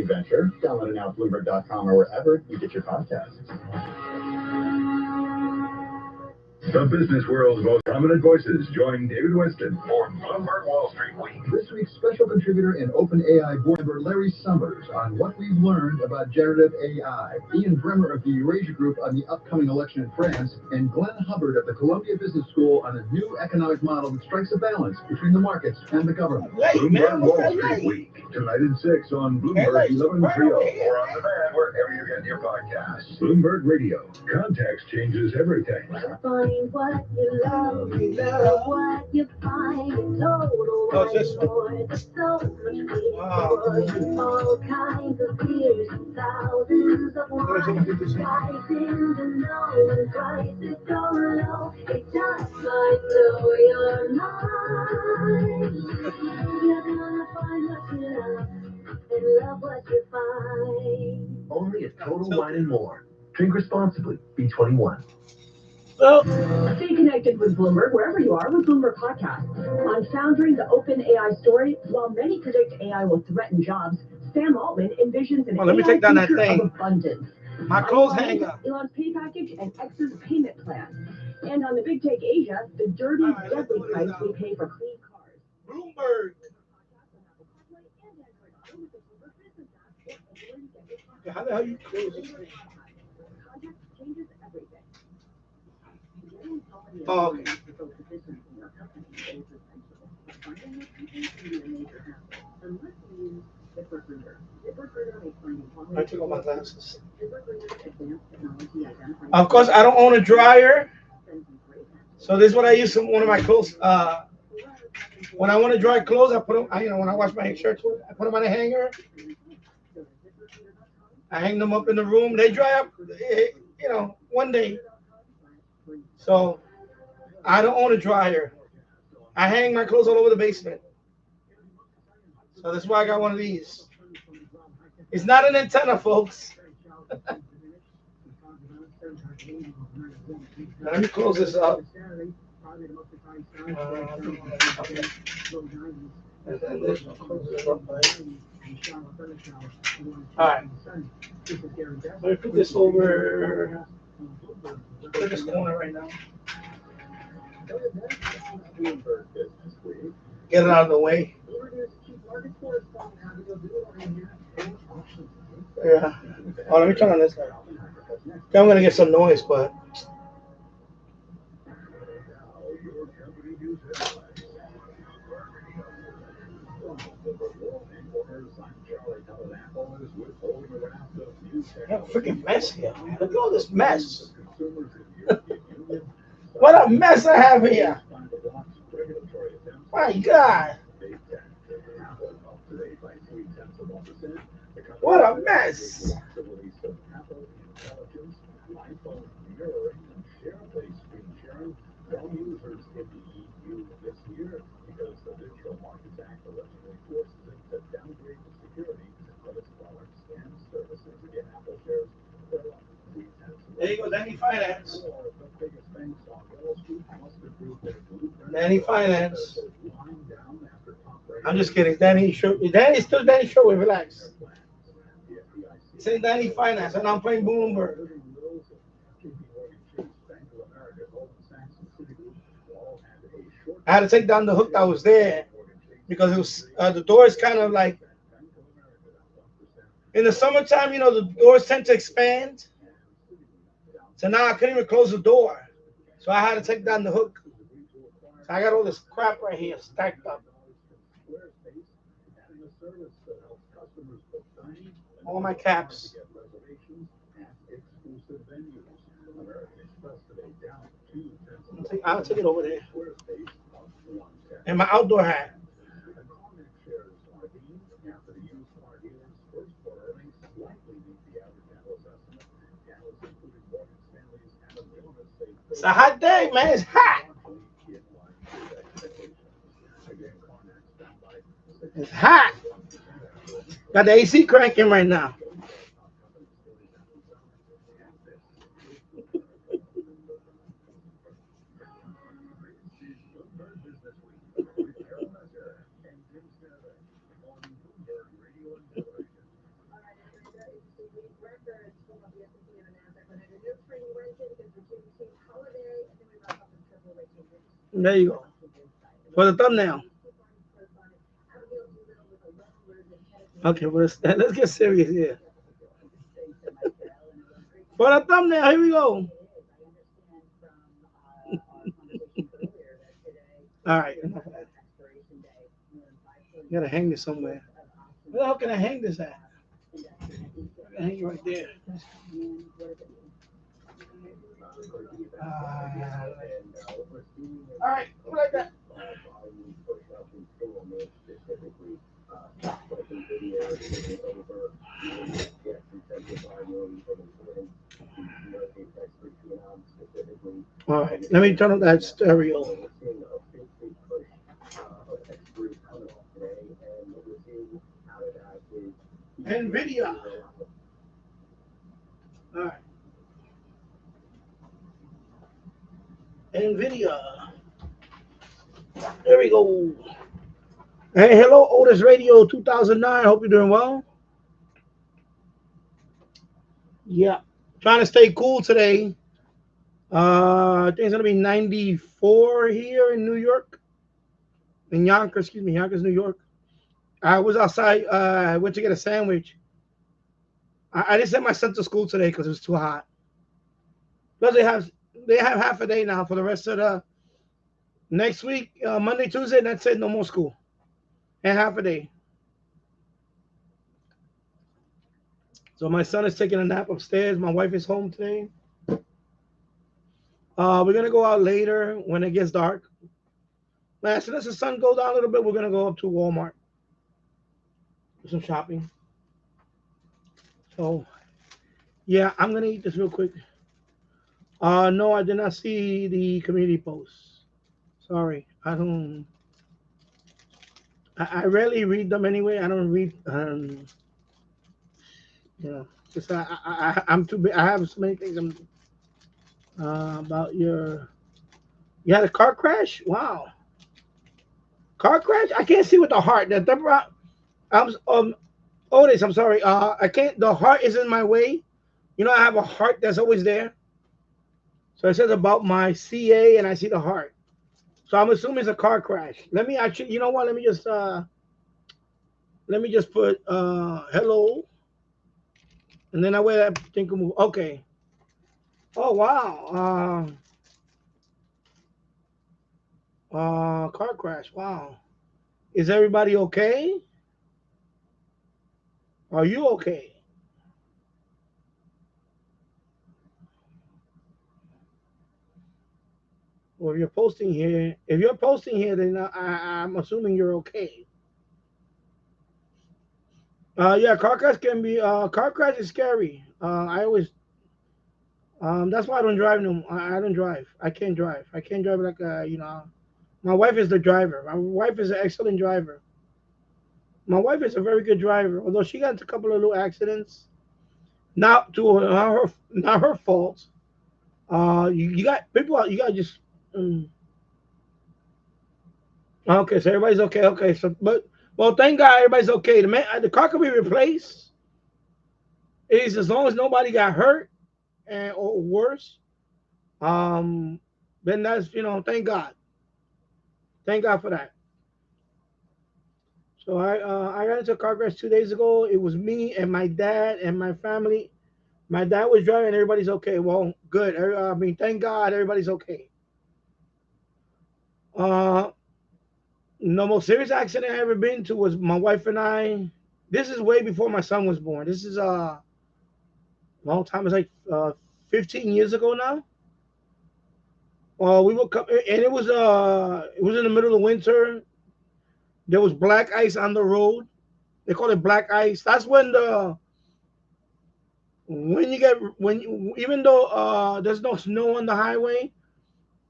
new venture. Download it now at Bloomberg.com or wherever you get your podcasts. The business world's most prominent voices join David Winston for Bloomberg Wall Street Week. This week's special contributor and OpenAI board member Larry Summers on what we've learned about generative AI, Ian Bremmer of the Eurasia Group on the upcoming election in France, and Glenn Hubbard of the Columbia Business School on a new economic model that strikes a balance between the markets and the government. Bloomberg Wall Street Week, tonight at 6 on Bloomberg 1130 or on demand wherever you get your podcasts. Bloomberg Radio. Context changes everything. Find what you love, what you find, total more, so much more, all kinds of fears, thousands of wants, rising to know and prices so low, it just might blow your mind. You're gonna find what you love, and love what you find. Only at Total Wine and More. Drink responsibly. Be 21. Stay connected with Bloomberg wherever you are with Bloomberg Podcast. On Foundering the OpenAI story, while many predict AI will threaten jobs, Sam Altman envisions an let me take down that thing. of abundance. My clothes hanger. Elon's pay package and X's payment plan. And on the Big Take Asia, the dirty, deadly price we pay for clean cars. Bloomberg. How the hell you close this thing? Changes everything. Oh, okay. I took off my glasses. Of course, I don't own a dryer, so this is what I use from one of my clothes. When I want to dry clothes, I put them. When I wash my shirts, I put them on a hanger. I hang them up in the room. They dry up, one day. So I don't own a dryer. I hang my clothes all over the basement. So that's why I got one of these. It's not an antenna, folks. Let me close this up. Okay. All right. Let me put this over. Put this corner right now. Get it out of the way. Yeah. Oh, let me turn on this guy. I'm gonna get some noise, but. Yeah, freaking mess here, man. Look at all this mess. What a mess I have here. My God. What a mess. There you go, Danny Finance. Danny Finance. I'm just kidding. Danny's still Danny Shortwave. Relax. Say Danny Finance, and I'm playing Bloomberg. I had to take down the hook that was there because it was the door is kind of like in the summertime. The doors tend to expand. So now I couldn't even close the door. So I had to take down the hook. So I got all this crap right here stacked up. All my caps. I'll take it over there. And my outdoor hat. It's a hot day, man. It's hot. It's hot. Got the AC cranking right now. There you go. For the thumbnail. Okay, well, let's get serious here. For the thumbnail, here we go. All right. Gotta hang this somewhere. Where the hell can I hang this at? I hang it right there. All right, like that. All right, let me turn on that stereo. NVIDIA. All right. NVIDIA. There we go. Hey, hello, Otis Radio 2009. Hope you're doing well. Yeah, trying to stay cool today. I think it's gonna be 94 here in New York. In Yonkers, excuse me, Yonkers, New York. I was outside. I went to get a sandwich. I didn't send my son to school today because it was too hot. Plus, they have half a day now for the rest of the next week, Monday, Tuesday. And that's it. No more school. And half a day. So my son is taking a nap upstairs. My wife is home today. We're gonna go out later when it gets dark. As soon as the sun goes down a little bit, we're gonna go up to Walmart. Do some shopping. So yeah, I'm gonna eat this real quick. No, I did not see the community posts. Sorry, I rarely read them anyway. I don't read, because I'm too big. I have so many things. About you had a car crash? Wow, car crash? I can't see with the heart. Otis, I'm sorry. I can't. The heart is in my way. You know, I have a heart that's always there. So it says about my CA, and I see the heart. So I'm assuming it's a car crash. Let me actually, you know what? Let me just put hello, and then that way that thing can move. Okay. Oh wow. Car crash. Wow. Is everybody okay? Are you okay? Well, if you're posting here, then I'm assuming you're okay. Yeah, car crash can be. Car crash is scary. I always. That's why I don't drive no more. I don't drive. I can't drive. I can't drive like My wife is the driver. My wife is an excellent driver. My wife is a very good driver, although she got into a couple of little accidents. Not her fault. You got people. You got just. Okay, so everybody's okay. Okay, so well, thank God everybody's okay. The car can be replaced. It's as long as nobody got hurt or worse. Then that's thank God. Thank God for that. So I got into a car crash 2 days ago. It was me and my dad and my family. My dad was driving. Everybody's okay. Well, good. Thank God everybody's okay. No most serious accident I ever been to was my wife and I. This is way before my son was born. This is a long time. It's like 15 years ago now. We would come, and it was in the middle of winter. There was black ice on the road. They call it black ice. That's when even though there's no snow on the highway,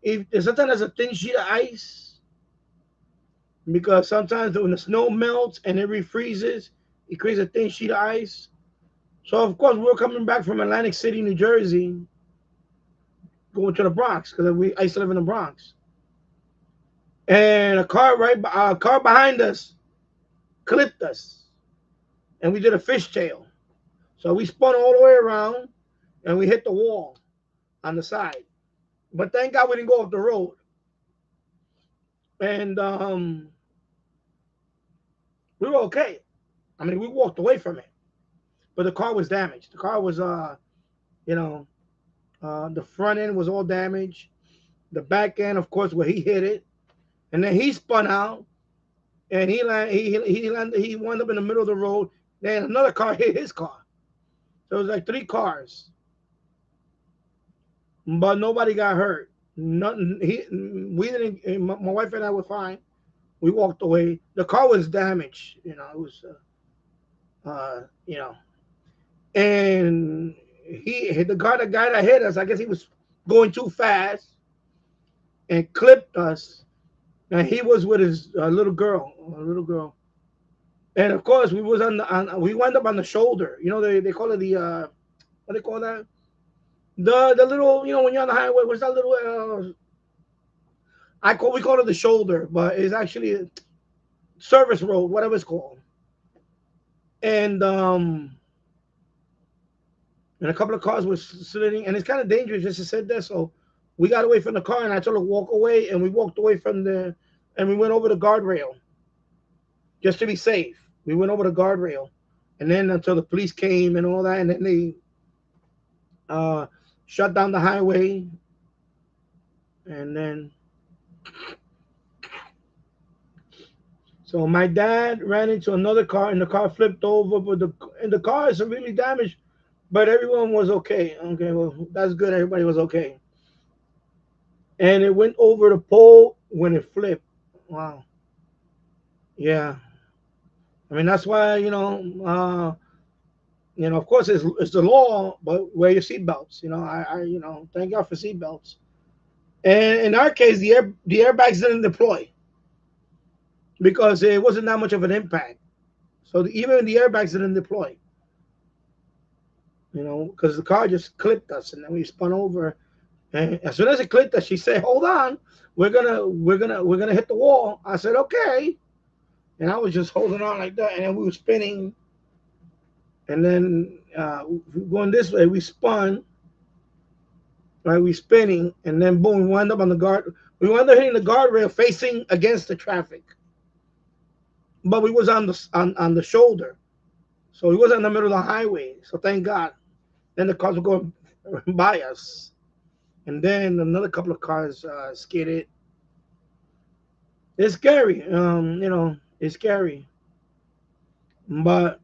if sometimes there's a thin sheet of ice, because sometimes when the snow melts and it refreezes, it creates a thin sheet of ice. So of course we're coming back from Atlantic City, New Jersey, going to the Bronx because I used to live in the Bronx. And a car behind us clipped us, and we did a fishtail. So we spun all the way around, and we hit the wall on the side. But thank God we didn't go off the road. and we were okay. I mean, we walked away from it, but the car was damaged. The car was, you know, the front end was all damaged. The back end, of course, where he hit it, and then he spun out, and he wound up in the middle of the road. Then another car hit his car. So it was like three cars, but nobody got hurt. Nothing. We didn't. My wife and I were fine. We walked away. The car was damaged. It was, you know, and the guy that hit us. I guess he was going too fast and clipped us. And he was with his little girl. And of course, we wound up on the shoulder. They call it the what they call that? The little, when you're on the highway, what's that little? We call it the shoulder, but it's actually a service road, whatever it's called. And a couple of cars were sitting, and it's kind of dangerous just to sit there. So we got away from the car, and I told her to walk away, and we walked away and we went over the guardrail just to be safe. We went over the guardrail, and then until the police came and all that, and then they shut down the highway, and then so my dad ran into another car, and the car flipped over, and the car is really damaged, but everyone was okay. Okay, well, that's good. Everybody was okay, and it went over the pole when it flipped. Wow. Yeah. I mean, that's why of course, it's the law, but wear your seatbelts. Thank God for seatbelts. And in our case, the airbags didn't deploy because it wasn't that much of an impact. So even the airbags didn't deploy. Because the car just clipped us, and then we spun over. And as soon as it clipped us, she said, "Hold on, we're gonna hit the wall." I said, "Okay," and I was just holding on like that, and then we were spinning, and then going this way, we spun. Right, we spinning, and then boom, we wound up on the guard. We wound up hitting the guardrail, facing against the traffic, but we was on the shoulder, so we wasn't in the middle of the highway. So thank God. Then the cars were going by us, and then another couple of cars skidded. It's scary, it's scary, but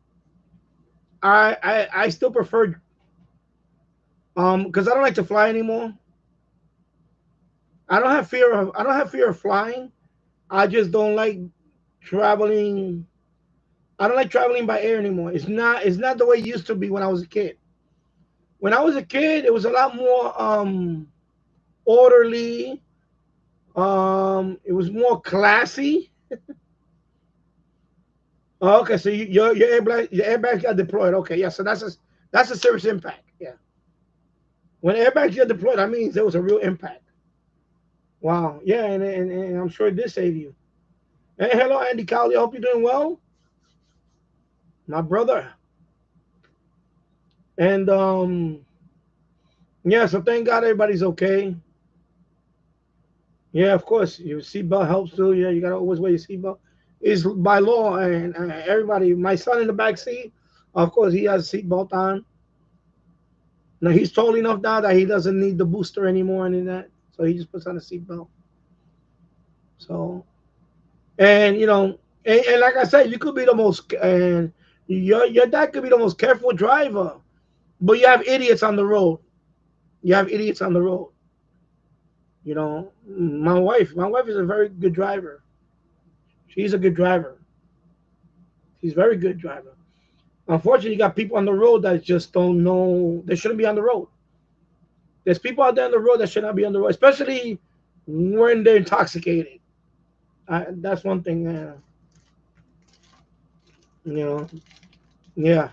I still prefer because I don't like to fly anymore. I don't have fear of flying. I just don't like traveling. I don't like traveling by air anymore. It's not the way it used to be when I was a kid. When I was a kid, it was a lot more orderly. It was more classy. Oh, okay, so your airbags got deployed. Okay, yeah, so that's a serious impact. Yeah, when airbags get deployed, that means there was a real impact. Wow, yeah, and I'm sure it did save you. Hey, hello, Andy Cowley. I hope you're doing well, my brother. And yeah, so thank God everybody's okay. Yeah, of course, your seatbelt helps too. Yeah, you gotta always wear your seatbelt. It's by law, and everybody. My son in the back seat, of course, he has a seatbelt on. Now he's tall enough now that he doesn't need the booster anymore and in that, so he just puts on a seatbelt. So, and and like I said, you could be the most, and your dad could be the most careful driver, but you have idiots on the road. You have idiots on the road. My wife is a very good driver. She's a good driver. She's a very good driver. Unfortunately, you got people on the road that just don't know they shouldn't be on the road. There's people out there on the road that should not be on the road, especially when they're intoxicated. That's one thing. You know, yeah.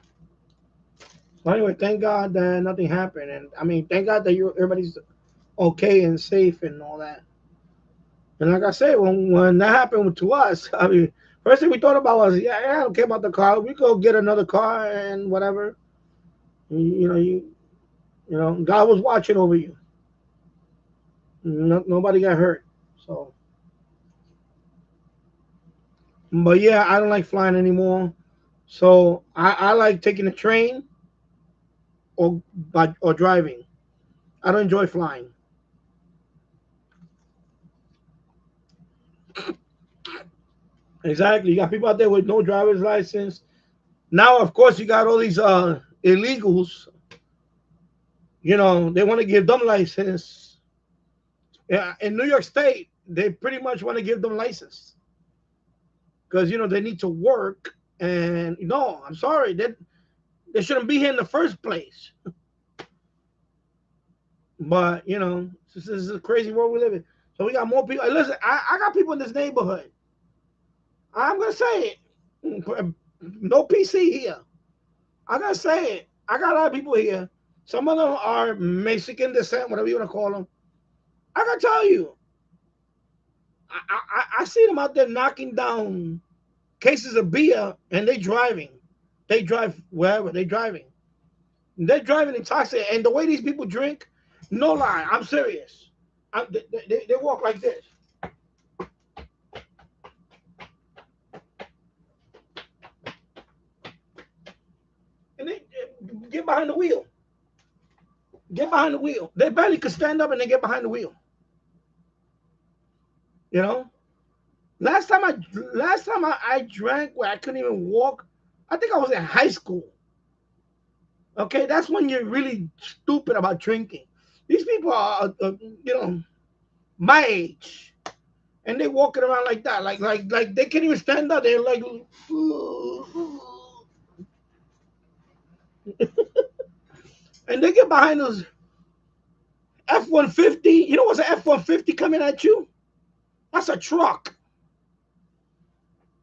So anyway, thank God that nothing happened, and I mean, thank God that everybody's okay and safe and all that. And like I said, when that happened to us, I mean, first thing we thought about was, yeah, I don't care about the car. We go get another car and whatever. You know, God was watching over you. No, nobody got hurt. So But yeah, I don't like flying anymore. So I like taking the train or driving. I don't enjoy flying. Exactly. You got people out there with no driver's license. Now, of course, you got all these illegals. They want to give them license. Yeah, in New York State, they pretty much want to give them license because they need to work. And no, I'm sorry, they shouldn't be here in the first place. But this is a crazy world we live in. So we got more people. Listen, I got people in this neighborhood. I'm gonna say it. No PC here. I gotta say it. I got a lot of people here. Some of them are Mexican descent, whatever you wanna call them. I gotta tell you, I see them out there knocking down cases of beer, and they driving. They drive wherever they driving. They're driving intoxicated, and the way these people drink, no lie, I'm serious. They walk like this, and they get behind the wheel. Get behind the wheel. They barely could stand up, and they get behind the wheel. You know. Last time I drank where I couldn't even walk, I think I was in high school. Okay, that's when you're really stupid about drinking. These people are, my age, and they walking around like that, like they can't even stand up. They're like, and they get behind those F-150. You know what's an F-150 coming at you? That's a truck.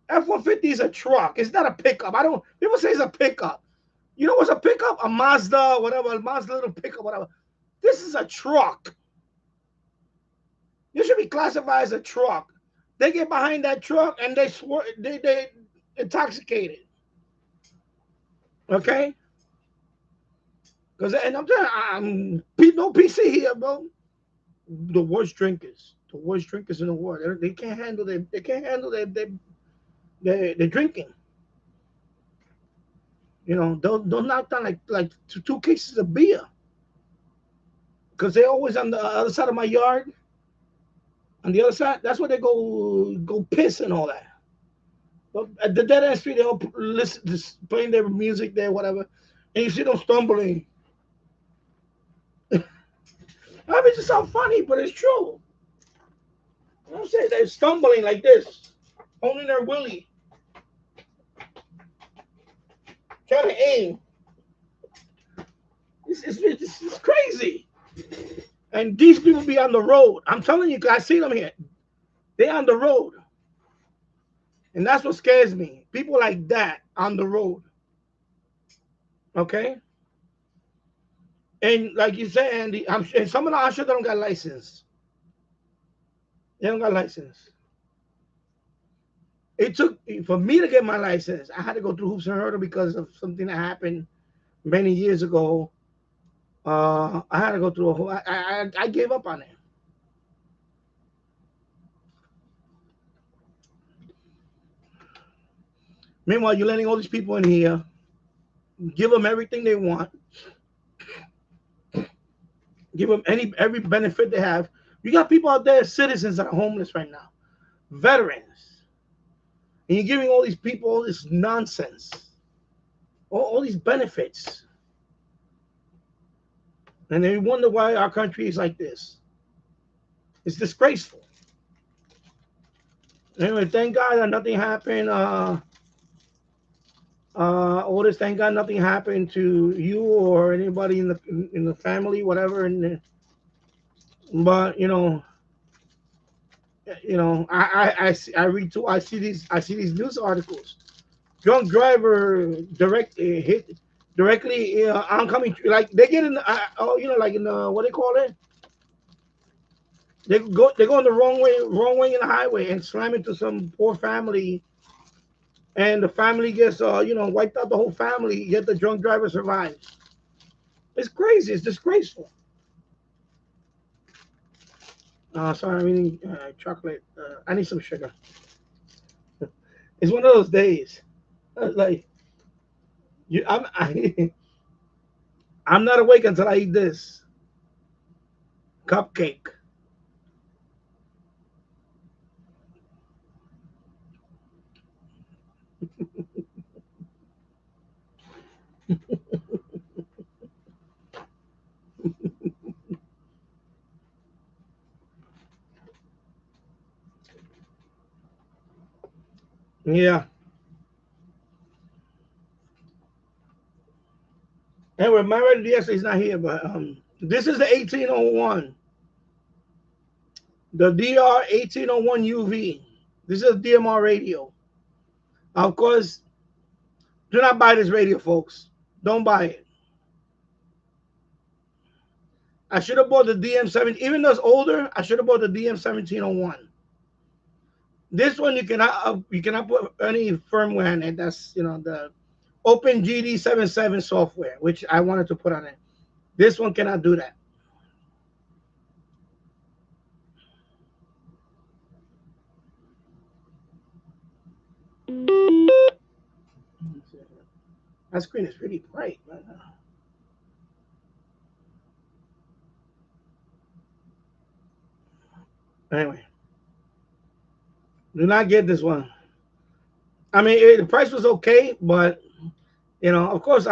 F-150 is a truck. It's not a pickup. I don't. People say it's a pickup. You know what's a pickup? A Mazda, whatever, a Mazda little pickup, whatever. This is a truck. You should be classified as a truck. They get behind that truck and they intoxicated. Okay? Because and I'm telling you, no PC here, bro. The worst drinkers. The worst drinkers in the world. They can't handle their drinking. They'll knock down like two cases of beer. Because they're always on the other side of my yard. On the other side, that's where they go piss and all that. But at the dead end street, they all listen, just playing their music there, whatever, and you see them stumbling. I mean, it just sounds funny, but it's true. I'm saying they're stumbling like this, holding their willy, trying to aim. It's crazy. And these people be on the road. I'm telling you, I see them here. They on the road. And that's what scares me. People like that on the road. Okay? And like you said, Andy, and some of them, I'm sure they don't got license. They don't got license. It took, for me to get my license, I had to go through hoops and hurdle because of something that happened many years ago. I had to go through a whole, I gave up on it. Meanwhile, you're letting all these people in here, give them everything they want, give them every benefit they have. You got people out there, citizens that are homeless right now, veterans, and you're giving all these people all this nonsense, all these benefits, and they wonder why our country is like this. It's disgraceful. Anyway, thank God that nothing happened. Otis, thank God nothing happened to you or anybody in the family, whatever. But I read too. I see these news articles. Drunk driver hit directly oncoming, like they get in like in the, what they call it. They go in the wrong way in the highway and slam into some poor family, and the family gets wiped out, the whole family, yet the drunk driver survives. It's crazy. It's disgraceful. Sorry, I'm eating chocolate. I need some sugar. It's one of those days. Like I'm not awake until I eat this cupcake. Yeah. Anyway, my radio DX is not here, but this is the 1801, the DR 1801 UV. This is a DMR radio. Of course, do not buy this radio, folks. Don't buy it. I should have bought the DM7. Even though it's older, I should have bought the DM1701. This one you cannot put any firmware in it. That's the Open GD77 software, which I wanted to put on it. This one cannot do that. That screen is really bright right now. Anyway, do not get this one. I mean, the price was okay, but of course,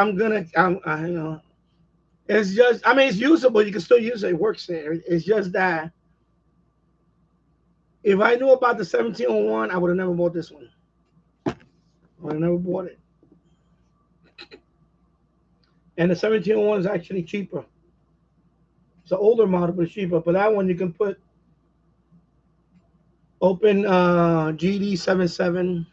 it's just. I mean, it's usable. You can still use it. It works there. It's just that if I knew about the 1701, I would have never bought this one. I would have never bought it. And the 1701 is actually cheaper. It's an older model, but it's cheaper. But that one you can put Open GD77.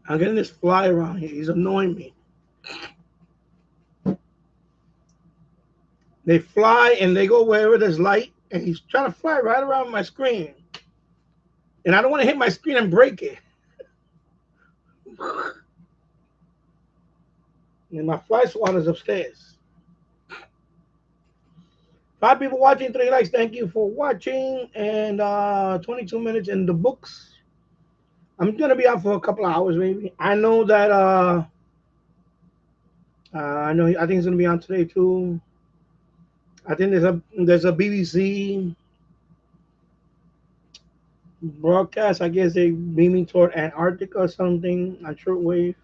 I'm getting this fly around here. He's annoying me. They fly and they go wherever there's light, and he's trying to fly right around my screen. And I don't want to hit my screen and break it. And my fly swatter's upstairs. 5 people watching, 3 likes. Thank you for watching. And 22 minutes in the books. I'm gonna be out for a couple of hours, maybe. I know that I think it's gonna be on today too. I think there's a BBC broadcast. I guess they beaming toward Antarctica or something on shortwave.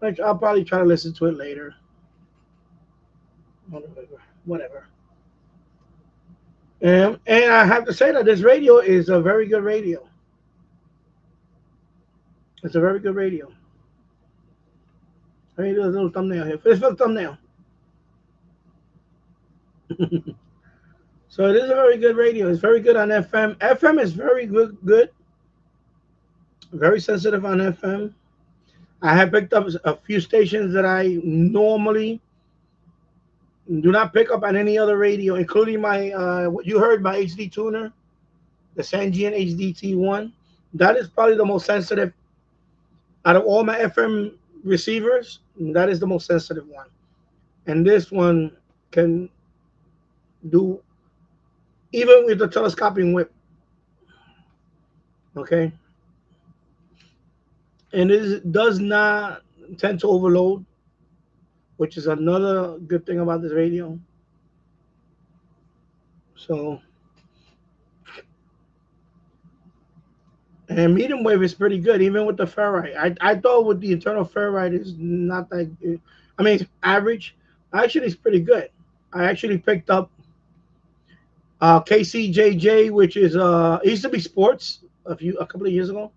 Like, I'll probably try to listen to it later. Whatever. And I have to say that this radio is a very good radio. It's a very good radio. Let me do a little thumbnail here. Facebook thumbnail. So it is a very good radio. It's very good on FM. FM is very good. Very sensitive on FM. I have picked up a few stations that I normally do not pick up on any other radio, including my what you heard, my HD tuner, the Sangean HDT1. That is probably the most sensitive out of all my FM receivers. That is the most sensitive one, and this one can do even with the telescoping whip. Okay, and it does not tend to overload, which is another good thing about this radio. So, and medium wave is pretty good, even with the ferrite. I thought with the internal ferrite is not that good. I mean, it's average. Actually, it's pretty good. I actually picked up KCJJ, which is it used to be sports a couple of years ago.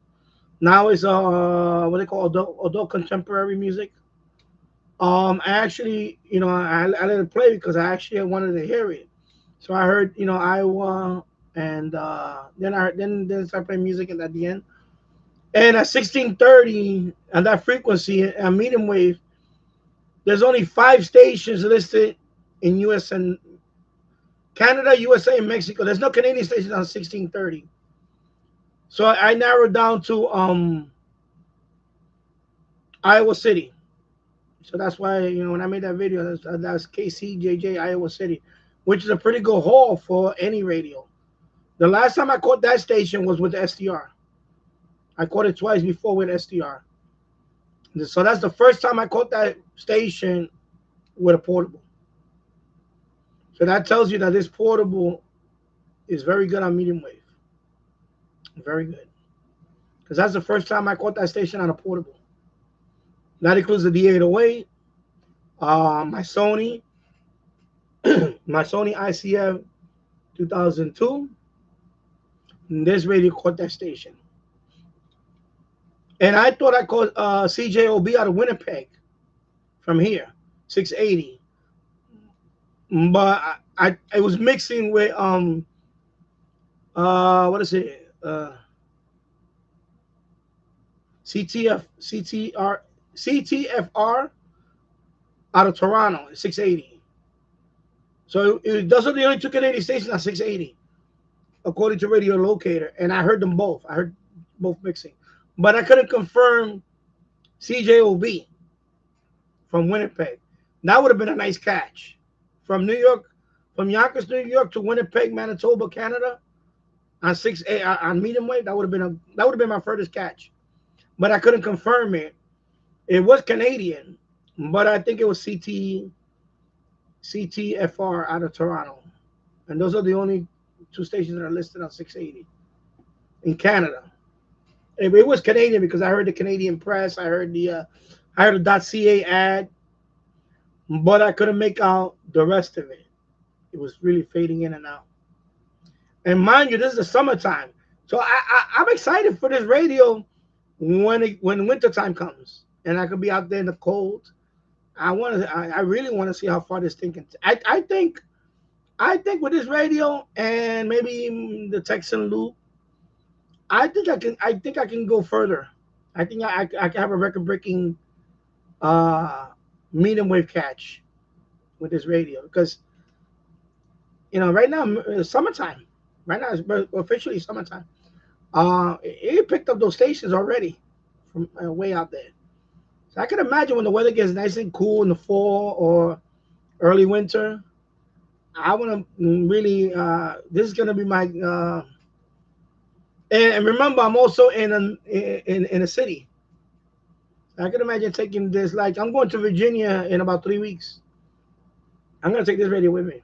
Now it's what they call adult contemporary music. I actually, I let it play because I actually wanted to hear it. So I heard, Iowa, and then I started playing music at the end. And at 1630, on that frequency, a medium wave, there's only 5 stations listed in U.S. and Canada, USA, and Mexico. There's no Canadian stations on 1630. So I narrowed down to Iowa City. So that's why, when I made that video, that's KCJJ Iowa City, which is a pretty good haul for any radio. The last time I caught that station was with the SDR. I caught it twice before with SDR. So that's the first time I caught that station with a portable. So that tells you that this portable is very good on medium wave. Very good. Because that's the first time I caught that station on a portable. That includes the D808, my Sony, my Sony ICF 2002. And this radio caught that station. And I thought I caught CJOB out of Winnipeg from here, 680. But I was mixing with what is it? CTFR out of Toronto, 680. So those are the only two Canadian stations on 680, according to Radio Locator. And I heard them both. I heard both mixing. But I couldn't confirm CJOB from Winnipeg. That would have been a nice catch. From New York, from Yonkers, New York to Winnipeg, Manitoba, Canada, on 6A on medium wave, that would have been my furthest catch. But I couldn't confirm it. It was Canadian, but I think it was CTFR out of Toronto. And those are the only two stations that are listed on 680 in Canada. It was Canadian because I heard the Canadian press, I heard the .ca ad, but I couldn't make out the rest of it. It was really fading in and out. And mind you, this is the summertime, so I'm excited for this radio when winter time comes and I could be out there in the cold. I really want to see how far this thing can. I think with this radio and maybe the Texan loop, I think I can go further. I think I can have a record-breaking medium wave catch with this radio because right now it's summertime. Right now it's officially summertime. It picked up those stations already from way out there. So I can imagine when the weather gets nice and cool in the fall or early winter, I want to really. This is gonna be my. And remember, I'm also in a city. I can imagine taking this. Like I'm going to Virginia in about 3 weeks. I'm gonna take this radio with me,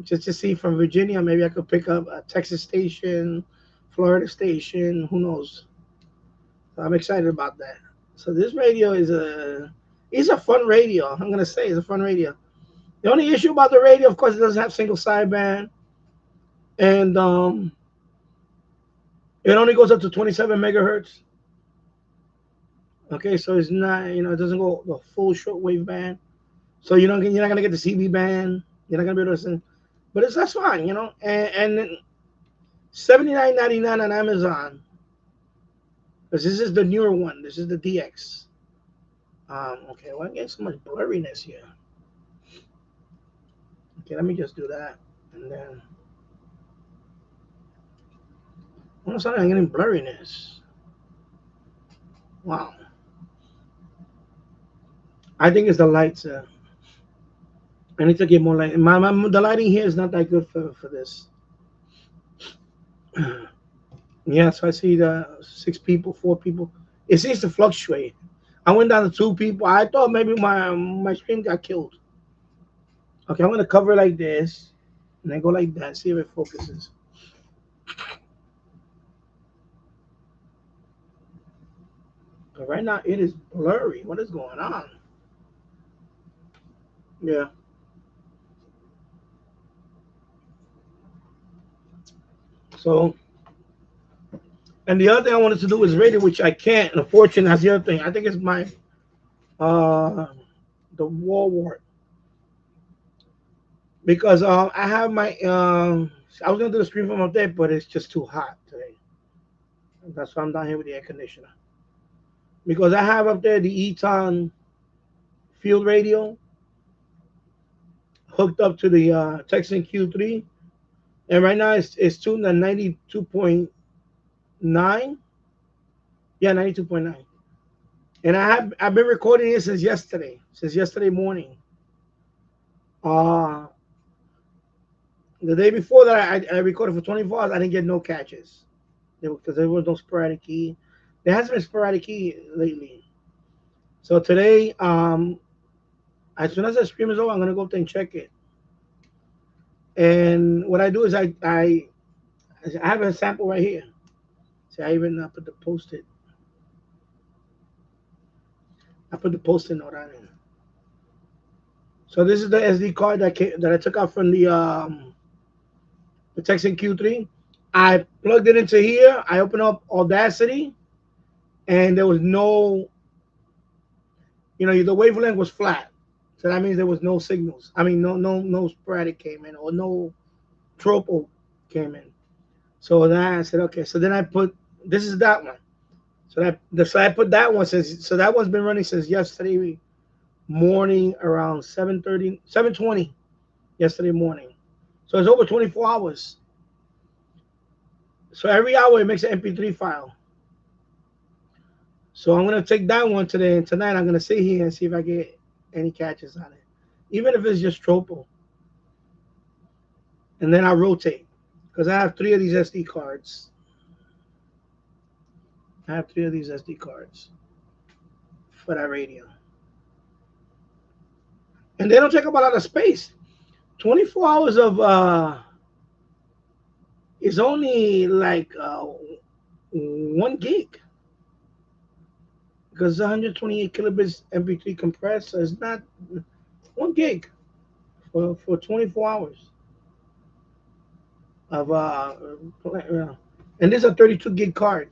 just to see from Virginia. Maybe I could pick up a Texas station, Florida station. Who knows? So I'm excited about that. So this radio is a fun radio. I'm gonna say it's a fun radio. The only issue about the radio, of course, it doesn't have single sideband, and it only goes up to 27 megahertz. Okay, so it's not, it doesn't go the full shortwave band. So you're not gonna get the CB band. You're not gonna be able to listen. But that's fine, And $79.99 on Amazon. Because this is the newer one. This is the DX. Okay, well, I'm getting so much blurriness here. Okay, let me just do that. And then all of a sudden I'm getting blurriness. Wow. I think it's the lights. I need to get more light. The lighting here is not that good for this. Yeah, so I see the 6 people, 4 people. It seems to fluctuate. I went down to 2 people. I thought maybe my stream got killed. Okay, I'm gonna cover it like this, and then go like that. See if it focuses. But right now it is blurry. What is going on? Yeah. So, and the other thing I wanted to do is radio, which I can't. Unfortunately, that's the other thing. I think it's my the wall wart. Because I have my I was gonna do the stream from up there, but it's just too hot today. That's why I'm down here with the air conditioner. Because I have up there the Eton field radio. hooked up to the Texan Q3, and right now it's tuned at 92.9. Yeah, 92.9. And I've been recording it since yesterday morning. Uh the day before that I recorded for 24 hours. I didn't get no catches because there was no sporadic key. There hasn't been sporadic key lately. So today, as soon as the stream is over, I'm gonna go up there and check it. And what I do is I have a sample right here. See, I even put the post-it. I put the post-it note on it. So this is the SD card that I took out from the Texan Q3. I plugged it into here. I opened up Audacity, and there was no, the wavelength was flat. So that means there was no signals. I mean, no sporadic came in or no tropo came in. So then I said, okay. So then I put this is that one. So I put that one so that one's been running since yesterday morning around 7:30, 7:20 yesterday morning. So it's over 24 hours. So every hour it makes an MP3 file. So I'm gonna take that one today, and tonight I'm gonna sit here and see if I get any catches on it, even if it's just tropo. And then I rotate because I have 3 of these SD cards. I have 3 of these SD cards for that radio, and they don't take up a lot of space. 24 hours of is only like 1 gig because 128 kilobits MP3 compressed, so it's not 1 gig for 24 hours of and this is a 32 gig card.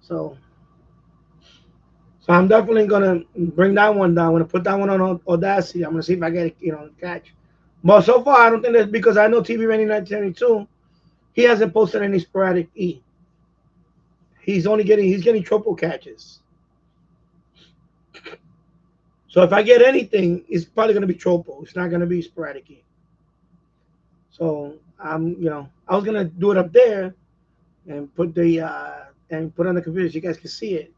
So I'm definitely gonna bring that one down. I'm gonna put that one on Audacity. I'm gonna see if I get catch. But so far I don't think that's because I know TV Rainy 1972. He hasn't posted any sporadic E. He's getting tropo catches. So if I get anything, it's probably gonna be tropo. It's not gonna be sporadic E. So I was gonna do it up there and put on the computer so you guys can see it.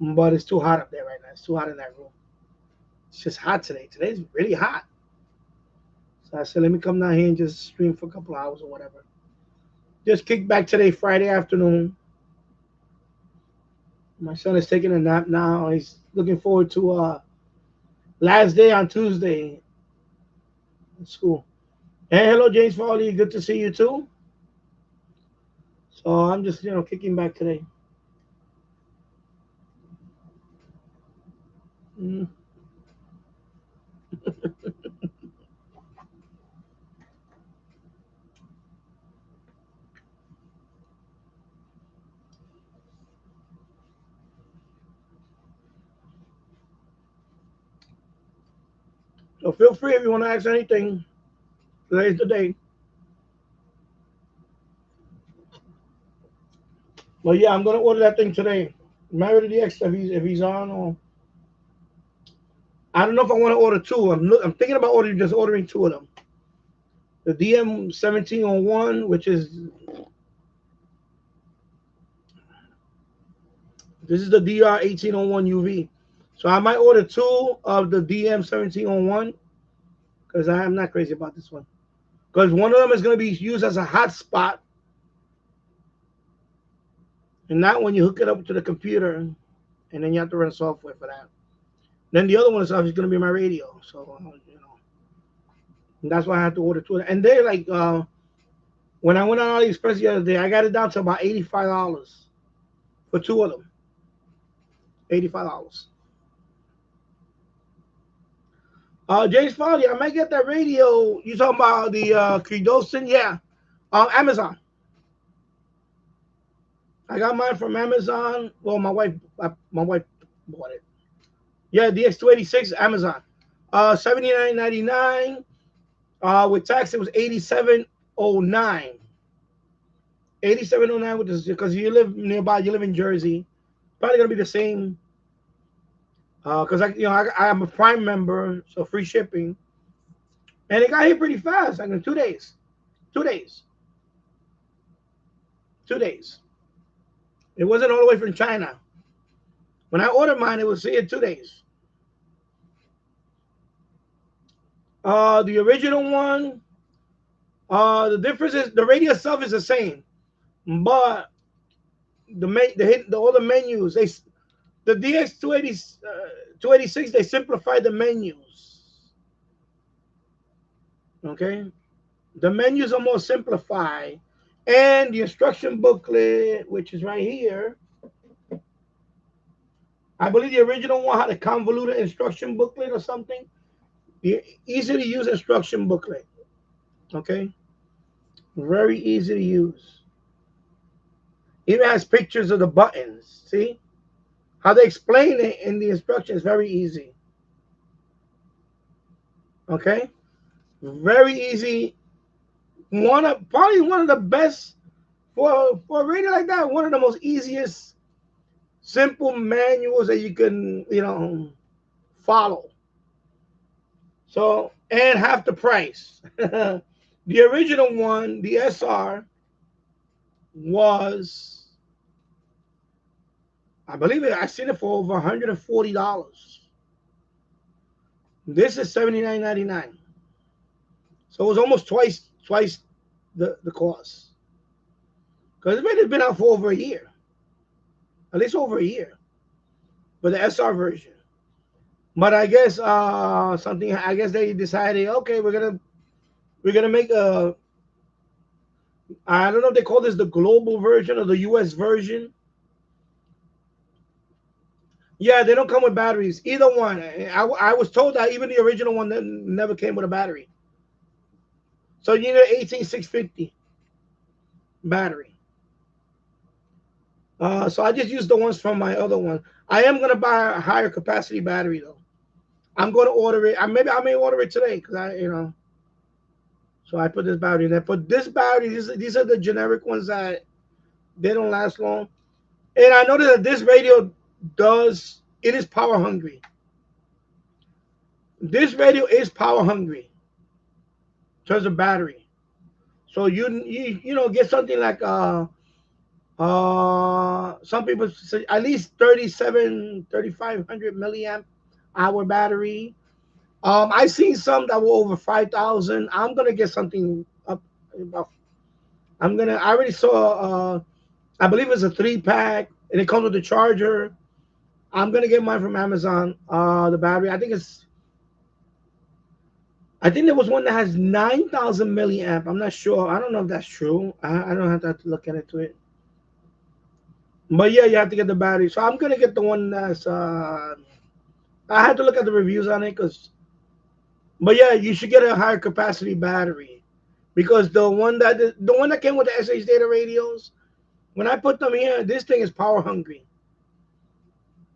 But it's too hot up there right now. It's too hot in that room. It's just hot today. Today's really hot. So I said, let me come down here and just stream for a couple hours or whatever. Just kick back today, Friday afternoon. My son is taking a nap now. He's looking forward to last day on Tuesday at school. Hey, hello, James Farley. Good to see you too. So I'm just, kicking back today. Mm. So feel free if you want to ask anything. Today's the day. But yeah, I'm gonna order that thing today. Married to the X if he's on, or I don't know if I want to order 2. I'm thinking about ordering 2 of them. The DM1701, which is this is the DR1801 UV. So I might order 2 of the DM1701 because I am not crazy about this one. Because one of them is going to be used as a hotspot, and that one you hook it up to the computer, and then you have to run software for that. Then the other one is obviously going to be my radio. So and that's why I had to order 2 of them. And they're like, when I went on AliExpress the other day, I got it down to about $85 for 2 of them. $85. James Farley, I might get that radio. You talking about the Credosin? Yeah, Amazon. I got mine from Amazon. Well, my wife bought it. Yeah, DX286 Amazon. $79.99. With tax, it was $87.09. $87.09 with this because you live nearby. You live in Jersey. Probably gonna be the same Because I'm a Prime member, so free shipping, and it got here pretty fast, like in 2 days. 2 days. 2 days. It wasn't all the way from China. When I ordered mine, it was here in 2 days. The original one, the difference is the radio itself is the same, but all the menus, the DX 286, they simplified the menus. Okay, the menus are more simplified, and the instruction booklet, which is right here, I believe the original one had a convoluted instruction booklet or something. The easy to use instruction booklet. Okay, very easy to use. Even has pictures of the buttons. See how they explain it in the instructions. Very easy. Okay, very easy. Probably one of the best for a radio like that. One of the most easiest, simple manuals that you can follow. So, and half the price. The original one, the SR, was, I believe I seen it for over $140. This is $79.99. So it was almost twice the cost. Because it's been out for over a year. At least over a year. With the SR version. But I guess I guess they decided, okay, we're gonna make a, I don't know if they call this the global version or the US version. Yeah, they don't come with batteries. Either one. I was told that even the original one never came with a battery. So you need an 18650 battery. So I just used the ones from my other one. I am gonna buy a higher capacity battery though. I'm gonna order it. I may order it today because So I put this battery in there. But this battery, these are the generic ones that they don't last long. And I noticed that this radio it is power hungry. This radio is power hungry in terms of battery. So you get something like some people say at least 3,500 milliamp hour battery. I've seen some that were over 5,000. I'm gonna get something up about. I already saw. I believe it's a 3-pack, and it comes with the charger. I'm gonna get mine from Amazon. The battery. I think there was one that has 9,000 milliamp. I'm not sure. I don't know if that's true. I don't have to look into it. But yeah, you have to get the battery. So I'm gonna get the one that's. I had to look at the reviews on it But yeah, you should get a higher capacity battery, because the one that came with the SH data radios, when I put them here, this thing is power hungry.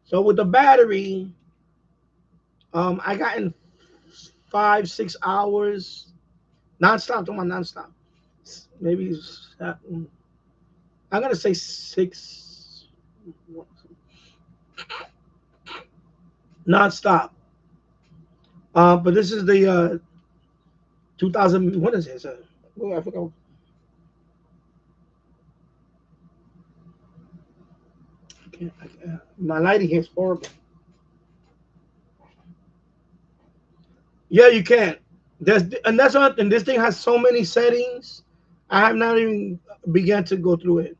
So with the battery, I got in 5-6 hours, nonstop. Talking about nonstop. Maybe I'm gonna say 6 nonstop. But this is the 2000. What is this? I forgot. My lighting here is horrible. Yeah, you can. And that's what. And this thing has so many settings. I have not even begun to go through it.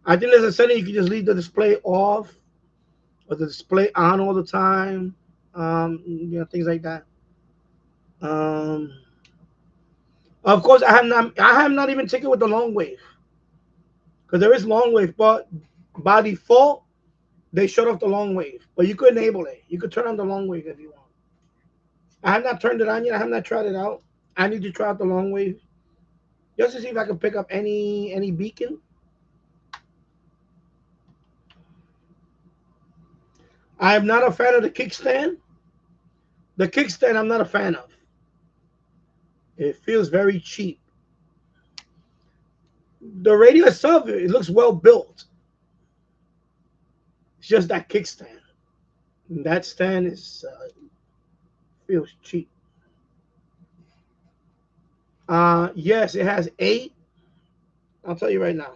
I think there's a setting you can just leave the display off, or the display on all the time. Things like that. Of course, I have not even taken with the long wave, because there is long wave, but by default they shut off the long wave. But you could enable it. You could turn on the long wave if you want. I have not turned it on yet. I have not tried it out. I need to try out the long wave just to see if I can pick up any beacon. I am not a fan of the kickstand. The kickstand I'm not a fan of. It feels very cheap. The radio itself, it looks well built. It's just that kickstand. That stand is feels cheap. Yes, it has 8. I'll tell you right now.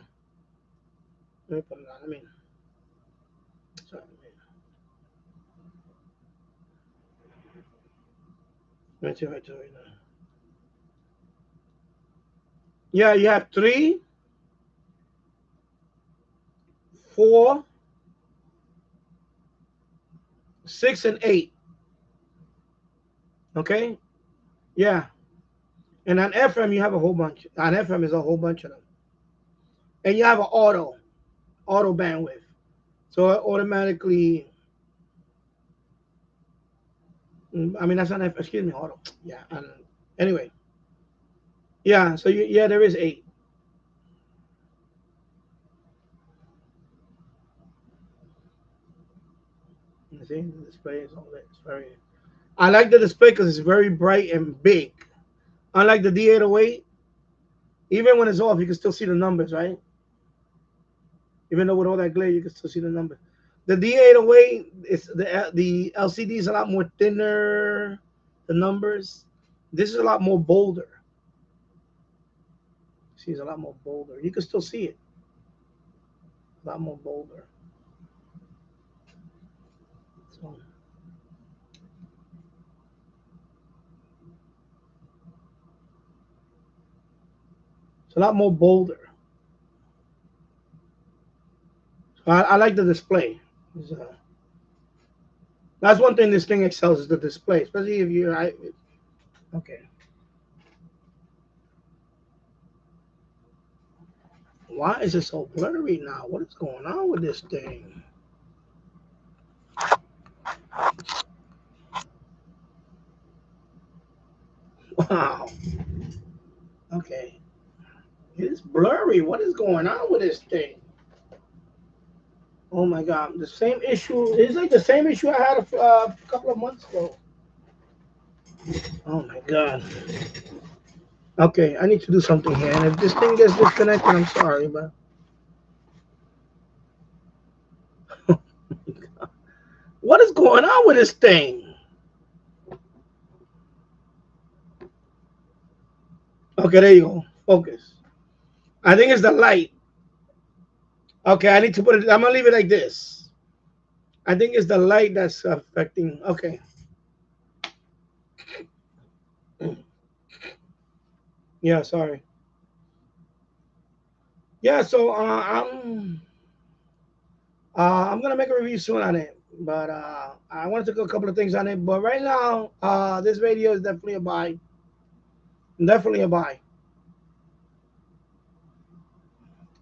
Let me put it on. Sorry, let me tell you right now. Yeah, you have 3, 4, 6, and 8. Okay. Yeah. And on FM, you have a whole bunch. On FM is a whole bunch of them. And you have an auto bandwidth. So it automatically, I mean, that's not FM, excuse me, auto. Yeah. Anyway, yeah, so yeah, there is 8. You see, the display is all that. It's very, I like the display because it's very bright and big. Unlike the D808, even when it's off, you can still see the numbers, right? Even though with all that glare, you can still see the numbers. The D808, it's the LCD is a lot more thinner. The numbers. This is a lot more bolder. See, it's a lot more bolder. You can still see it. A lot more bolder. So, it's a lot more bolder. So I like the display. That's one thing this thing excels is the display, especially if you. Okay. Why is it so blurry now? What is going on with this thing? Wow. Okay. It's blurry. What is going on with this thing? Oh my God. The same issue. It's like the same issue I had a couple of months ago. Oh my God. Okay, I need to do something here. And if this thing gets disconnected, I'm sorry, but. What is going on with this thing? Okay, there you go. Focus. I think it's the light. Okay, I need to put it. I'm gonna leave it like this. I think it's the light that's affecting. Okay. Yeah, sorry. Yeah, so I'm gonna make a review soon on it, but I want to do a couple of things on it. But right now, this radio is definitely a buy. Definitely a buy.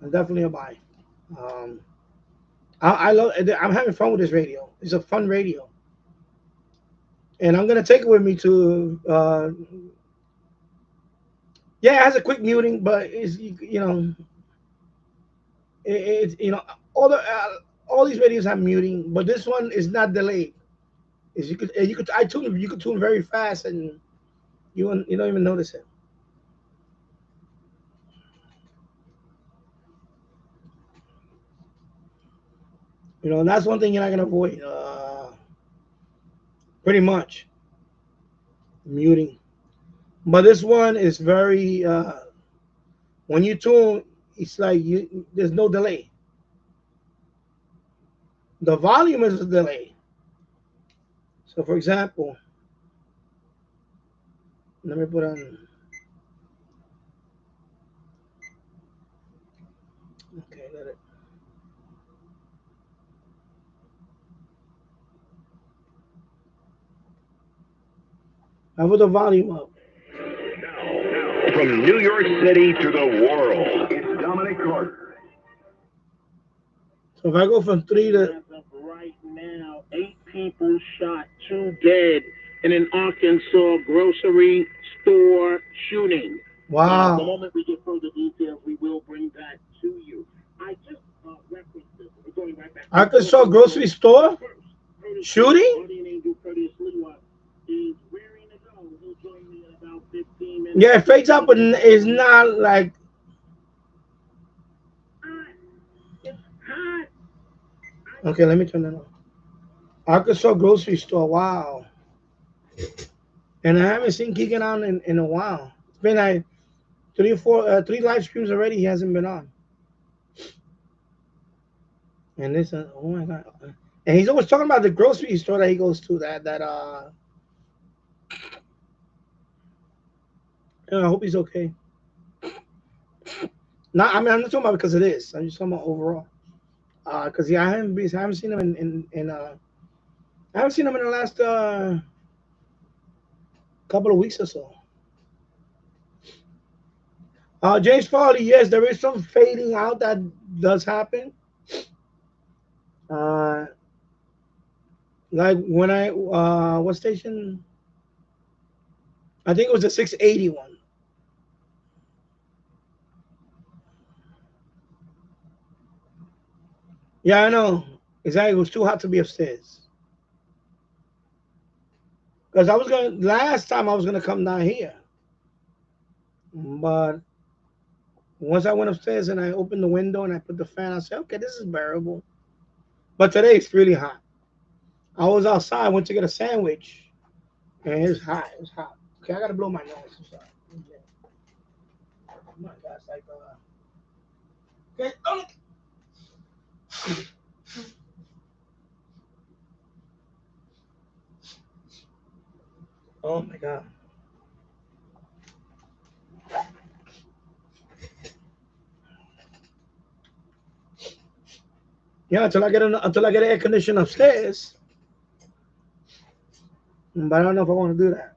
Definitely a buy. Um, I love. I'm having fun with this radio. It's a fun radio, and I'm gonna take it with me to. Yeah, it has a quick muting, but it's it's all the all these radios have muting, but this one is not delayed. Is you could I tune you could tune very fast and you don't even notice it. And that's one thing you're not gonna avoid. Pretty much muting. But this one is very when you tune, it's like there's no delay. The volume is a delay. So for example, let me put on. Okay, let it. I put the volume up. Now, from New York City to the world, it's Dominic Carter. So if I go from 3 to right now, 8 people shot, 2 dead in an Arkansas grocery store shooting. wow. The moment we get further details, we will bring that to you. I just referenced this. We're going right back. Arkansas grocery store shooting. Yeah, it fades up, but it's not like. Okay, let me turn that on. Arkansas grocery store. Wow. And I haven't seen Keegan on in a while. It's been like three live streams already. He hasn't been on. And this, oh my god! And he's always talking about the grocery store that he goes to. I hope he's okay. Not, I mean, I'm not talking about because of this. I'm just talking about overall. Because I haven't seen him I haven't seen him in the last couple of weeks or so. James Farley, yes, there is some fading out that does happen. Like when what station? I think it was the 681. Yeah, I know. Exactly. It was too hot to be upstairs. Because last time I was gonna come down here. But once I went upstairs and I opened the window and I put the fan, I said, okay, this is bearable. But today it's really hot. I was outside, went to get a sandwich, and it was hot. It was hot. Okay, I gotta blow my nose. I'm sorry. Oh my God, it's like okay, oh my God. Yeah, until I get an air conditioner upstairs. But I don't know if I want to do that.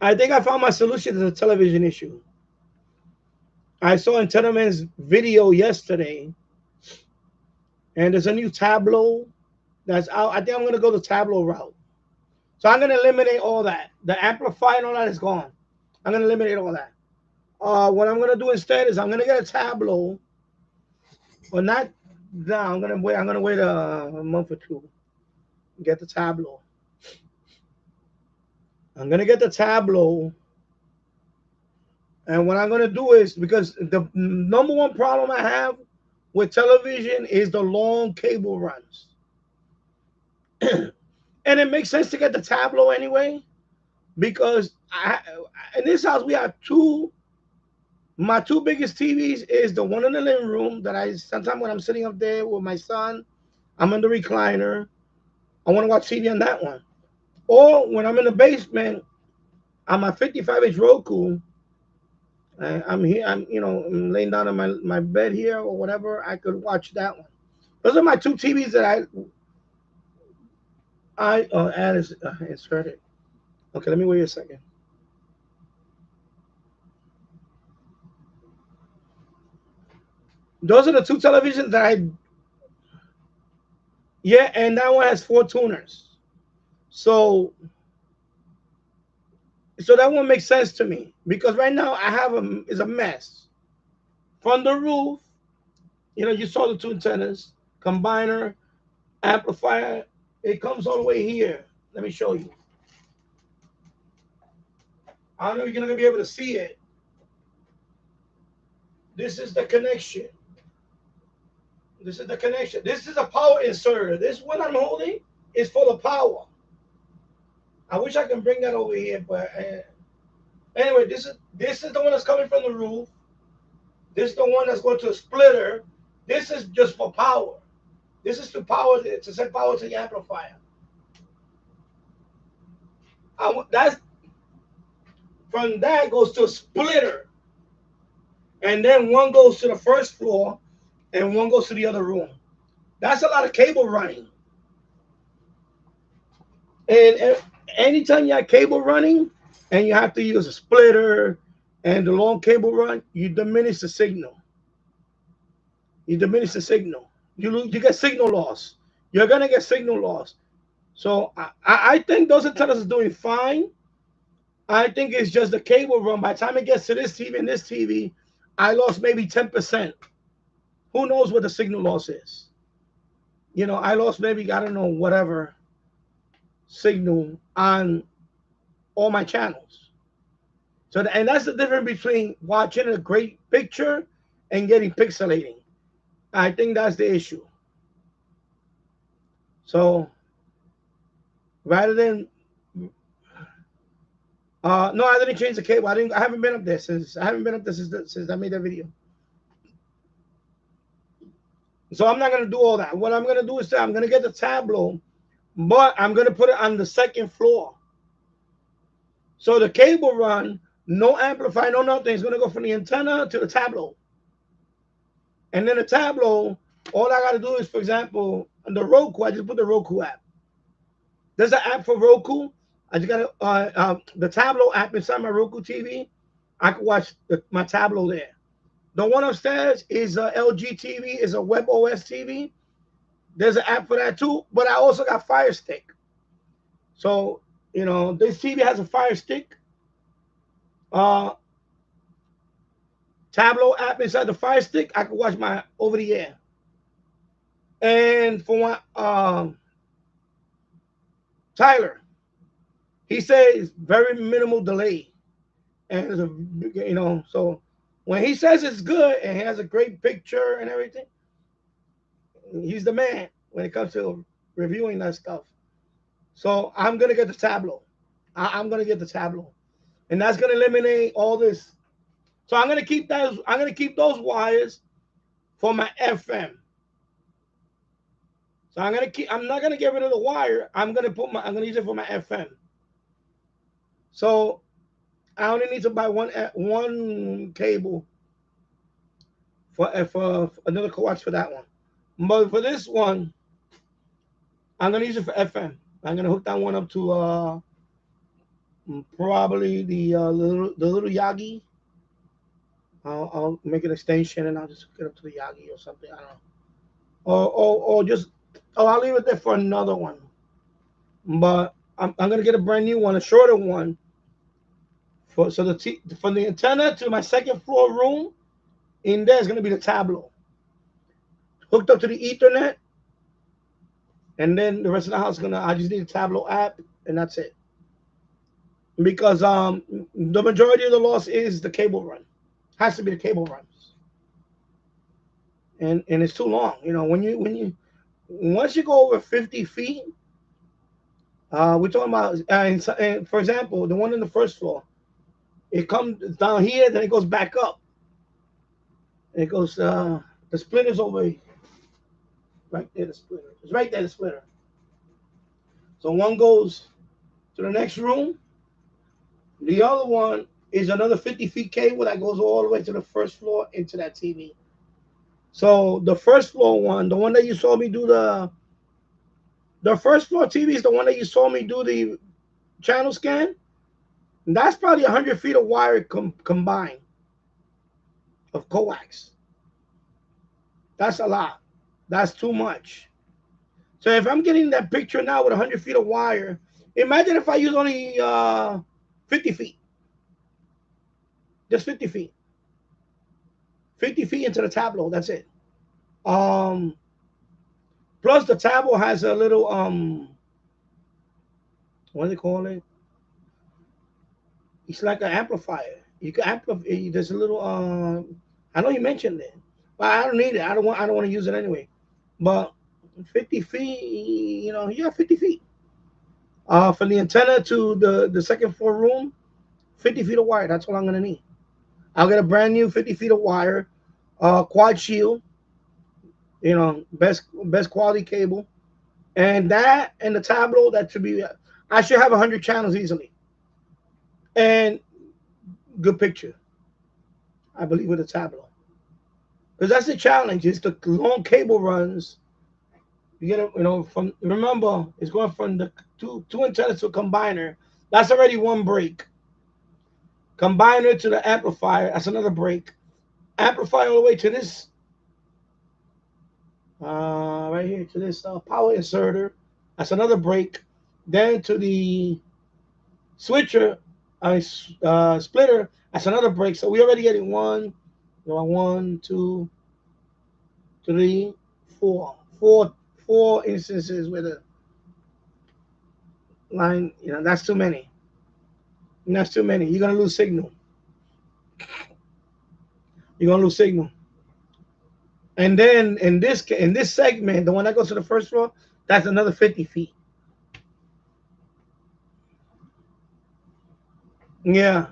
I think I found my solution to the television issue. I saw in Tetherman's video yesterday, and there's a new Tableau that's out. I think I'm going to go the Tableau route. So I'm going to eliminate all that. The amplifier and all that is gone. I'm going to eliminate all that. What I'm going to do instead is I'm going to get a Tableau, but not now. I'm going to wait a month or two. Get the Tableau. I'm going to get the Tableau. And what I'm going to do is, because the number one problem I have with television is the long cable runs. And it makes sense to get the Tableau anyway, because in this house we have my two biggest TVs is the one in the living room that sometimes when I'm sitting up there with my son, I'm in the recliner. I want to watch TV on that one. Or when I'm in the basement, on my 55-inch Roku, I'm here. I'm laying down on my bed here or whatever. I could watch that one. Those are my two TVs that I inserted. Okay, let me wait a second. Those are the two televisions that yeah, and that one has 4 tuners. So that one makes sense to me, because right now I have it's a mess. From the roof, you saw the 2 antennas, combiner, amplifier. It comes all the way here. Let me show you. I don't know if you're gonna be able to see it. This is the connection. This is the connection. This is a power inserter. This one I'm holding is for the power. I wish I can bring that over here, but anyway, this is the one that's coming from the roof. This is the one that's going to a splitter. This is just for power. This is to send power to the amplifier. From that goes to a splitter, and then one goes to the first floor, and one goes to the other room. That's a lot of cable running. And anytime you have cable running, and you have to use a splitter and the long cable run, you diminish the signal. You diminish the signal. You get signal loss. You're gonna get signal loss. So I think those antennas are doing fine. I think it's just the cable run. By the time it gets to this TV and this TV, I lost maybe 10%. Who knows what the signal loss is? I lost maybe, I don't know, whatever signal on all my channels. So, and that's the difference between watching a great picture and getting pixelating. I think that's the issue. So rather than no, I didn't change the cable. I haven't been up there since I made that video. So I'm not gonna do all that. What I'm gonna do is I'm gonna get the tableau, but I'm gonna put it on the second floor. So the cable run, no amplifier, no nothing. It's gonna go from the antenna to the tableau. And then the tableau, all I gotta do is, for example, on the Roku, I just put the Roku app. There's an app for Roku. I just got the Tableau app inside my Roku TV. I can watch my Tableau there. The one upstairs is a LG TV, is a Web OS TV. There's an app for that too, but I also got Fire Stick. So, you know, this TV has a Fire Stick. Tableau app inside the Fire Stick. I can watch my over the air. And for my Tyler, he says very minimal delay, and it's a, you know, so when he says it's good and he has a great picture and everything, he's the man when it comes to reviewing that stuff. So I'm gonna get the Tableau. I'm gonna get the Tableau, and that's gonna eliminate all this. So I'm gonna keep that. I'm gonna keep those wires for my FM. So I'm gonna keep. I'm not gonna get rid of the wire. I'm gonna use it for my FM. So I only need to buy one cable for another coax for that one. But for this one, I'm gonna use it for FM. I'm gonna hook that one up to probably the little Yagi. I'll make an extension and I'll just hook it up to the Yagi or something. I don't know. Or just I'll leave it there for another one. But I'm gonna get a brand new one, a shorter one. From the antenna to my second floor room, in there is gonna be the Tableau. Hooked up to the Ethernet, and then the rest of the house I just need a Tableau app, and that's it. Because the majority of the loss is the cable run. Has to be the cable runs. And it's too long. You know, once you go over 50 feet, we're talking about and for example, the one in the first floor, it comes down here, then it goes back up. And it goes the splitter's over right there, the splitter. It's right there, the splitter. So one goes to the next room. The other one is another 50 feet cable that goes all the way to the first floor into that TV. So the first floor one, the one that you saw me do the first floor TV is the one that you saw me do the channel scan. And that's probably 100 feet of wire combined of coax. That's a lot. That's too much. So if I'm getting that picture now with 100 feet of wire, imagine if I use only 50 feet. Just 50 feet. 50 feet into the Tableau. That's it. Plus the Tableau has a little what do they call it? It's like an amplifier. You can amplify. There's a little I know you mentioned it, but I don't need it. I don't want to use it anyway. But 50 feet, you know, yeah, 50 feet. From the antenna to the second floor room, 50 feet of wire. That's all I'm gonna need. I'll get a brand new 50 feet of wire, quad shield. You know, best quality cable, and that and the Tableau. That should be. I should have 100 channels easily, and good picture. I believe with the Tableau, because that's the challenge. It's the long cable runs. You get it, you know. From remember, it's going from the two antennas to a combiner. That's already one break. Combiner to the amplifier. That's another break. Amplifier all the way to this. Right here to this power inserter. That's another break. Then to the switcher, splitter. That's another break. So we already getting 1, 2, 3, 4. Four instances with a line. You know, that's too many. And that's too many. You're gonna lose signal. You're gonna lose signal. And then in this segment, the one that goes to the first floor, that's another 50 feet. Yeah,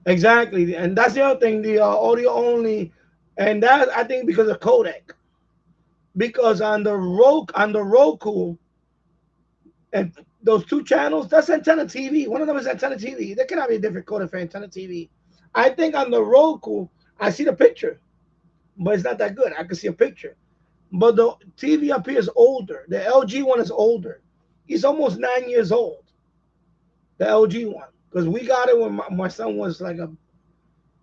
exactly. And that's the other thing, the audio only, and that I think because of codec. Because on the Roku, and those two channels, that's antenna TV. One of them is antenna TV. There cannot be a different codec for antenna TV. I think on the Roku, I see the picture, but it's not that good. I can see a picture. But the TV up here is older. The LG one is older. He's almost 9 years old. The LG one, because we got it when my son was like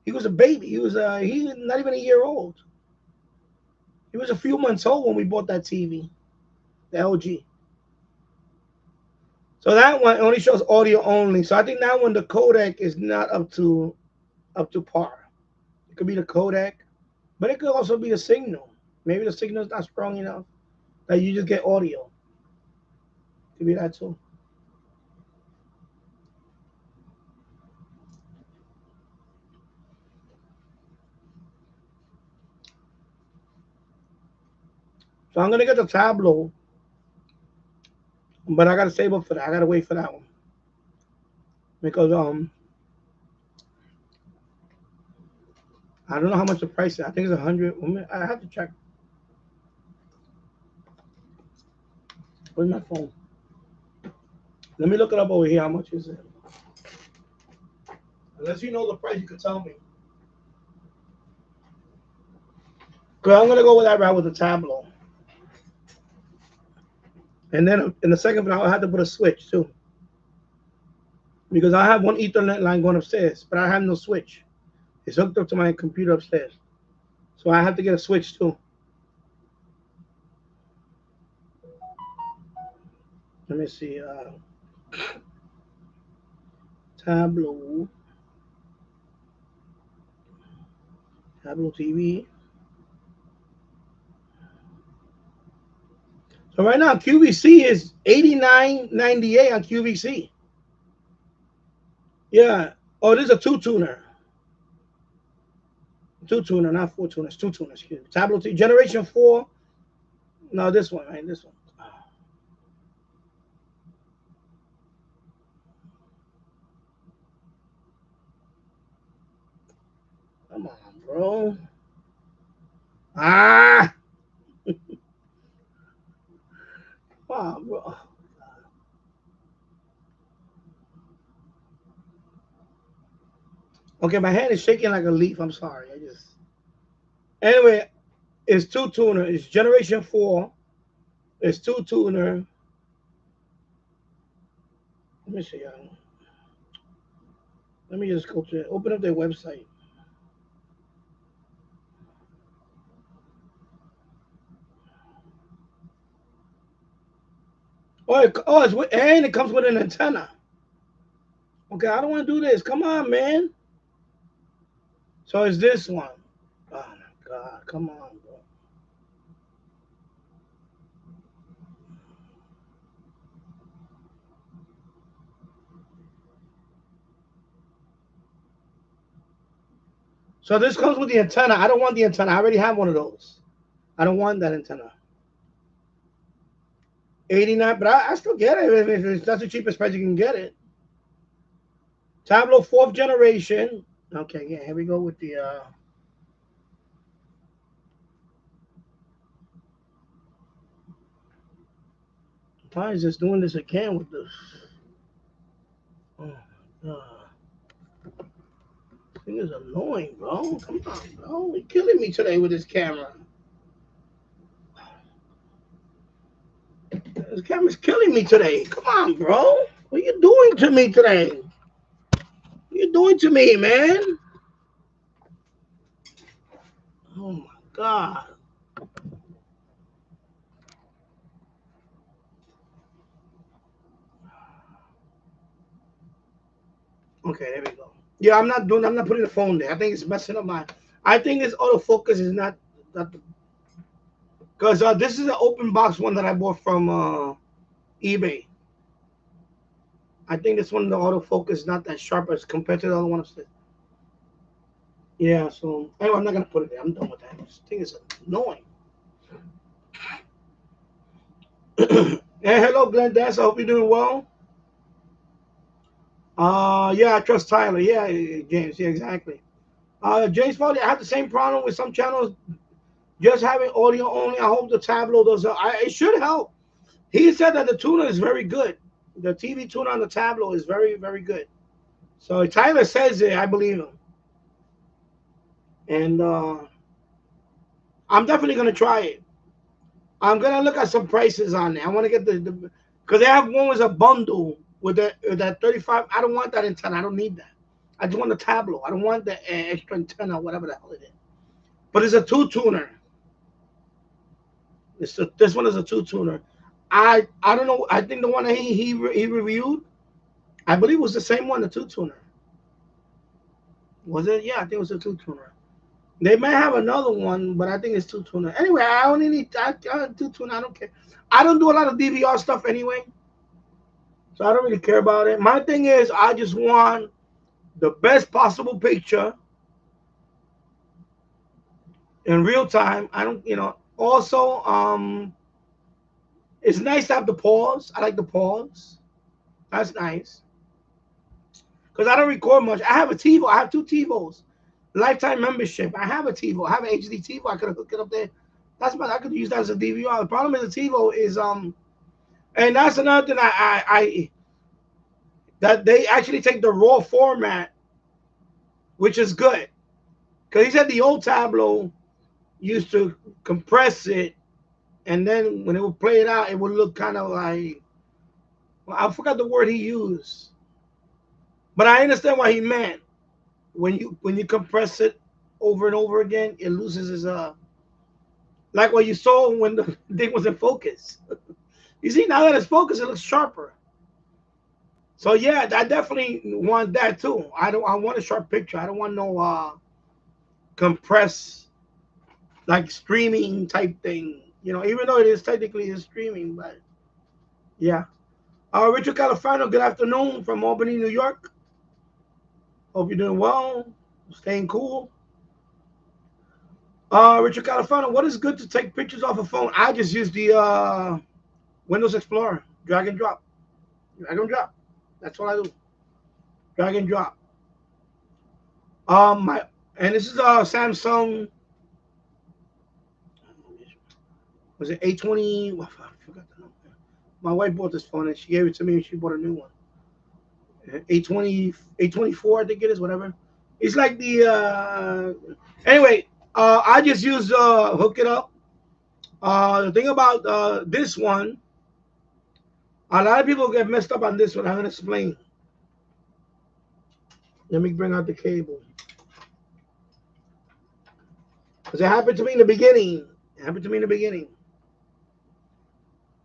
he was a baby. He was not even a year old. He was a few months old when we bought that TV, the LG. So that one only shows audio only. So I think that one the codec is not up to par. It could be the codec, but it could also be the signal. Maybe the signal is not strong enough that you just get audio. Could be that too. So I'm gonna get the Tableau, but I gotta save up for that. I gotta wait for that one because I don't know how much the price is. I think it's 100. I have to check. Where's my phone? Let me look it up over here. How much is it? Unless you know the price, you can tell me. Cause I'm gonna go with that route with the Tableau, and then in the second one I'll have to put a switch too, because I have one Ethernet line going upstairs, but I have no switch. It's hooked up to my computer upstairs, so I have to get a switch too. Let me see. Tableau, Tableau TV. So right now QVC is $89.98 on QVC. Yeah. Oh, this is a two-tuner. Two-tuner, not four-tuners. Two-tuner, excuse me. Tableau TV, Generation 4. No, this one, right? This one. Come on, bro. Ah! Wow, bro. Okay, my hand is shaking like a leaf. I'm sorry. Anyway, it's two-tuner. It's Generation 4. It's two-tuner. Let me see. Let me just go to open up their website. And it comes with an antenna. Okay, I don't want to do this. Come on, man. So it's this one. Oh my God, come on, bro. So this comes with the antenna. I don't want the antenna. I already have one of those. I don't want that antenna. 89, but I still get it if that's the cheapest price you can get it. Tableau 4th generation. Okay, yeah, here we go with the why is this doing this again with this? Oh my God. This thing is annoying, bro. Come on, bro. You're killing me today with this camera. This camera's killing me today. Come on, bro. What are you doing to me today? What are you doing to me, man? Oh my God. Okay, there we go. Yeah, I'm not putting the phone there. I think it's messing up I think this autofocus is not because this is an open box one that I bought from eBay. I think this one, the autofocus is not that sharp as compared to the other one upstairs. Yeah, so anyway, I'm not gonna put it there. I'm done with that. This thing is annoying. And hello, Glenn Dance. I hope you're doing well. Yeah, I trust Tyler. Yeah, James. Yeah, exactly. James Foley, I have the same problem with some channels just having audio only. I hope the Tableau does. It should help. He said that the tuner is very good. The TV tuner on the Tableau is very, very good. So Tyler says it. I believe him. And I'm definitely gonna try it. I'm gonna look at some prices on it. I want to get the because they have one with a bundle with that 35. I don't want that antenna. I don't need that. I just want the Tableau. I don't want the extra antenna, whatever the hell it is. But it's a two tuner. This one is a two tuner. I don't know. I think the one that he reviewed, I believe it was the same one, the two tuner. Was it? Yeah, I think it was a two tuner. They may have another one, but I think it's two tuner. Anyway, I only need two tuner. I don't care. I don't do a lot of DVR stuff anyway, so I don't really care about it. My thing is, I just want the best possible picture in real time. I don't, Also, it's nice to have the pause. I like the pause. That's nice because I don't record much. I have a TiVo. I have two TiVos, lifetime membership. I have a TiVo. I have an HD TiVo. I could hook it up there. I could use that as a DVR. The problem with the TiVo is and that's another thing I that they actually take the raw format, which is good. Because he said the old Tableau used to compress it, and then when it would play it out, it would look kind of like, well, I forgot the word he used, but I understand what he meant. When you compress it over and over again, it loses its like what you saw when the thing was in focus. You see, now that it's focused, it looks sharper. So yeah, I definitely want that too. I want a sharp picture. I don't want no compressed like streaming type thing. Even though it is technically a streaming, but yeah. Richard Califano, good afternoon from Albany, New York. Hope you're doing well, staying cool. Richard Califano, what is good to take pictures off a phone? I just use the Windows Explorer, drag and drop, drag and drop. That's what I do, drag and drop. My and this is Samsung. Was it 820? I forgot the number. My wife bought this phone and she gave it to me and she bought a new one. 820, 824, I think it is, whatever. It's like the anyway, I just use hook it up. The thing about this one, a lot of people get messed up on this one. I'm gonna explain. Let me bring out the cable. Because it happened to me in the beginning. It happened to me in the beginning.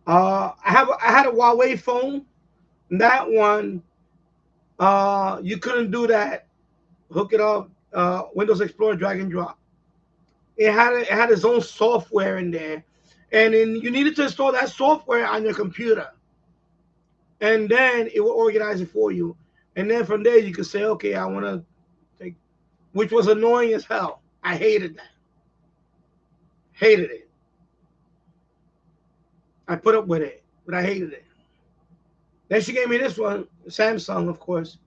I had a Huawei phone. That one, you couldn't do that. Hook it up, Windows Explorer, drag and drop. It had its own software in there, and then you needed to install that software on your computer, and then it will organize it for you. And then from there you could say, okay, I want to take, which was annoying as hell. I hated that. Hated it. I put up with it, but I hated it. Then she gave me this one, Samsung, of course,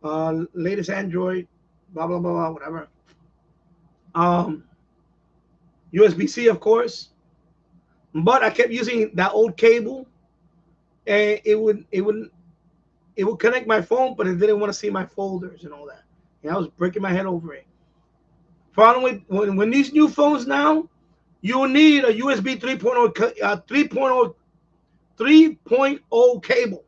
latest Android, blah blah blah blah, whatever. Um, USB-C, of course, but I kept using that old cable, and it would connect my phone, but it didn't want to see my folders and all that. And I was breaking my head over it. Problem with when these new phones now, you will need a USB 3.0 cable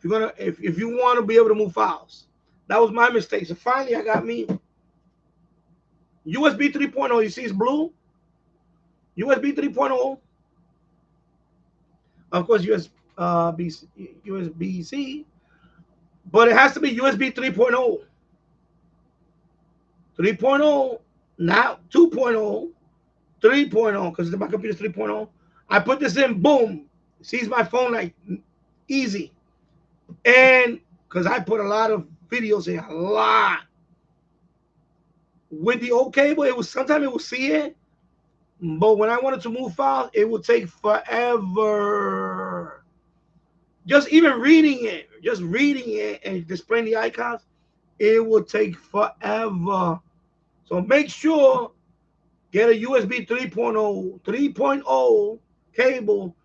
if you want to be able to move files. That was my mistake. So finally, I got me USB 3.0. You see, it's blue. USB 3.0. Of course, USB-C, but it has to be USB 3.0. 3.0, not 2.0, 3.0, because my computer's 3.0. I put this in, boom, sees my phone like easy. And because I put a lot of videos in, a lot. With the old cable, it was sometimes it would see it, but when I wanted to move files, it would take forever. Just even reading it and displaying the icons, it will take forever. So make sure get a USB 3.0 cable.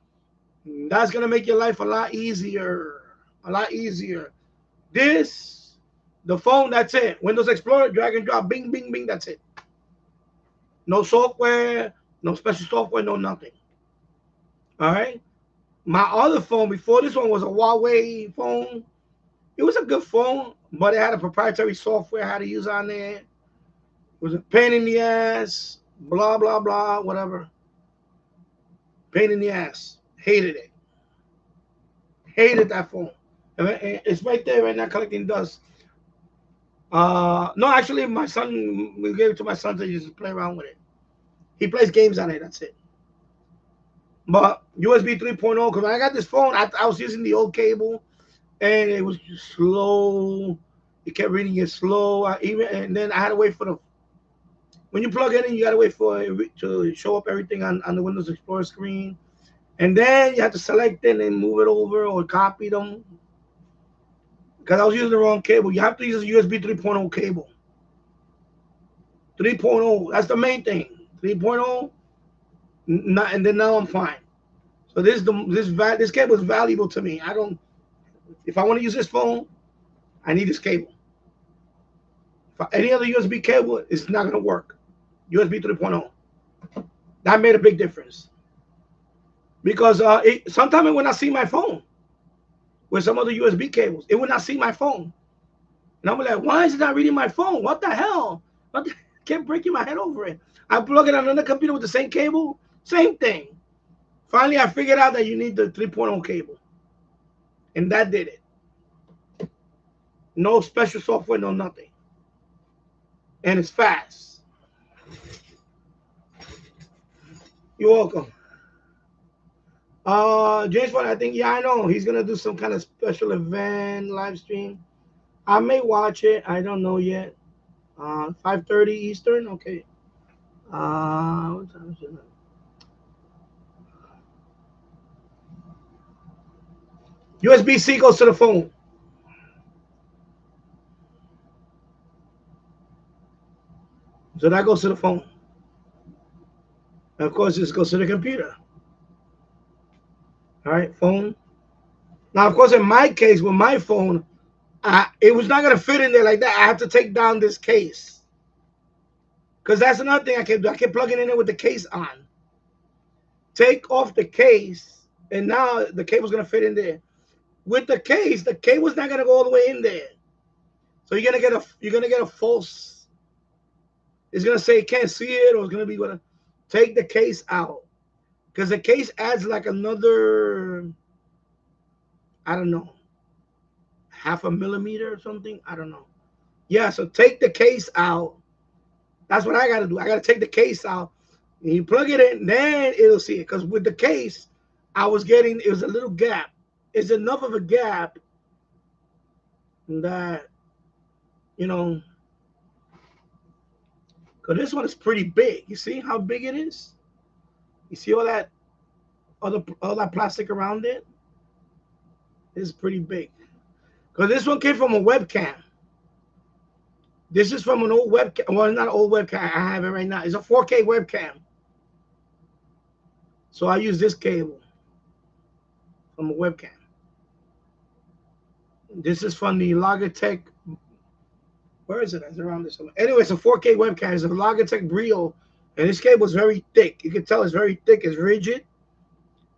That's gonna make your life a lot easier. A lot easier. This, the phone, that's it. Windows Explorer, drag and drop, bing, bing, bing, that's it. No software, no special software, no nothing. All right. My other phone before this one was a Huawei phone. It was a good phone, but it had a proprietary software I had to use on there. It was a pain in the ass, blah, blah, blah, whatever. Pain in the ass. Hated it. Hated that phone. It's right there right now collecting dust. No, actually, my son, we gave it to my son to just play around with it. He plays games on it, that's it. But USB 3.0, because when I got this phone, I was using the old cable, and it was just slow. It kept reading it slow. And then I had to wait for the, when you plug it in, you got to wait for it to show up everything on the Windows Explorer screen. And then you have to select it and move it over or copy them. Because I was using the wrong cable. You have to use a USB 3.0 cable. 3.0, that's the main thing. 3.0, and then now I'm fine. So this cable is valuable to me. If I want to use this phone, I need this cable. Any other USB cable, it's not going to work. USB 3.0. That made a big difference. Because sometimes it would not see my phone with some other USB cables. It would not see my phone. And I'm like, why is it not reading my phone? What the hell? I kept breaking my head over it. I plug it on another computer with the same cable, same thing. Finally, I figured out that you need the 3.0 cable. And that did it. No special software, no nothing. And it's fast. You're welcome. James Bond, I think, yeah, I know. He's going to do some kind of special event, live stream. I may watch it. I don't know yet. 5:30 Eastern? Okay. What time is it? USB-C goes to the phone. So that goes to the phone. And of course, this goes to the computer. All right, phone. Now, of course, in my case, with my phone, it was not going to fit in there like that. I have to take down this case. Because that's another thing I can do. I can plug it in there with the case on. Take off the case, and now the cable's going to fit in there. With the cable's not going to go all the way in there. So you're gonna get a false. It's gonna say it can't see it, or it's gonna be gonna take the case out, because the case adds like another, I don't know, 0.5 millimeter or something. I don't know. Yeah, so take the case out. That's what I gotta do. I gotta take the case out. And you plug it in, then it'll see it. Because with the case, it was a little gap. It's enough of a gap that, because this one is pretty big. You see how big it is? You see all that plastic around it? It's pretty big. Because this one came from a webcam. This is from an old webcam. Well, not an old webcam. I have it right now. It's a 4K webcam. So I use this cable from a webcam. This is from the Logitech. Where is it? It's around this. Anyway, it's a 4K webcam. It's a Logitech Brio. And this cable is very thick. You can tell it's very thick. It's rigid.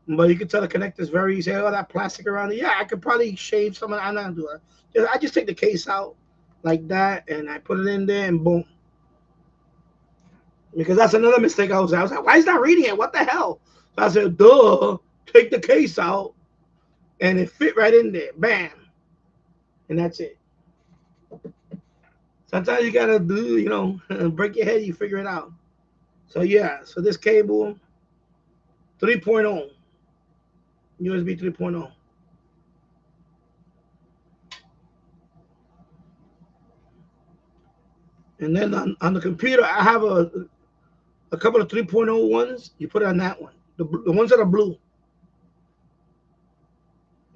But you can tell the connector is very, you say, oh, that plastic around it. Yeah, I could probably shave some of that. I'm not doing it. I just take the case out like that, and I put it in there, and boom. Because that's another mistake I was like, why is that reading it? What the hell? So I said, duh, take the case out, and it fit right in there. Bam. And that's it. Sometimes you got to do, break your head, you figure it out. So, yeah. So this cable, 3.0. USB 3.0. And then on the computer, I have a couple of 3.0 ones. You put it on that one. The ones that are blue.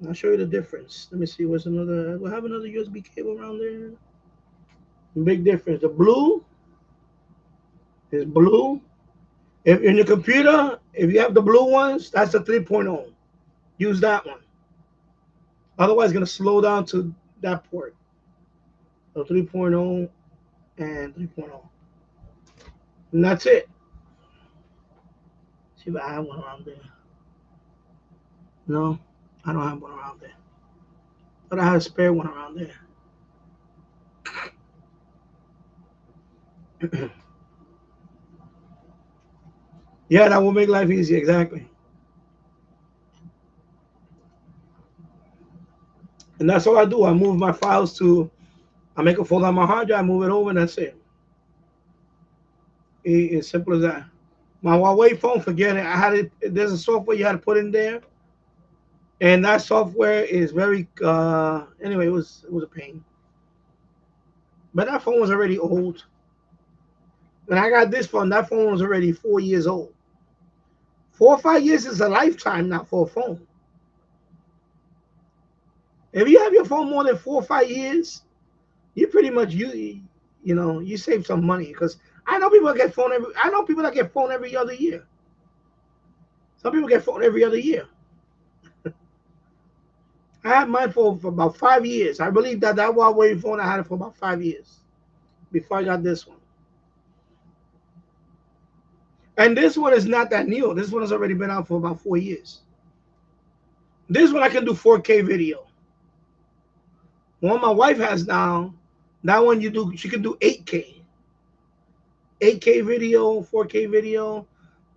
I'll show you the difference. Let me see. What's another? We'll have another USB cable around there. Big difference. The blue is blue. If in your computer, if you have the blue ones, that's the 3.0. Use that one. Otherwise, it's gonna slow down to that port. So 3.0 and 3.0. And that's it. See if I have one around there. No, I don't have one around there. But I have a spare one around there. Yeah, that will make life easier, exactly. And that's all I do. I move my files I make a folder on my hard drive, move it over, and that's it. It's simple as that. My Huawei phone, forget it. I had it. There's a software you had to put in there, and that software is very. Anyway, it was a pain. But that phone was already old. When I got this phone, that phone was already 4 years old. 4 or 5 years is a lifetime now for a phone. If you have your phone more than 4 or 5 years, you pretty much you save some money because I know people that get phone every. I know people that get phone every other year. Some people get phone every other year. I had mine for about 5 years. I believe that Huawei phone I had it for about 5 years before I got this one. And this one is not that new. This one has already been out for about 4 years. This one I can do 4K video. One my wife has now, that one she can do 8K. 8K video, 4K video.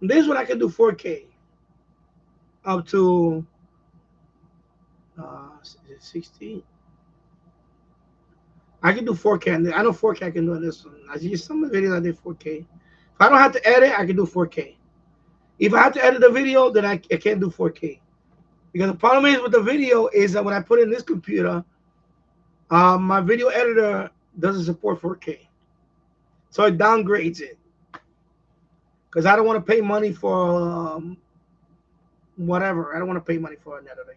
This one I can do 4K up to 60. I can do 4K. I know 4K I can do on this one. I see some of the videos I did 4K. If I don't have to edit, I can do 4K. If I have to edit the video, then I can't do 4K. Because the problem is with the video is that when I put it in this computer, my video editor doesn't support 4K. So it downgrades it. Because I don't want to pay money for whatever. I don't want to pay money for an editor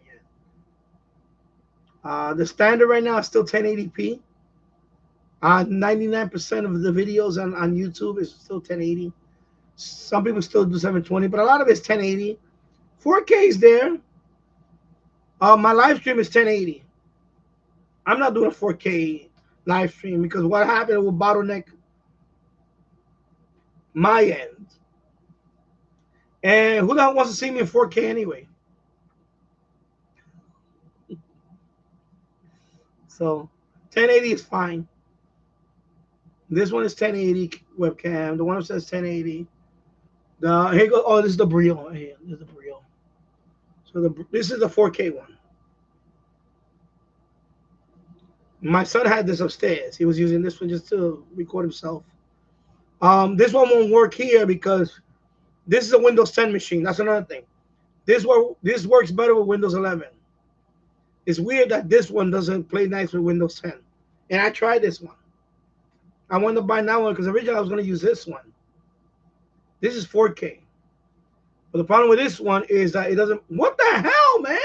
yet. The standard right now is still 1080p. 99% of the videos on YouTube is still 1080. Some people still do 720, but a lot of it's 1080. 4K is there. My live stream is 1080. I'm not doing a 4K live stream because what happened will bottleneck my end. And who the hell wants to see me in 4K anyway? So 1080 is fine. This one is 1080 webcam. The one that says 1080. Here you go. Oh, this is the Brio. Here, this is the Brio. So this is the 4K one. My son had this upstairs. He was using this one just to record himself. This one won't work here because this is a Windows 10 machine. That's another thing. This works better with Windows 11. It's weird that this one doesn't play nice with Windows 10. And I tried this one. I wanted to buy that one because originally I was going to use this one. This is 4K. But the problem with this one is that it doesn't. What the hell, man?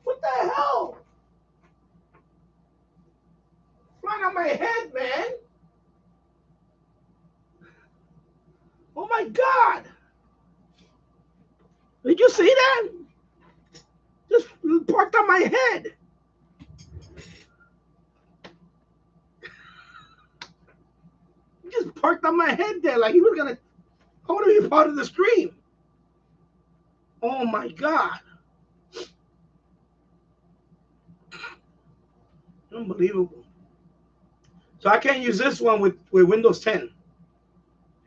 What the hell? Flying on my head, man. Oh my God. Did you see that? Just parked on my head. Just parked on my head there like he was going to hold me part of the stream. Oh my God. Unbelievable. So I can't use this one with Windows 10.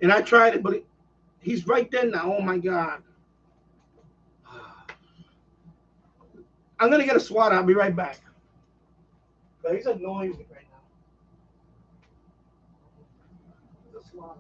And I tried it, but he's right there now. Oh my God. I'm going to get a SWAT. I'll be right back. But he's annoying me right now. The SWAT.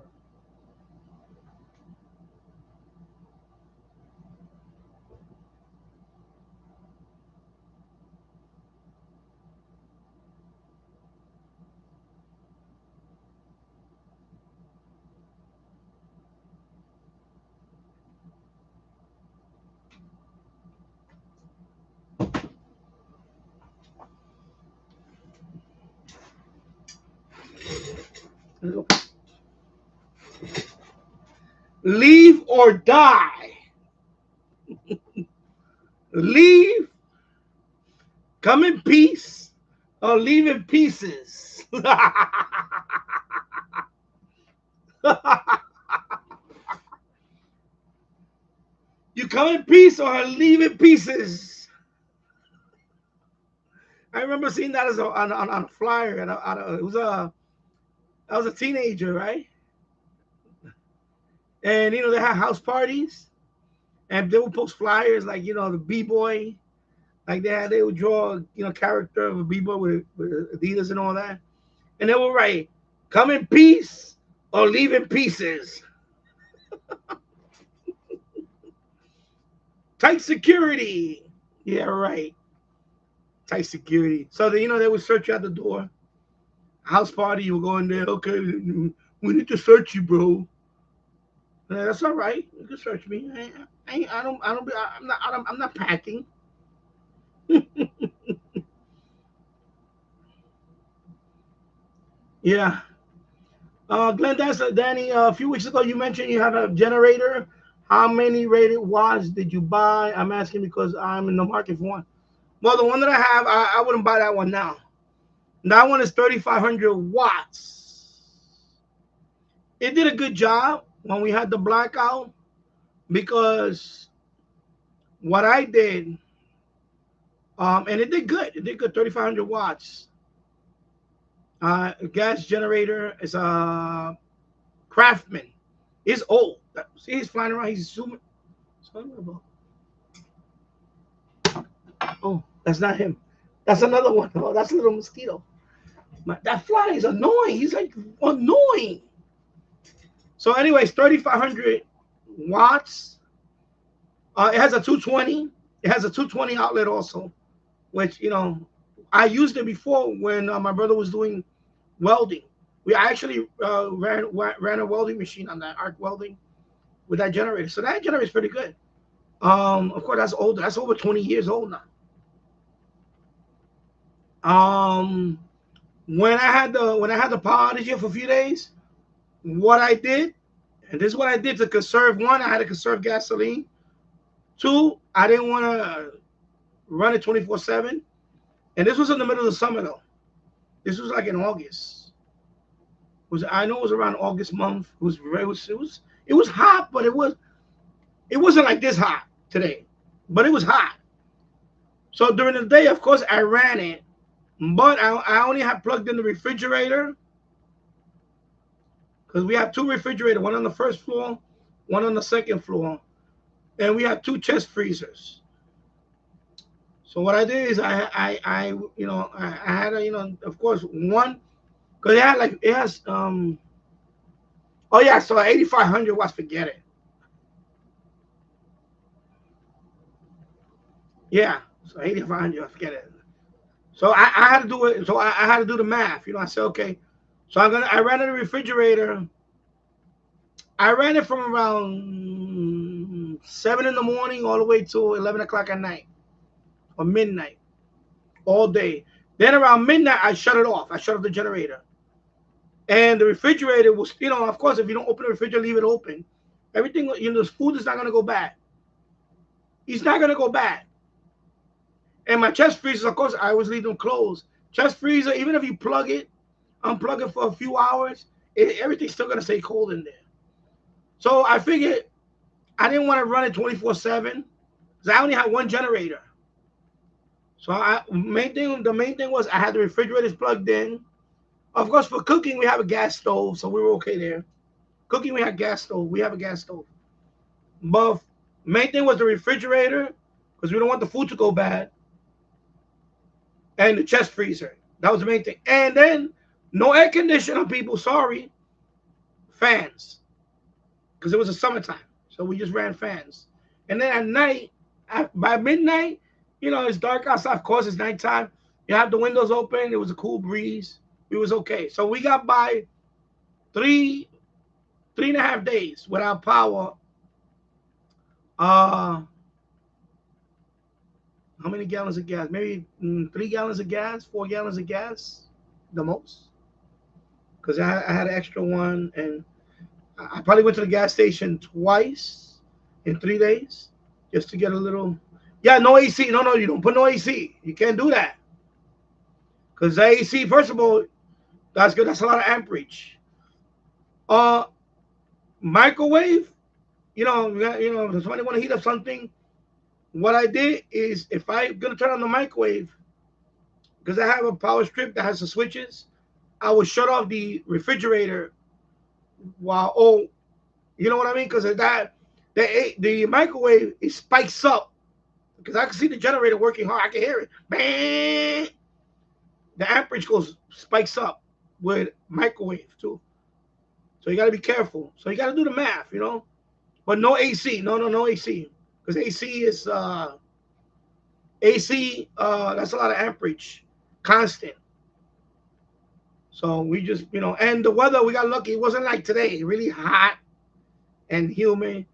Leave or die. Leave, come in peace, or leave in pieces. You come in peace or leave in pieces. I remember seeing that as on a flyer, and I was a teenager, right? And they had house parties, and they would post flyers like the b-boy, like they would draw character of a b-boy with Adidas and all that, and they would write, "Come in peace or leave in pieces." Tight security. Yeah, right. Tight security. So they would search you at the door. House party, you would go in there. Okay, we need to search you, bro. That's all right. You can search me. I'm not packing. Yeah. Glenn, Danny. A few weeks ago, you mentioned you have a generator. How many rated watts did you buy? I'm asking because I'm in the market for one. Well, the one that I have, I wouldn't buy that one now. That one is 3,500 watts. It did a good job when we had the blackout because what I did, and it did good. It did good, 3,500 watts. Gas generator is a Craftsman. It's old. See, he's flying around. He's zooming. Oh, that's not him. That's another one. Oh, that's a little mosquito. That fly is annoying. He's like annoying. So, anyways, 3,500 watts. It has a 220. It has a 220 outlet also, which I used it before when my brother was doing welding. We actually ran a welding machine on that, arc welding, with that generator. So that generator is pretty good. Of course, that's older. That's over 20 years old now. When I had the power outage here for a few days, what I did, and this is what I did to conserve. One, I had to conserve gasoline. Two, I didn't want to run it 24/7. And this was in the middle of the summer though. This was like in August. I know it was around August month. It was hot, but it wasn't like this hot today. But it was hot. So during the day, of course, I ran it, but I only had plugged in the refrigerator because we have two refrigerators, one on the first floor, one on the second floor, and we have two chest freezers. So what I did is I had of course one because it has oh yeah, so 8,500 watts, forget it. Yeah, so 8,500, forget it. So I had to do it. So I had to do the math. I said, okay. So I ran the refrigerator. I ran it from around 7 in the morning all the way to 11 o'clock at night or midnight, all day. Then around midnight, I shut it off. I shut off the generator. And the refrigerator was, of course, if you don't open the refrigerator, leave it open. Everything, the food is not going to go bad. It's not going to go bad. And my chest freezers, of course, I always leave them closed. Chest freezer, even if you unplug it for a few hours, everything's still going to stay cold in there. So I figured I didn't want to run it 24/7 because I only had one generator. So the main thing was I had the refrigerators plugged in. Of course, for cooking, we have a gas stove, so we were okay there. Cooking, we have gas stove. We have a gas stove. But main thing was the refrigerator because we don't want the food to go bad. And the chest freezer. That was the main thing. And then no air conditioner, people. Sorry. Fans. Because it was a summertime. So we just ran fans. And then at night, by midnight, it's dark outside. Of course, it's nighttime. You have the windows open. It was a cool breeze. It was okay. So we got by 3.5 days without power. How many gallons of gas? Maybe 3 gallons of gas, 4 gallons of gas, the most. because I had an extra one, and I probably went to the gas station twice in 3 days just to get a little. Yeah, no AC. No, you don't put no AC. You can't do that because the AC, first of all, that's good. That's a lot of amperage. Uh, Microwave. If somebody want to heat up something, what I did is if I'm gonna turn on the microwave, because I have a power strip that has the switches, I would shut off the refrigerator while you know what I mean? Because the microwave it spikes up because I can see the generator working hard. I can hear it. Bang! The amperage goes spikes up with microwave too. So you got to be careful. So you got to do the math, But no AC. No AC. Because AC. That's a lot of amperage, constant. So we just, and the weather we got lucky. It wasn't like today, really hot and humid.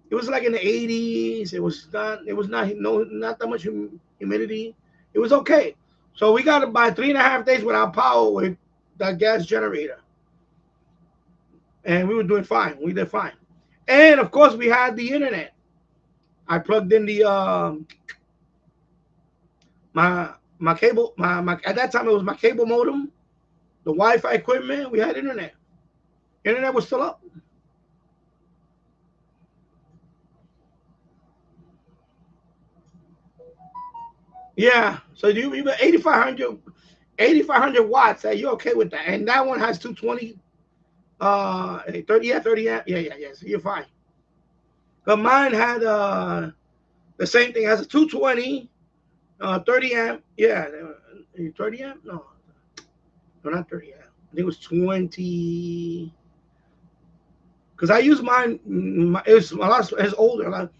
It was like in the 80s. It was not that much humidity. It was okay. So we got about 3.5 days without power with that gas generator. And we were doing fine. We did fine. And of course we had the internet. I plugged in the my cable, my at that time it was my cable modem, the Wi-Fi equipment. We had internet. Internet was still up. Yeah, so you 8,500 watts. Are you okay with that? And that one has 220, 30 amp, 30 amp. Yeah. So you're fine. But mine had the same thing. It has a 220, 30 amp. Yeah, 30 amp. No, not 30 amp. I think it was 20. Because I use mine. It's a lot. It's older.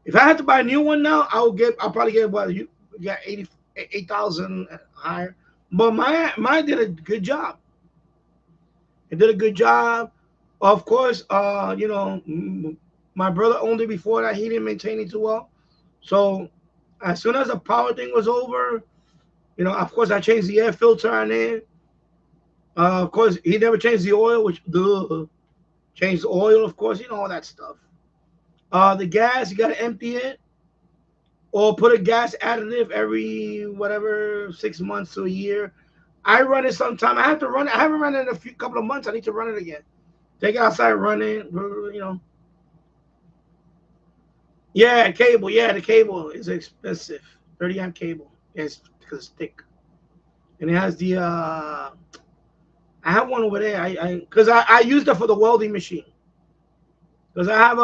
If I had to buy a new one now, I'll probably get what you got 8,000 higher. But mine did a good job. It did a good job. Of course, my brother owned it before that. He didn't maintain it too well. So as soon as the power thing was over, of course I changed the air filter on it. Of course, he never changed the oil, which changed the oil, of course, all that stuff. The gas, you gotta empty it. Or put a gas additive every whatever 6 months to a year. I run it sometime. I have to run it. I haven't run it in a couple of months. I need to run it again. Take it outside, run it. Yeah, cable. Yeah, the cable is expensive. 30 amp cable. Yes, because it's thick. And it has the I have one over there. I used it for the welding machine. Because I have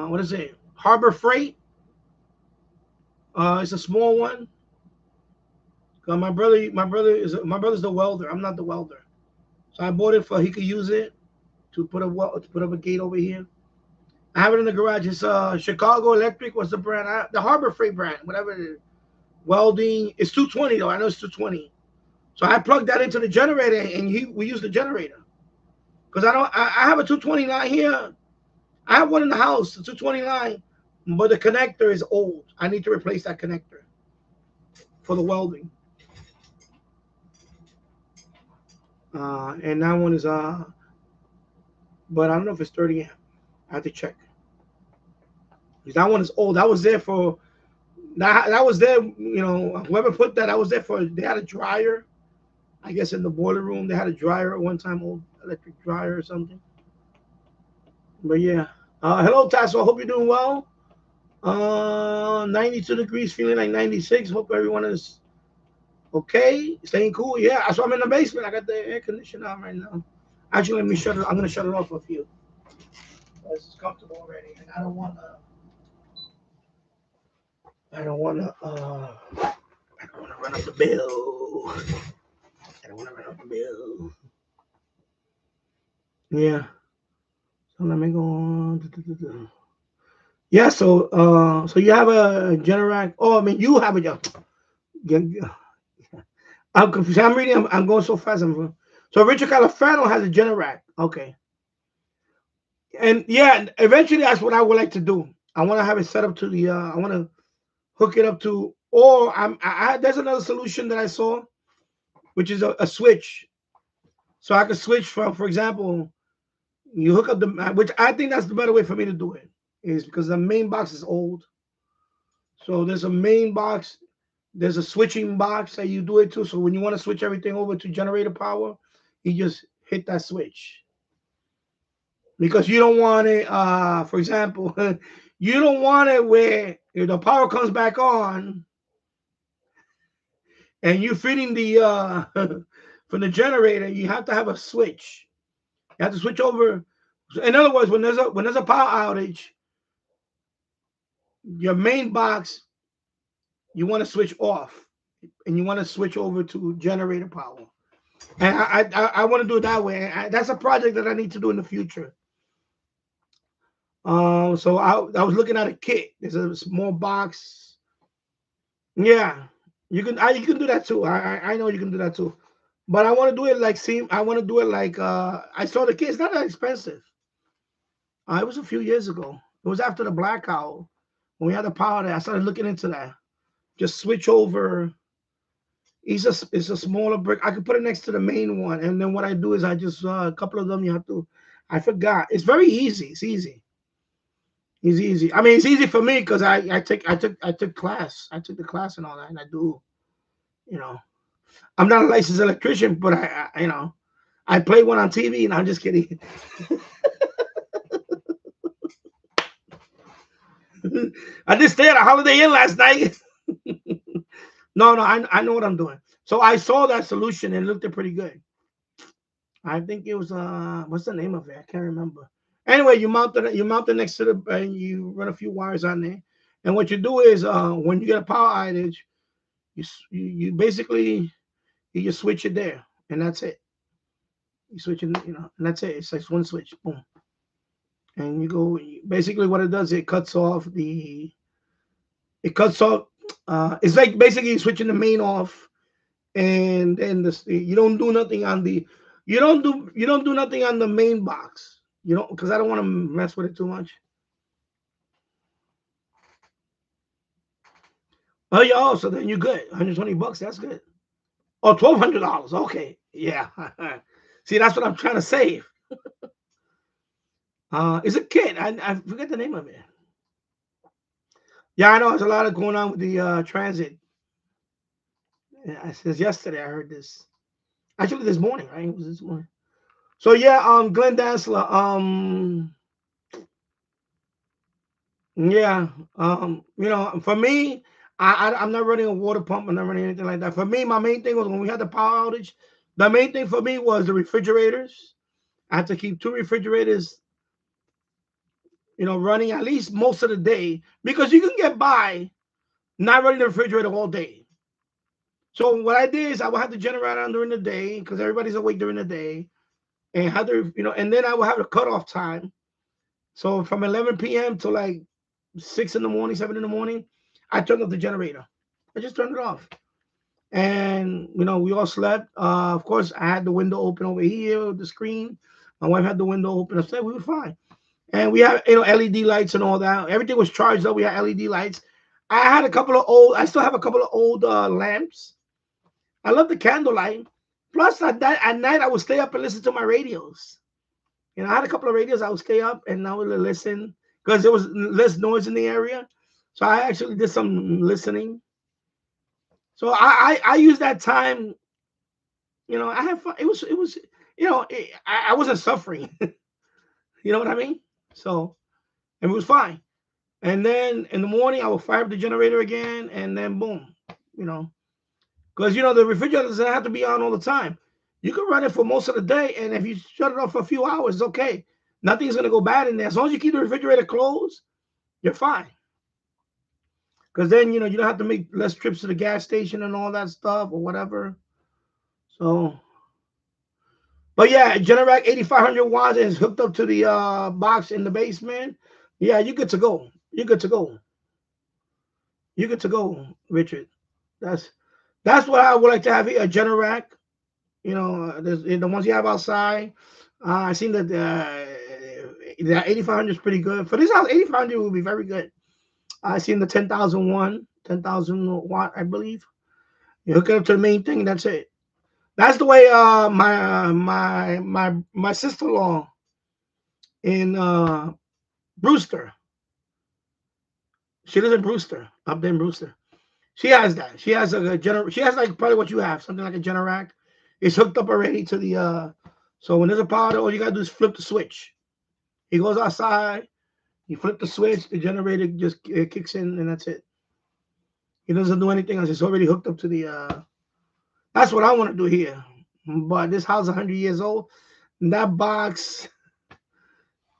what is it? Harbor Freight. It's a small one. My brother's the welder. I'm not the welder. So I bought it he could use it to put up a gate over here. I have it in the garage. It's Chicago Electric. What's the brand? The Harbor Freight brand, whatever it is. Welding. It's 220 though. I know it's 220. So I plugged that into the generator, and we use the generator. Because I have a 220 line here. I have one in the house, the 220 line, but the connector is old. I need to replace that connector for the welding. And that one is but I don't know if it's 30 amp. I have to check. That one is old. That was there for that was there, whoever put that, I was there for. They had a dryer, I guess, in the boiler room. They had a dryer at one time, old electric dryer or something. But yeah. Hello, Tasso. I hope you're doing well. 92 degrees, feeling like 96. Hope everyone is okay, staying cool. Yeah, so I'm in the basement. I got the air conditioner on right now. Actually, let me shut it. I'm gonna shut it off with you. It's comfortable already, and I don't wanna run up the bill. Yeah. So let me go on. Yeah. So you have a Generac. Oh, I mean, you have a. I'm confused. I'm reading. I'm going so fast. So Richard Califano has a Generac. Okay. And yeah, eventually that's what I would like to do. I want to have it set up to the. I want to hook it up to Or there's another solution that I saw, which is a switch. So I could switch from, for example, you hook up which I think that's the better way for me to do it, is because the main box is old. So there's a main box, there's a switching box that you do it to. So when you want to switch everything over to generator power, you just hit that switch. Because you don't want it, for example, you don't want it where if the power comes back on and you're feeding the from the generator, you have to have a switch. You have to switch over. In other words, when there's a power outage, your main box you want to switch off, and you want to switch over to generator power. And I want to do it that way. That's a project that I need to do in the future. So I was looking at a kit. There's a small box. Yeah, you can do that too. I know you can do that too. But I want to do it like I want to do it like I saw the kit. It's not that expensive. It was a few years ago. It was after the blackout when we had the power there. I started looking into that. Just switch over. It's a smaller brick. I could put it next to the main one, and then what I do is I just a couple of them you have to. I forgot. It's very easy. It's easy. It's easy. I mean, it's easy for me because I took class. I took the class and all that, and I do. You know, I'm not a licensed electrician, but I play one on TV, and I'm just kidding. I did stay at a Holiday Inn last night. No, I know what I'm doing. So I saw that solution and it looked pretty good. I think it was what's the name of it? I can't remember. Anyway, you mount it next to the and you run a few wires on there. And what you do is when you get a power outage, you basically you just switch it there, and that's it. You switch it, and that's it. It's like one switch, boom. And you go. Basically, what it does, it cuts off. It's like basically switching the main off, and then you don't do nothing on the. You don't do nothing on the main box. You don't, because I don't want to mess with it too much. Oh yeah, oh, so then you're good. $120, that's good. Oh, $1,200. Okay, yeah. See, that's what I'm trying to save. It's a kit. I forget the name of it. Yeah, I know there's a lot of going on with the transit. Yeah, since yesterday I heard this. Actually, this morning, right? It was this morning. So yeah, Glenn Dansler, yeah, for me, I'm not running a water pump. I'm not running anything like that. For me, my main thing was when we had the power outage. The main thing for me was the refrigerators. I had to keep 2 refrigerators, running at least most of the day because you can get by not running the refrigerator all day. So what I did is I would have the generator on during the day because everybody's awake during the day, and and then I would have a cutoff time. So from 11 p.m. to like 6 in the morning, 7 in the morning, I turned off the generator. I just turned it off. And, we all slept. Of course, I had the window open over here, the screen. My wife had the window open upstairs. We were fine. And we had, LED lights and all that. Everything was charged up. We had LED lights. I still have a couple of old lamps. I love the candlelight. Plus, at night, I would stay up and listen to my radios. I had a couple of radios. I would stay up and I would listen because there was less noise in the area. So I actually did some listening. So I used that time. I had fun. It was I wasn't suffering. You know what I mean? So it was fine. And then in the morning I would fire up the generator again, and then boom, because the refrigerator doesn't have to be on all the time. You can run it for most of the day, and if you shut it off for a few hours, it's okay. Nothing's gonna go bad in there. As long as you keep the refrigerator closed, you're fine. Because then you don't have to make less trips to the gas station and all that stuff or whatever. So, but yeah, Generac 8500 watts is hooked up to the box in the basement. Yeah, you're good to go. You're good to go. You're good to go, Richard. That's what I would like to have here, a Generac. There's the ones you have outside. I seen that the 8500 is pretty good. For this house, 8500 will be very good. I seen the 10,001. 10,000 watt, I believe. You hook it up to the main thing, and that's it. That's the way my sister-in-law in Brewster. She lives in Brewster, up there in Brewster. She has that. She has she has like probably what you have, something like a Generac. It's hooked up already to the so when there's a power, all you gotta do is flip the switch. He goes outside, you flip the switch, the generator just kicks in, and that's it. He doesn't do anything else. It's already hooked up to the that's what I want to do here. But this house is 100 years old. And that box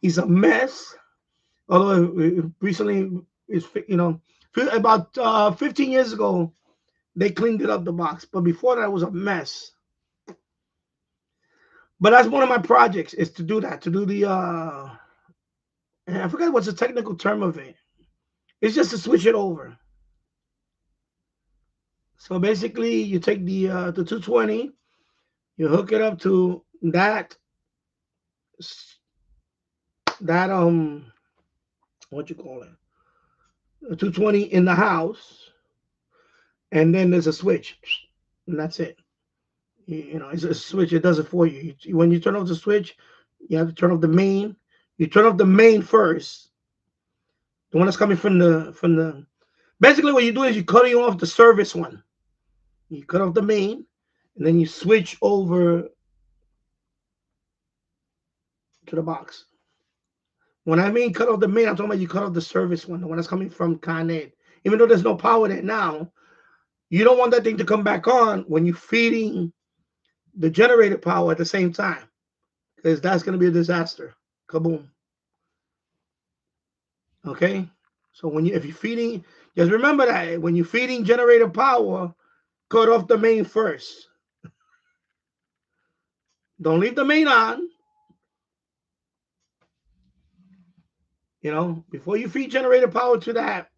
is a mess. Although it recently is, about 15 years ago, they cleaned it up, the box. But before that, it was a mess. But that's one of my projects, is to do that, to do the, I forgot what's the technical term of it. It's just to switch it over. So basically, you take the 220, you hook it up to that what you call it, a 220 in the house, and then there's a switch, and that's it. It's a switch. It does it for you. When you turn off the switch, you have to turn off the main. You turn off the main first, the one that's coming from the. Basically, what you do is you're cutting off the service one. You cut off the main, and then you switch over to the box. When I mean cut off the main, I'm talking about you cut off the service one, the one that's coming from Con Ed. Even though there's no power there now, you don't want that thing to come back on when you're feeding the generator power at the same time, because that's going to be a disaster. Kaboom. Okay? So if you're feeding, just remember that when you're feeding generator power, cut off the main first. Don't leave the main on. Before you feed generator power to that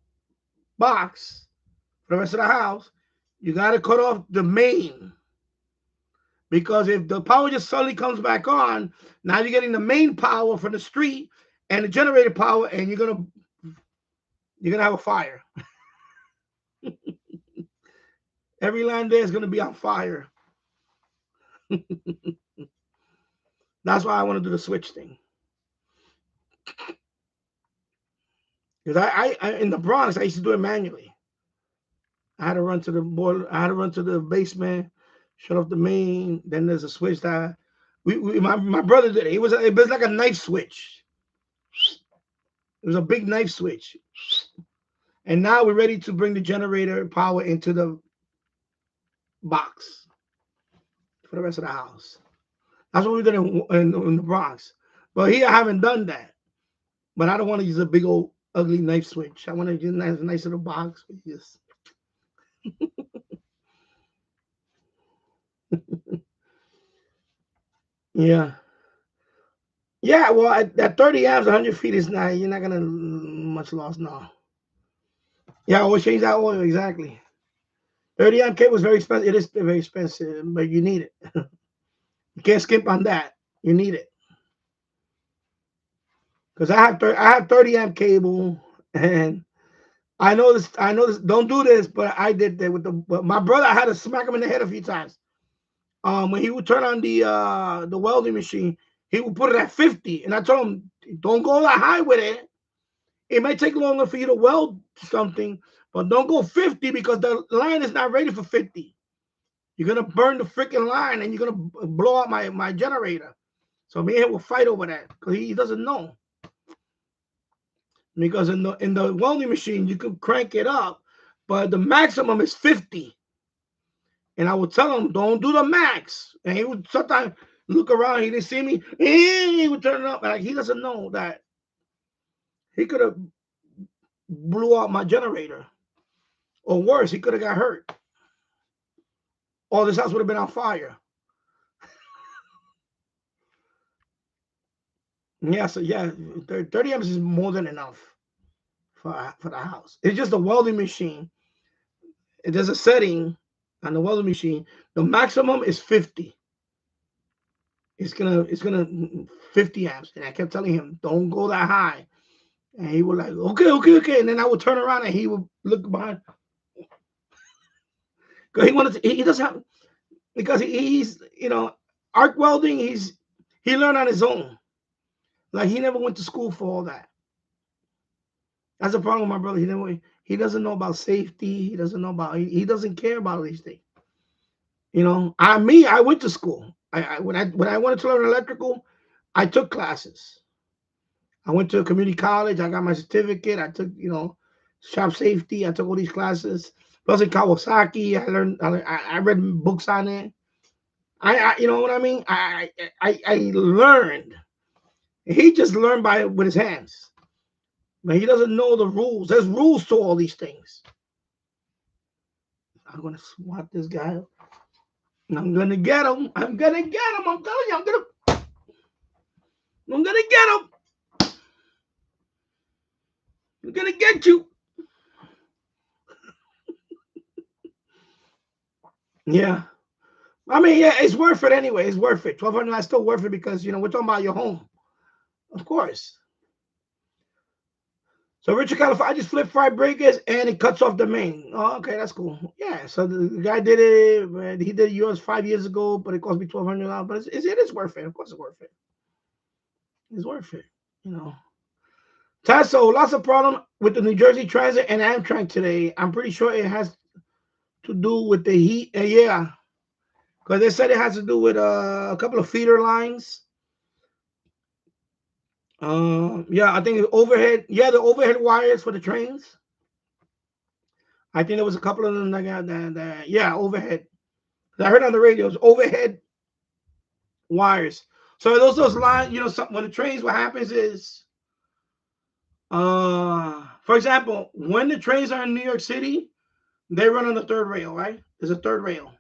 box for the rest of the house, you got to cut off the main. Because if the power just suddenly comes back on, now you're getting the main power from the street and the generator power, and you're gonna have a fire. Every land there is gonna be on fire. That's why I want to do the switch thing. Because I in the Bronx, I used to do it manually. I had to run to the boiler. I had to run to the basement, shut off the main. Then there's a switch that my brother did it. It was like a knife switch. It was a big knife switch. And now we're ready to bring the generator power into the box for the rest of the house. That's what we did in the Bronx. But here I haven't done that. But I don't want to use a big old ugly knife switch. I want to use a nice little box. Yes. Yeah. Yeah, well, at 30 amps, 100 feet is not, you're not going to much loss now. Yeah, always change that oil, exactly. 30 amp cable is very expensive. It is very expensive, but you need it. You can't skimp on that. You need it. Because I have 30 amp cable, and I know this. Don't do this, but I did that but my brother. I had to smack him in the head a few times. When he would turn on the welding machine, he would put it at 50, and I told him, don't go that high with it. It may take longer for you to weld something, but don't go 50 because the line is not ready for 50. You're gonna burn the freaking line, and you're gonna blow out my generator. So me and him will fight over that because he doesn't know. Because in the welding machine you can crank it up, but the maximum is 50. And I would tell him, don't do the max. And he would sometimes look around, he didn't see me, he would turn it up. Like, he doesn't know that he could have blew out my generator. Or worse, he could have got hurt. Or this house would have been on fire. Yeah, so yeah, 30 amps is more than enough for the house. It's just a welding machine. There's a setting on the welding machine. The maximum is 50. It's gonna 50 amps. And I kept telling him, don't go that high. And he was like, okay. And then I would turn around and he would look behind. Because he wanted to, he doesn't have, because he's, arc welding, he learned on his own. Like, he never went to school for all that. That's the problem with my brother. He doesn't know about safety. He doesn't know about, he doesn't care about these things. I went to school. When I wanted to learn electrical, I took classes. I went to a community college. I got my certificate. I took, shop safety. I took all these classes. Plus in Kawasaki, I learned. I read books on it. You know what I mean? I learned. He just learned with his hands, but he doesn't know the rules. There's rules to all these things. I'm gonna swat this guy. I'm gonna get him. I'm gonna get him. I'm telling you, I'm gonna get him. I'm gonna get you. Yeah. I mean, yeah, it's worth it anyway. It's worth it. 1,200 is still worth it because, we're talking about your home. Of course. So Richard California, I just flip 5 breakers and it cuts off the main. Oh, okay, that's cool. Yeah, so the guy did it. He did yours 5 years ago, but it cost me $1,200. But it is worth it. Of course it's worth it. It's worth it, Tasso, lots of problem with the New Jersey Transit and Amtrak today. I'm pretty sure it has to do with the heat. Yeah, because they said it has to do with a couple of feeder lines. Yeah, I think overhead. Yeah, the overhead wires for the trains. I think there was a couple of them that yeah, overhead. I heard on the radio, it's overhead wires. So those lines, when the trains, what happens is, for example, when the trains are in New York City, they run on the third rail, right? There's a third rail.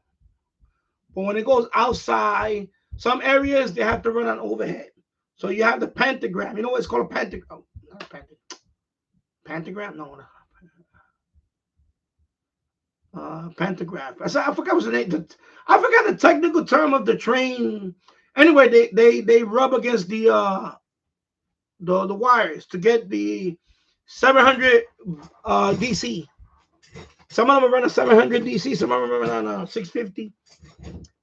But when it goes outside, some areas they have to run on overhead. So you have the pentagram. You know what it's called, a pentagram? Oh, not a pentagram. Pentagram? No. Pantograph. I forgot what's the name. I forgot the technical term of the train. Anyway, they rub against the wires to get the 700 DC. Some of them run on 700 DC. Some of them run on 650.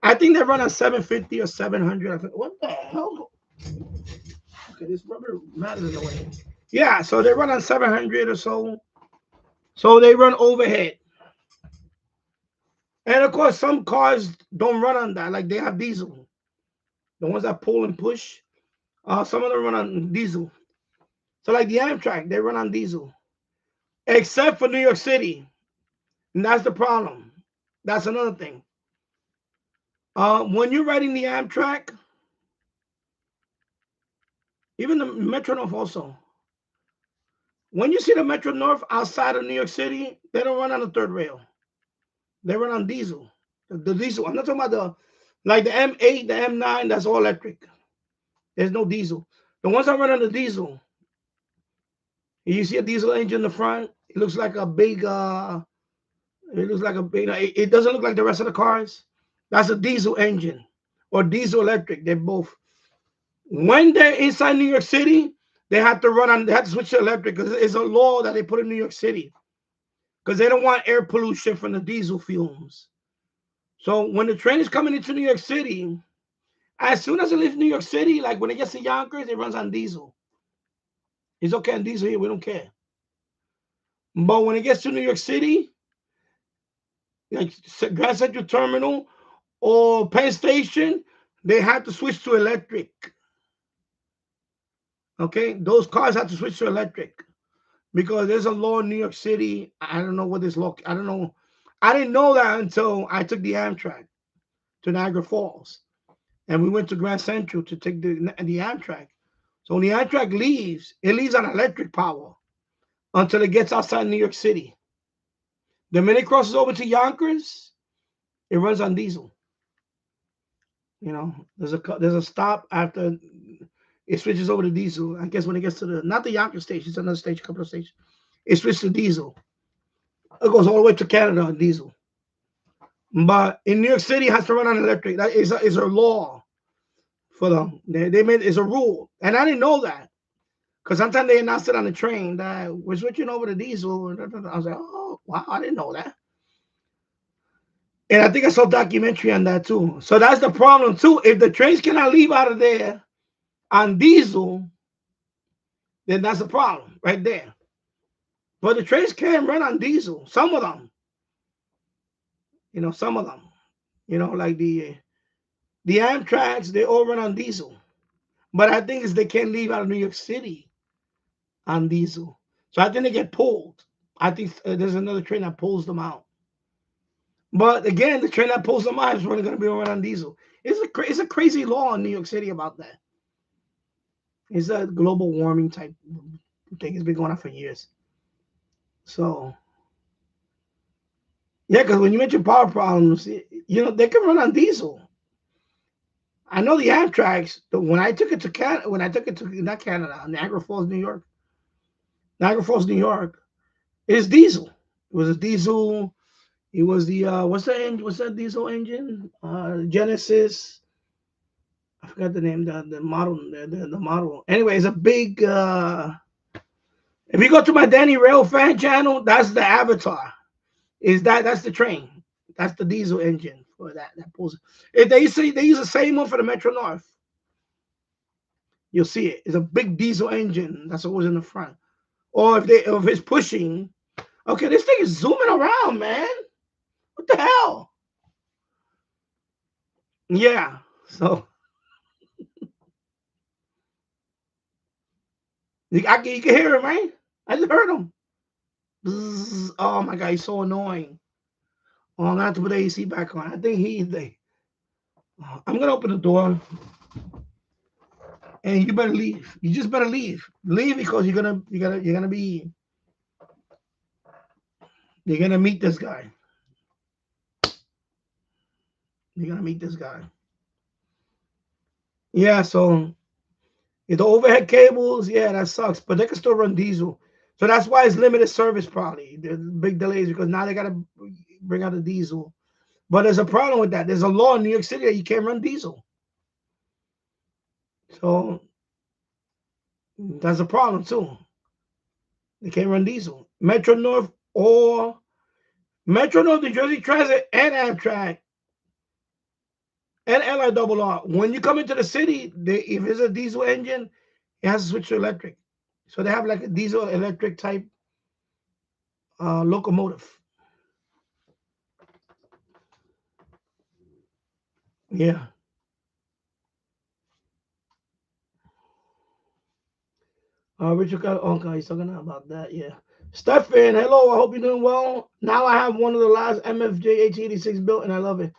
I think they run on 750 or 700. What the hell? Okay, this rubber mat is in the way. Yeah, so they run on 700 or so. So they run overhead. And of course, some cars don't run on that. Like, they have diesel. The ones that pull and push, some of them run on diesel. So like the Amtrak, they run on diesel. Except for New York City. And that's the problem. That's another thing. When you're riding the Amtrak, even the Metro North also, when you see the Metro North outside of New York City, they don't run on the third rail. They run on diesel. The diesel. I'm not talking about like the M8, the M9, that's all electric. There's no diesel. The ones that run on the diesel, you see a diesel engine in the front, it looks like a big, it doesn't look like the rest of the cars. That's a diesel engine or diesel electric. They're both. When they're inside New York City, they have to switch to electric because it's a law that they put in New York City because they don't want air pollution from the diesel fumes. So when the train is coming into New York City, as soon as it leaves New York City, like when it gets to Yonkers, it runs on diesel. It's okay on diesel here, we don't care. But when it gets to New York City, like Grand Central Terminal or Penn Station, they have to switch to electric. Okay, those cars have to switch to electric because there's a law in New York City. I don't know what this law. I don't know. I didn't know that until I took the Amtrak to Niagara Falls, and we went to Grand Central to take the Amtrak. So when the Amtrak leaves, it leaves on electric power until it gets outside New York City. The minute it crosses over to Yonkers, it runs on diesel. There's a stop after it switches over to diesel. I guess when it gets to not the Yonkers station, it's another station, a couple of stations. It switches to diesel. It goes all the way to Canada on diesel. But in New York City, it has to run on electric. That is a law for them. They made it's a rule, and I didn't know that because sometimes they announced it on the train that we're switching over to diesel. I was like, oh wow, I didn't know that. And I think I saw a documentary on that too. So that's the problem too. If the trains cannot leave out of there on diesel, then that's a problem right there. But the trains can run on diesel. Some of them, some of them, like the Amtrak's, they all run on diesel. But I think they can't leave out of New York City on diesel. So I think they get pulled. I think there's another train that pulls them out. But again, the train that pulls them out is really going to be run on diesel. It's a crazy law in New York City about that. It's a global warming type thing. It's been going on for years. So, yeah, because when you mention power problems, they can run on diesel. I know the Amtrak's. When I took it to not Canada, Niagara Falls, New York. Niagara Falls, New York, it's diesel. It was a diesel. It was the what's that diesel engine? Genesis. I forgot the name. The model. The model. Anyway, it's a big. If you go to my Danny Rail fan channel, that's the avatar. That's the train. That's the diesel engine for that pulls. If they use the same one for the Metro North, you'll see it. It's a big diesel engine. That's always in the front. Or if it's pushing, okay, this thing is zooming around, man. What the hell? Yeah. So you can hear him, right? I just heard him. Bzzz. Oh my god, he's so annoying. Oh, I'm gonna have to put the AC back on. I think I'm gonna open the door. And you better leave. You just better leave. Leave because you're gonna meet this guy. You're gonna meet this guy. Yeah, so the overhead cables, yeah, that sucks. But they can still run diesel. So that's why it's limited service probably. There's big delays because now they gotta bring out the diesel. But there's a problem with that. There's a law in New York City that you can't run diesel. So that's a problem too. They can't run diesel. Metro North, New Jersey Transit, and Amtrak, and LIRR. When you come into the city, if it's a diesel engine, it has to switch to electric. So they have like a diesel electric type locomotive. Yeah. Richard got okay, he's talking about that. Yeah. Stefan, hello. I hope you're doing well. Now I have one of the last MFJ 1886 built, and I love it.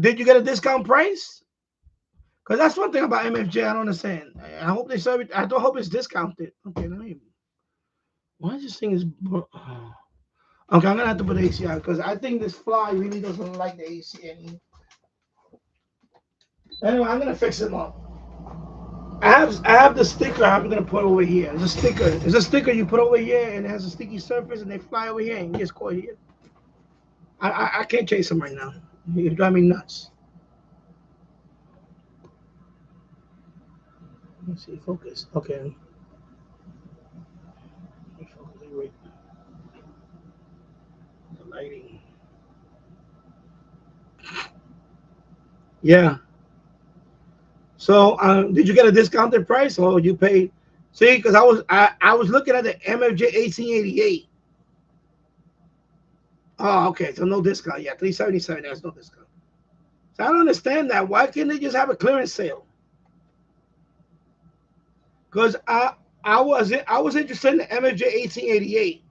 Did you get a discount price? Because that's one thing about MFJ I don't understand. I hope they serve it. I don't hope it's discounted. Okay, let me. Why is this thing is? Okay, I'm gonna have to put the AC on because I think this fly really doesn't like the AC anymore. Anyway, I'm gonna fix it up. I have the sticker I'm gonna put over here. It's a sticker. It's a sticker you put over here and it has a sticky surface and they fly over here and get caught here. I can't chase them right now. You drive me nuts. Let's see, focus. Okay. Focus. The lighting. Yeah. So did you get a discounted price or you paid? See, because I was looking at the MFJ 1888. Oh, okay. So no discount. Yeah, 377. There's no discount. So I don't understand that. Why can't they just have a clearance sale? Because I was interested in the MFJ 1888.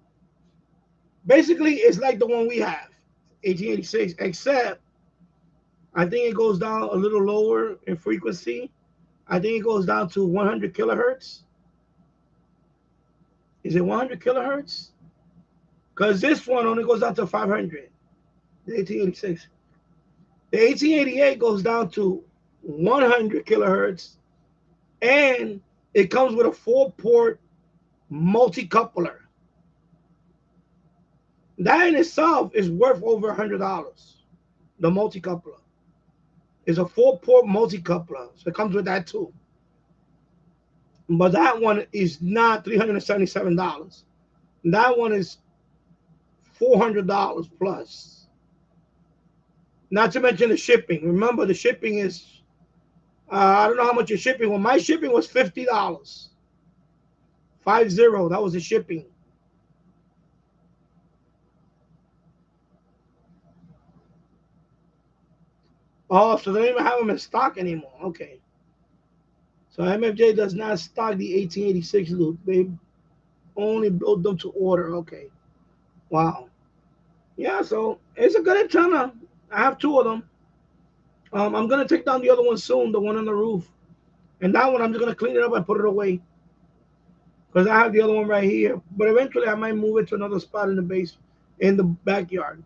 Basically, it's like the one we have, 1886, except I think it goes down a little lower in frequency. I think it goes down to 100 kilohertz. Is it 100 kilohertz? Because this one only goes down to 500. The 1886. The 1888 goes down to 100 kilohertz, and it comes with a 4-port multi-coupler. That in itself is worth over $100. The multi-coupler is a 4-port multi-coupler, so it comes with that too. But that one is not $377. That one is $400 plus. Not to mention the shipping. Remember, the shipping is, I don't know how much your shipping was. My shipping was $50. 50. That was the shipping. Oh, so they don't even have them in stock anymore. Okay. So MFJ does not stock the 1886 loop. They only build them to order. Okay. Wow. Yeah, so it's a good antenna. I have two of them. I'm gonna take down the other one soon, the one on the roof. And that one I'm just gonna clean it up and put it away. Because I have the other one right here. But eventually I might move it to another spot in the base in the backyard.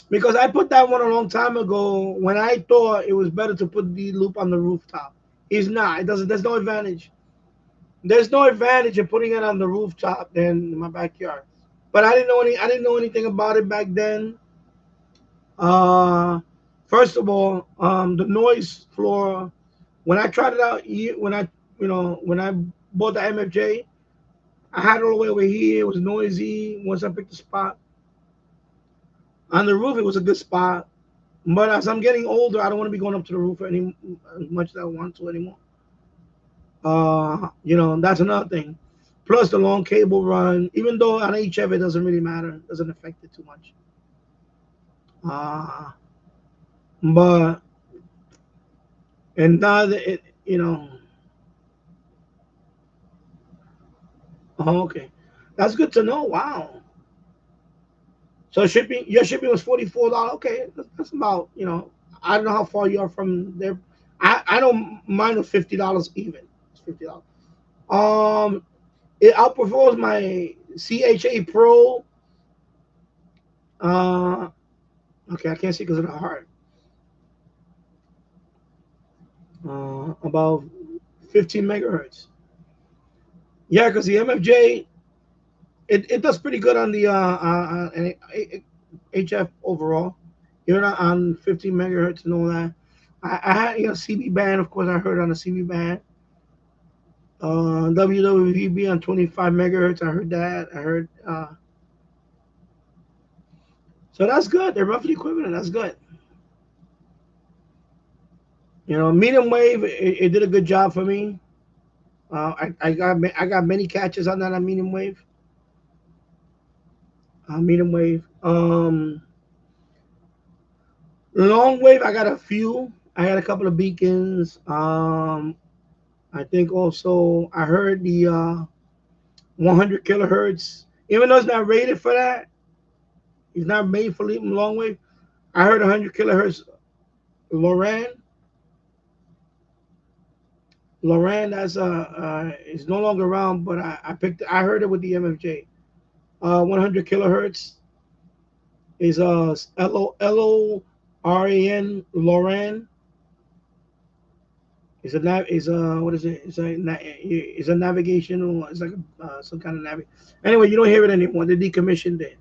Because I put that one a long time ago when I thought it was better to put the loop on the rooftop. It's not. It doesn't. There's no advantage. There's no advantage in putting it on the rooftop than in my backyard. But I didn't know any. I didn't know anything about it back then. Uh, First of all, the noise floor. When I tried it out, when I bought the MFJ, I had it all the way over here. It was noisy. Once I picked the spot on the roof, it was a good spot. But as I'm getting older, I don't want to be going up to the roof any as much as I want to anymore. That's another thing. Plus the long cable run, even though on HF it doesn't really matter, it doesn't affect it too much. Uh, but and now that oh, okay, that's good to know. Wow. So your shipping was $44. Okay, that's about I don't know how far you are from there. I don't mind the $50 even. It's $50. Um, it outperforms my CHA Pro. Uh, okay, I can't see because of the heart. About 15 megahertz. Yeah, because the MFJ it does pretty good on the HF overall. You're not on 15 megahertz and all that. I had CB band, of course. I heard on the CB band. WWVB on 25 megahertz. I heard that. I heard. So that's good. They're roughly equivalent. That's good. Medium wave. It did a good job for me. I got many catches on that on medium wave. Medium wave. Long wave. I got a few. I had a couple of beacons. I think also I heard the 100 kilohertz. Even though it's not rated for that, it's not made for long wave. I heard 100 kilohertz. Loran. Loran, that's is no longer around, but I heard it with the MFJ. 100 kilohertz is LORAN. Loran is what is it? It's a navigational. It's like some kind of navigation. Anyway, you don't hear it anymore. They decommissioned it,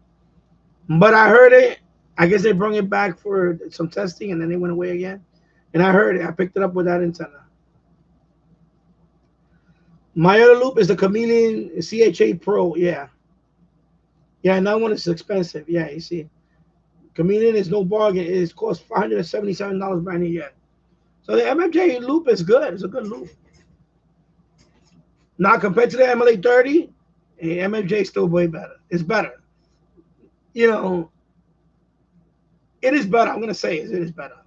but I heard it. I guess they brought it back for some testing, and then they went away again. And I heard it. I picked it up with that antenna. My other loop is the Chameleon CHA Pro. Yeah. Yeah, and that one is expensive. Yeah, you see. Chameleon is no bargain. It costs $577 brand new yet. So the MFJ loop is good. It's a good loop. Now compared to the MLA30, the MFJ is still way better. It's better. It is better. I'm gonna say it is better.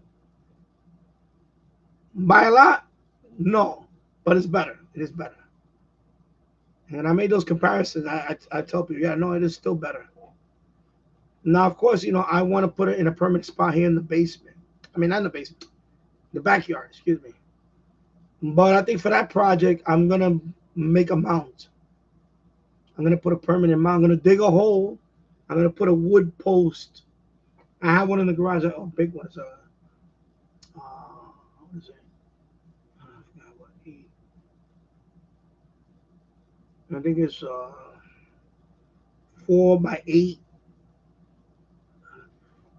By a lot? No. But it's better. It is better. And I made those comparisons. I tell people, yeah, no, it is still better. Now, of course, I want to put it in a permanent spot here in the basement. I mean, not in the basement, the backyard, excuse me. But I think for that project, I'm going to make a mount. I'm going to put a permanent mount. I'm going to dig a hole. I'm going to put a wood post. I have one in the garage, a big one. What is it? I forgot what I think it's 4x8.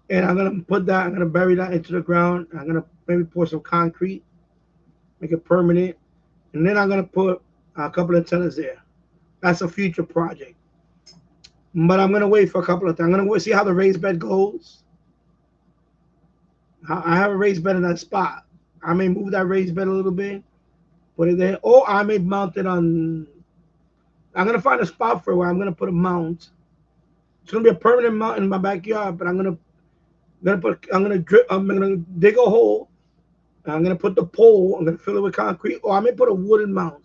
And I'm gonna put that. I'm gonna bury that into the ground. I'm gonna maybe pour some concrete, make it permanent, and then I'm gonna put a couple of antennas there. That's a future project. But I'm gonna wait for a couple of things. I'm gonna see how the raised bed goes. I have a raised bed in that spot. I may move that raised bed a little bit, put it there, or I may mount it on. I'm gonna find a spot for where I'm gonna put a mount. It's gonna be a permanent mount in my backyard, but I'm gonna dig a hole. I'm gonna put the pole. I'm gonna fill it with concrete, or I may put a wooden mount.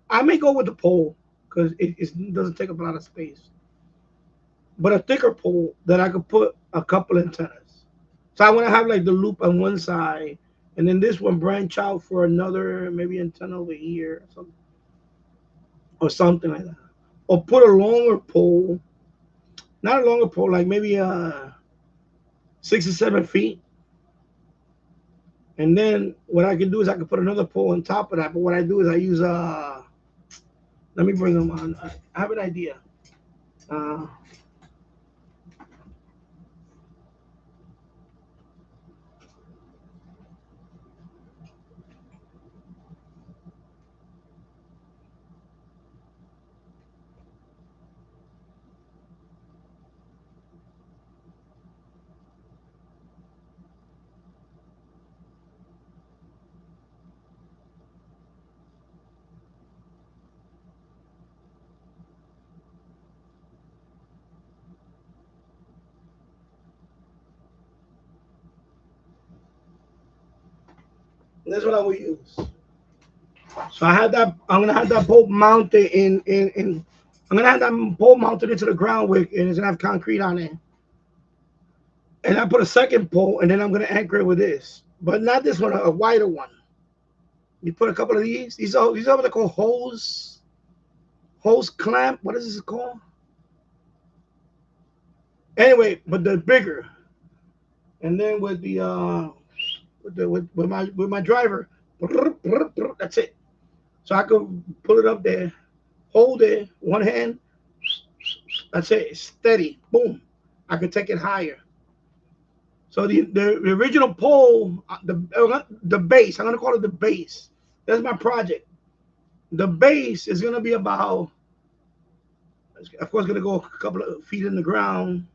I may go with the pole because it doesn't take up a lot of space, but a thicker pole that I could put a couple antennas. So I want to have like the loop on one side, and then this one branch out for another maybe antenna over here, or something like that. Or put a longer pole, not a longer pole, like maybe 6 or 7 feet. And then what I can do is I can put another pole on top of that. But what I do is I use let me bring them on. I have an idea. Uh, That's what I will use. So I have that. I'm gonna have that pole mounted in. I'm gonna have that pole mounted into the ground with, and it's gonna have concrete on it. And I put a second pole, and then I'm gonna anchor it with this, but not this one, a wider one. You put a couple of these. These are what they call hose clamp. What is this called? Anyway, but they're bigger. And then with the with my driver, that's it. So I could pull it up there, hold it, one hand, that's it, it's steady, boom. I could take it higher. So the original pole, the base, I'm gonna call it the base. That's my project. The base is gonna be about, of course, gonna go a couple of feet in the ground.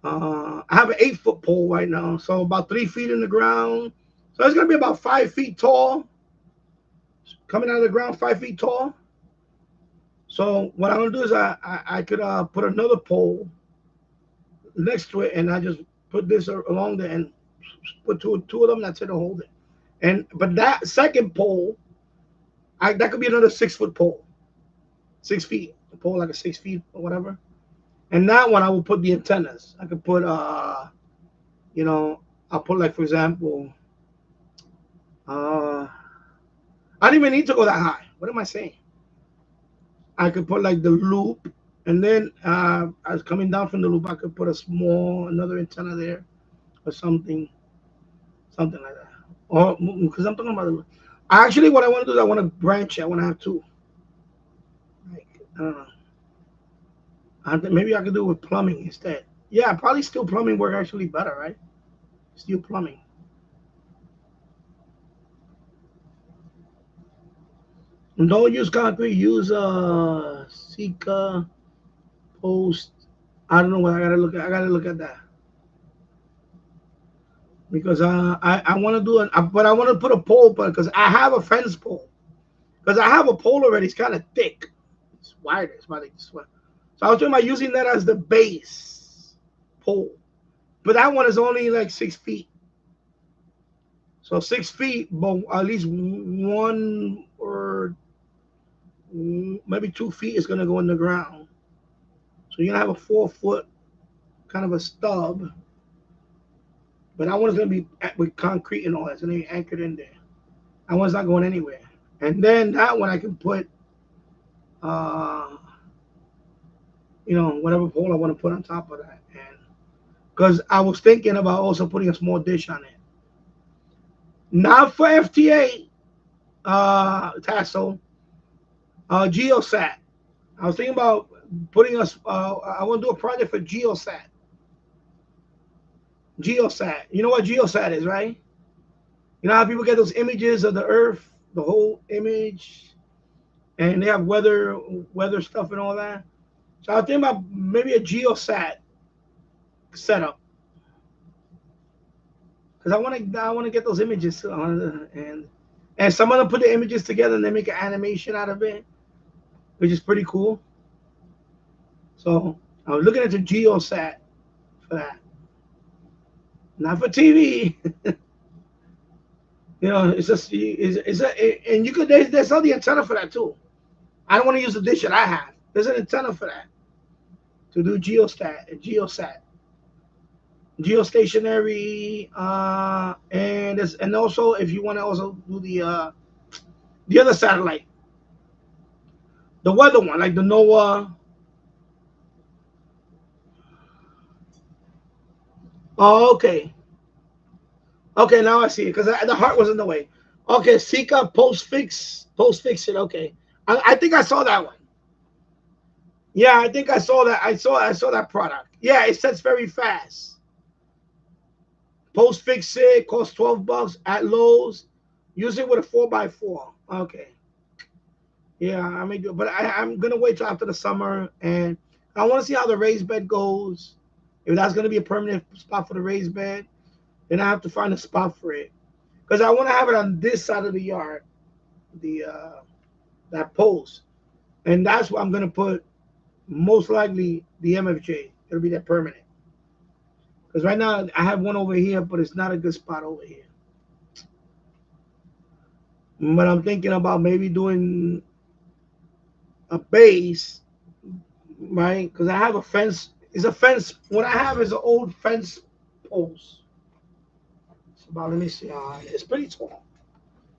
I have an 8 foot pole right now, so about 3 feet in the ground. So it's gonna be about 5 feet tall, coming out of the ground, 5 feet tall. So what I'm gonna do is I could put another pole next to it, and I just put this along there and put two of them. That's it to hold it. And but that second pole, that could be another 6 foot pole, 6 feet, a pole like a 6 feet or whatever. And that one I will put the antennas. I could put you know, I'll put like for example, I don't even need to go that high. What am I saying? I could put like the loop, and then as coming down from the loop, I could put another antenna there or something like that. Or because I'm talking about actually what I want to do is I want to branch it. I want to have two. Like, I don't know. Maybe I could do it with plumbing instead. Yeah, probably steel plumbing work actually better, right? Steel plumbing. And don't use concrete. Use Sika post. I don't know what I gotta look at. I gotta look at that because I want to do it, but I want to put a pole, but because I have a fence pole, because I have a pole already. It's kind of thick. It's wider. It's about like this one. So I was thinking about using that as the base pole, but that one is only like 6 feet. So 6 feet, but at least one or maybe 2 feet is gonna go in the ground. So you're gonna have a 4 foot kind of a stub, but that one's gonna be with concrete and all that. It's gonna be anchored in there. That one's not going anywhere. And then that one I can put, uh, whatever pole I want to put on top of that. And because I was thinking about also putting a small dish on it, not for FTA, tassel, Geosat. I was thinking about putting us. I want to do a project for Geosat. Geosat. You know what Geosat is, right? You know how people get those images of the Earth, the whole image, and they have weather stuff and all that. So I was thinking about maybe a Geosat setup. because I want to get those images and some of them put the images together and they make an animation out of it, which is pretty cool. So I was looking at the GeoSat for that, not for TV. You know, it's just and you could they sell the antenna for that too. I don't want to use the dish that I have. There's an antenna for that to do GeoSat, geostationary, and also if you want to also do the other satellite, the weather one, like the NOAA. Oh, okay, okay, now I see it because the heart was in the way. Okay, Sika post fix it. Okay, I think I saw that one. Yeah, I think I saw that. I saw that product. Yeah, it sets very fast. Post fix it costs $12 at Lowe's. Use it with a 4x4. Okay. Yeah, I mean, but I'm gonna wait till after the summer, and I want to see how the raised bed goes. If that's gonna be a permanent spot for the raised bed, then I have to find a spot for it because I want to have it on this side of the yard, the that post, and that's where I'm gonna put most likely the MFJ. It'll be that permanent because right now I have one over here, but it's not a good spot over here. But I'm thinking about maybe doing a base, right? Because I have a fence. It's a fence. What I have is an old fence post. It's about, let me see. It's pretty tall.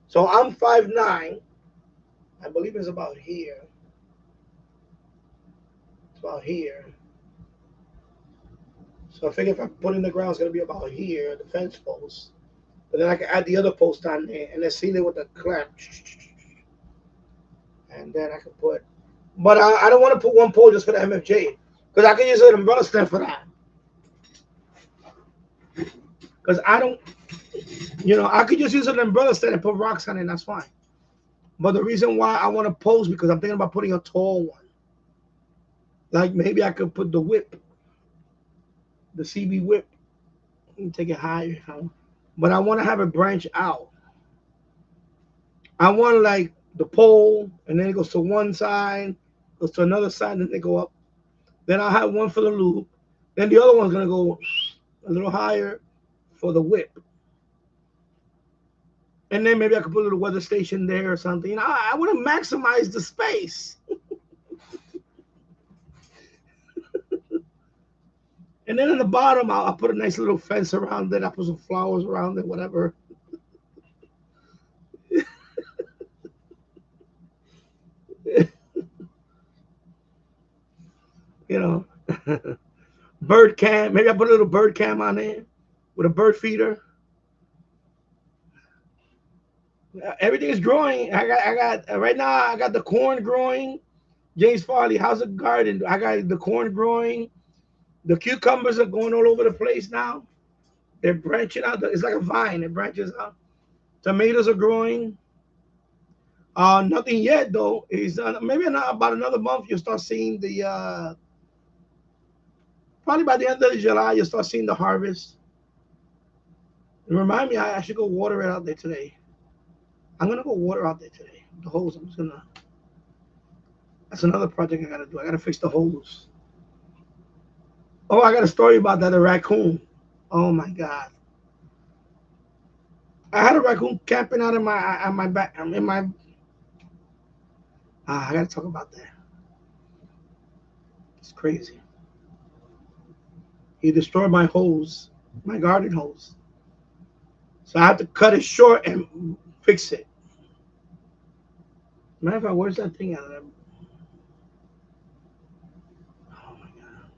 So I'm 5'9". I believe it's about here. It's about here. So I figure if I put in the ground, it's going to be about here, the fence post. But then I can add the other post on there and then seal it with a clamp. And then I can put, but I don't want to put one pole just for the MFJ because I can use an umbrella stand for that. Because I don't, I could just use an umbrella stand and put rocks on it, and that's fine. But the reason why I want to pose because I'm thinking about putting a tall one. Like maybe I could put the whip, the CB whip, and take it higher. But I want to have it branch out. I want like the pole, and then it goes to one side, goes to another side, and then they go up. Then I'll have one for the loop. Then the other one's gonna go a little higher for the whip. And then maybe I could put a little weather station there or something. I want to maximize the space. And then in the bottom, I'll put a nice little fence around it. I'll put some flowers around it, whatever. you know, bird cam. Maybe I put a little bird cam on there with a bird feeder. Everything is growing. I got right now. I got the corn growing. James Farley, how's the garden? I got the corn growing. The cucumbers are going all over the place now. They're branching out. It's like a vine. It branches out. Tomatoes are growing. Nothing yet though. Is maybe about another month you'll start seeing the. Probably by the end of July you'll start seeing the harvest. And remind me, I should go water it out there today. I'm gonna go water out there today. The hose. I'm just gonna. That's another project I gotta do. I gotta fix the hose. Oh, I got a story about that. A raccoon. Oh my god. I had a raccoon camping out in my back. I'm in my. I gotta talk about that. It's crazy. He destroyed my hose, my garden hose. So I have to cut it short and fix it. Matter of fact, where's that thing at? Oh my god.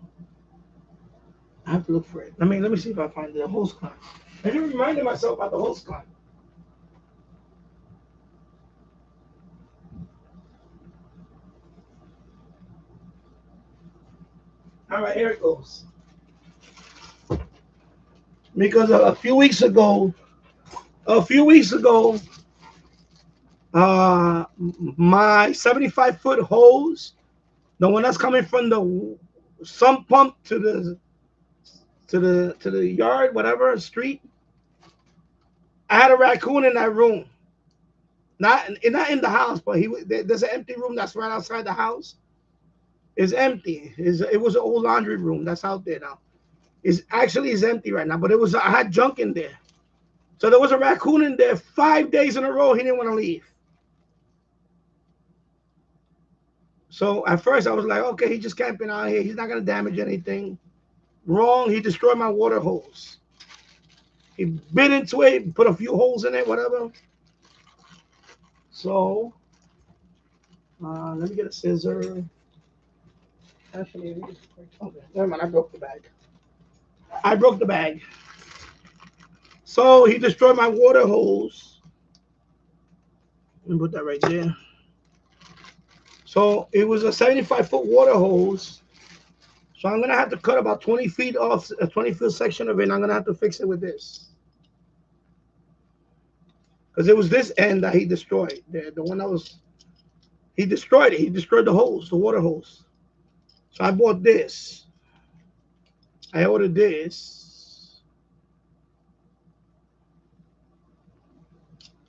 I have to look for it. Let me see if I find the hose clamp. I just reminded myself about the hose clamp. All right, here it goes. Because a few weeks ago, my 75-foot hose, the one that's coming from the sump pump to the yard, whatever street, I had a raccoon in that room. Not in the house, but there's an empty room that's right outside the house. It's empty. It was an old laundry room that's out there now. It's empty right now, but I had junk in there. So there was a raccoon in there 5 days in a row. He didn't want to leave. So at first I was like, okay, he's just camping out here. He's not going to damage anything. Wrong. He destroyed my water hose. He bit into it, put a few holes in it, whatever. So let me get a scissor. Actually, okay, never mind. I broke the bag. So he destroyed my water hose. Let me put that right there. So it was a 75-foot water hose. So I'm gonna have to cut about 20 feet off a 20-foot section of it. And I'm gonna have to fix it with this, because it was this end that he destroyed. The one that was, he destroyed it. He destroyed the hose, the water hose. So I bought this. I ordered this.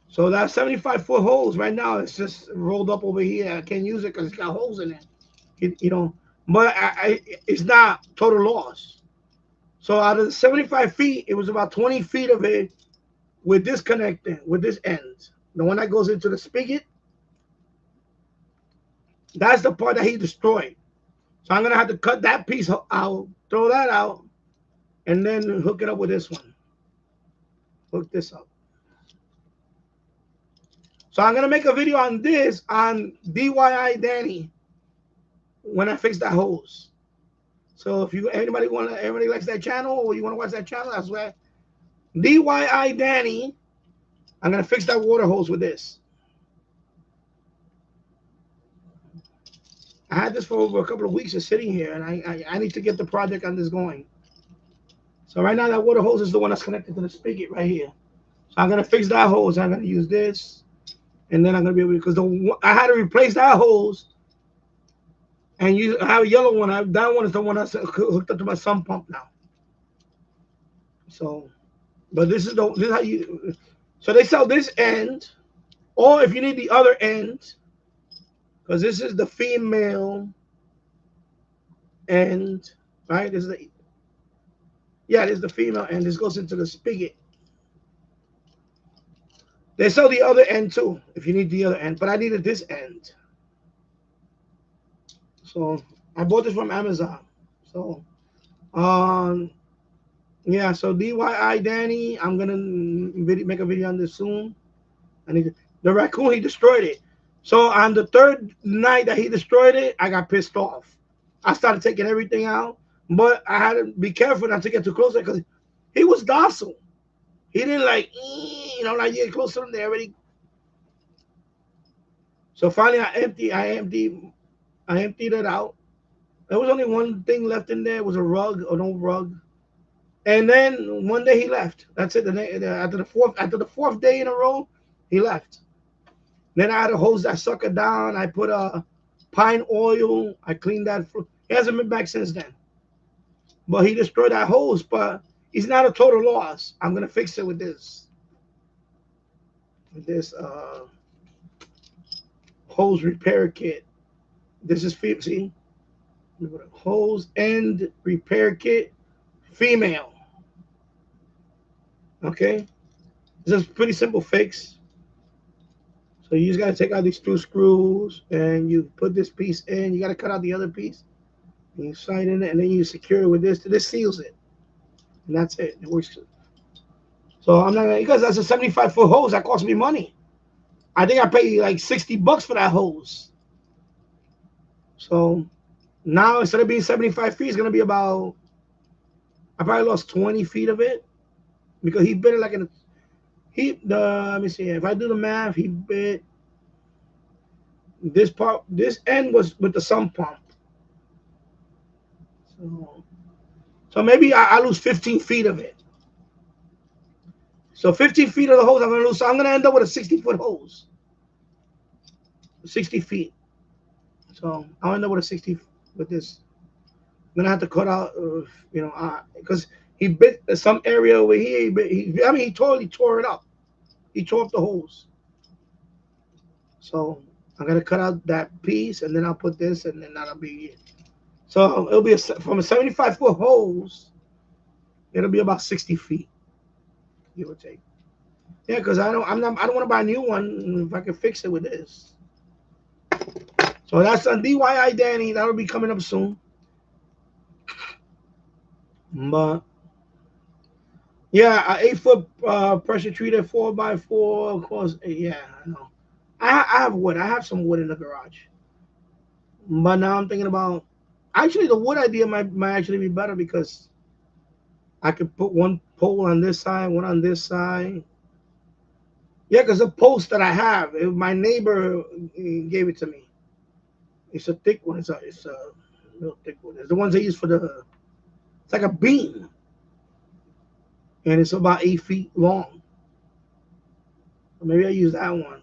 So that 75-foot hose right now, it's just rolled up over here. I can't use it because it's got holes in it. But it's not total loss. So out of the 75 feet, it was about 20 feet of it with this connecting, with this end. The one that goes into the spigot. That's the part that he destroyed. So I'm going to have to cut that piece out, throw that out, and then hook it up with this one. Hook this up. So I'm going to make a video on this, on DIY Danny, when I fix that hose. So if anybody likes that channel, or you want to watch that channel, that's where DIY Danny, I'm going to fix that water hose with this. I had this for over a couple of weeks just sitting here, and I need to get the project on this going. So right now that water hose is the one that's connected to the spigot right here. So I'm going to fix that hose. I'm going to use this, and then I'm going to be able to, because I had to replace that hose and I have a yellow one. That one is the one that's hooked up to my sump pump now. So, but this is how you, so they sell this end, or if you need the other end, because this is the female end, right? This is this is the female end. This goes into the spigot. They sell the other end too, if you need the other end, but I needed this end. So I bought this from Amazon. So, yeah. So DIY Danny, I'm gonna make a video on this soon. The raccoon, he destroyed it. So on the third night that he destroyed it, I got pissed off. I started taking everything out, but I had to be careful not to get too close because he was docile. He didn't like you get close to him, they already. So finally, I emptied it out. There was only one thing left in there. It was a rug, an old rug. And then one day he left. That's it. After the fourth day in a row, he left. Then I had to hose that sucker down. I put pine oil. I cleaned that. He hasn't been back since then. But he destroyed that hose. But he's not a total loss. I'm gonna fix it with this. With this hose repair kit. This is see. Hose end repair kit, female. Okay, this is a pretty simple fix. So you just got to take out these two screws and you put this piece in. You got to cut out the other piece. And you slide in it, and then you secure it with this. This seals it, and that's it. It works. So I'm not gonna, because that's a 75-foot hose. That cost me money. I think I paid like $60 for that hose. So now instead of being 75 feet, it's gonna be about. I probably lost 20 feet of it because he bit it like in. Let me see. If I do the math, he bit this part. This end was with the sump pump. So maybe I lose 15 feet of it. So 15 feet of the hose I'm gonna lose. So I'm gonna end up with a 60-foot hose. 60 feet. So I'll end up with a 60 with this. I'm gonna have to cut out, because he bit some area over here. He totally tore it up. He tore up the holes. So I'm gonna cut out that piece, and then I'll put this, and then that'll be it. So it'll be from a 75-foot hose. It'll be about 60 feet, give or take. Yeah, because I don't want to buy a new one if I can fix it with this. So that's on DIY Danny. That'll be coming up soon. But yeah, an 8-foot pressure treated 4x4. Of course, yeah, I know. I have wood. I have some wood in the garage. But now I'm thinking about actually the wood idea might actually be better because I could put one pole on this side, one on this side. Yeah, because the post that I have, my neighbor gave it to me. It's a thick one. It's a real thick one. It's the ones they use for the. It's like a beam, and it's about 8 feet long. Maybe I use that one.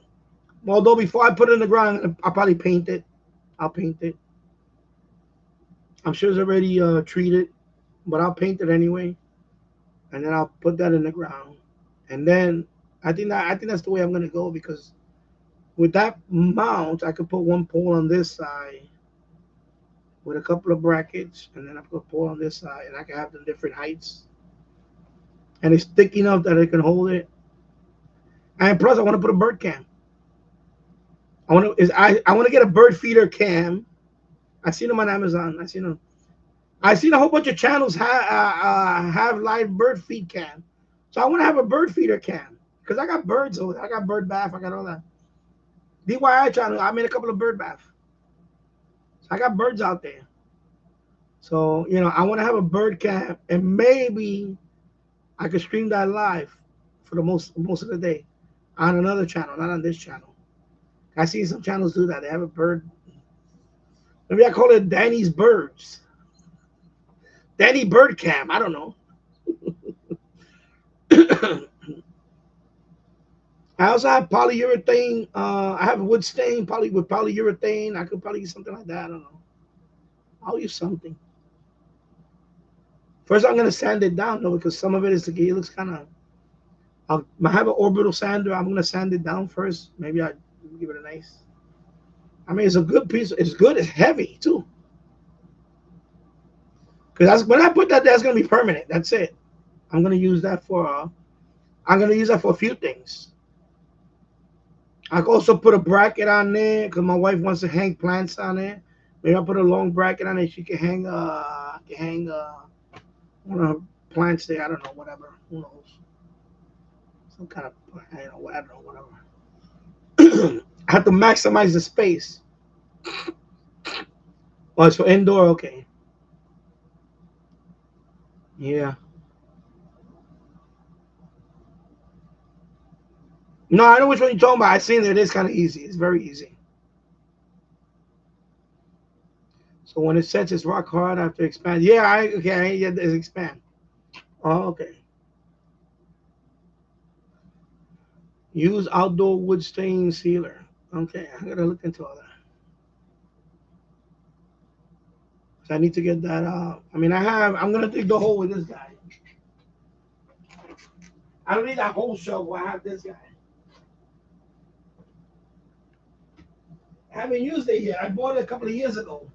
Although before I put it in the ground, I'll probably paint it. I'll paint it. I'm sure it's already treated, but I'll paint it anyway, and then I'll put that in the ground, and then I think that's the way I'm gonna go because with that mount, I could put one pole on this side with a couple of brackets, and then I put a pole on this side, and I can have them different heights, and it's thick enough that it can hold it. And plus, I want to put a bird cam. I want to get a bird feeder cam. I've seen them on Amazon. I've seen a whole bunch of channels have live bird feed cam. So I want to have a bird feeder cam because I got birds over there. I got bird bath. I got all that. DIY channel. I made a couple of bird bath. So I got birds out there. So I want to have a bird cam, and maybe I could stream that live for the most of the day on another channel, not on this channel. I see some channels do that. They have a bird. Maybe I call it Danny's Birds. Danny Bird Cam. I don't know. I also have polyurethane. I have wood stain with polyurethane. I could probably use something like that. I don't know. I'll use something. First, I'm going to sand it down, though, because some of it looks kind of. I have an orbital sander. I'm going to sand it down first. Maybe I'll give it a nice. I mean, it's a good piece. It's good. It's heavy, too. Because when I put that, that's going to be permanent. That's it. I'm going to use that for. I'm going to use that for a few things. I can also put a bracket on there because my wife wants to hang plants on there. Maybe I'll put a long bracket on it. She can hang one of her plants there. I don't know, whatever. Who knows? Some kind of, I don't know, whatever. I have to maximize the space. Oh, it's for indoor? Okay. Yeah. No, I know which one you're talking about. I've seen it. It is kind of easy. It's very easy. So when it sets, it's rock hard. I have to expand. Yeah, it's expand. Oh, okay. Use outdoor wood stain sealer. Okay, I gotta look into all that. So I need to get that out. I mean, I'm gonna dig the hole with this guy. I don't need that whole shovel. I have this guy. I haven't used it yet. I bought it a couple of years ago.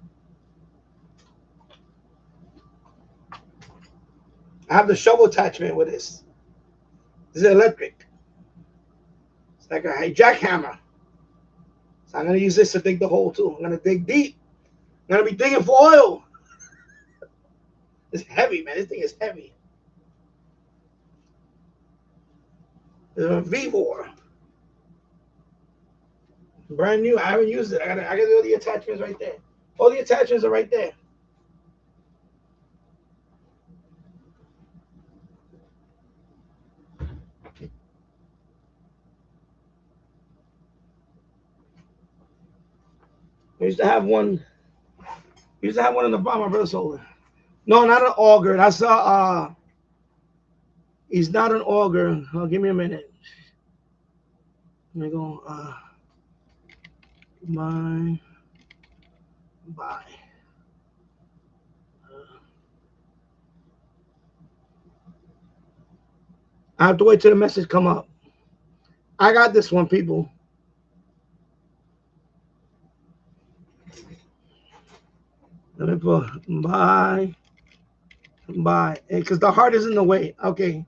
I have the shovel attachment with this. This is electric. It's like a jackhammer. So I'm going to use this to dig the hole too. I'm going to dig deep. I'm going to be digging for oil. It's heavy, man. This thing is heavy. It's a Vivor. Brand new. I haven't used it. I got all the attachments right there. All the attachments are right there. I used to have one. On the bottom of my brother's shoulder. No, not an auger. That's he's not an auger. Oh, give me a minute. Let me go. Bye. I have to wait till the message come up. I got this one, people. Let me put bye, because the heart is in the way. Okay,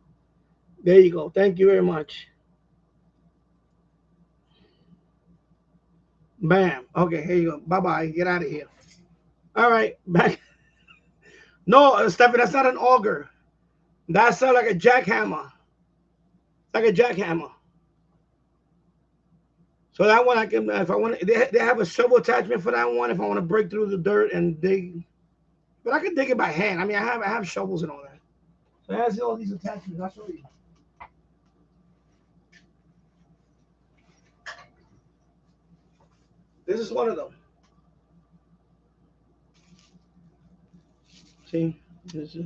there you go. Thank you very much. Bam. Okay, here you go. Bye-bye. Get out of here. All right, back. No, Stephanie, that's not an auger. That's like a jackhammer. Like a jackhammer. So that one I can, if I want, they have a shovel attachment for that one. If I want to break through the dirt and dig, but I can dig it by hand. I mean, I have shovels and all that. So it has all these attachments. I'll show you. This is one of them. See, this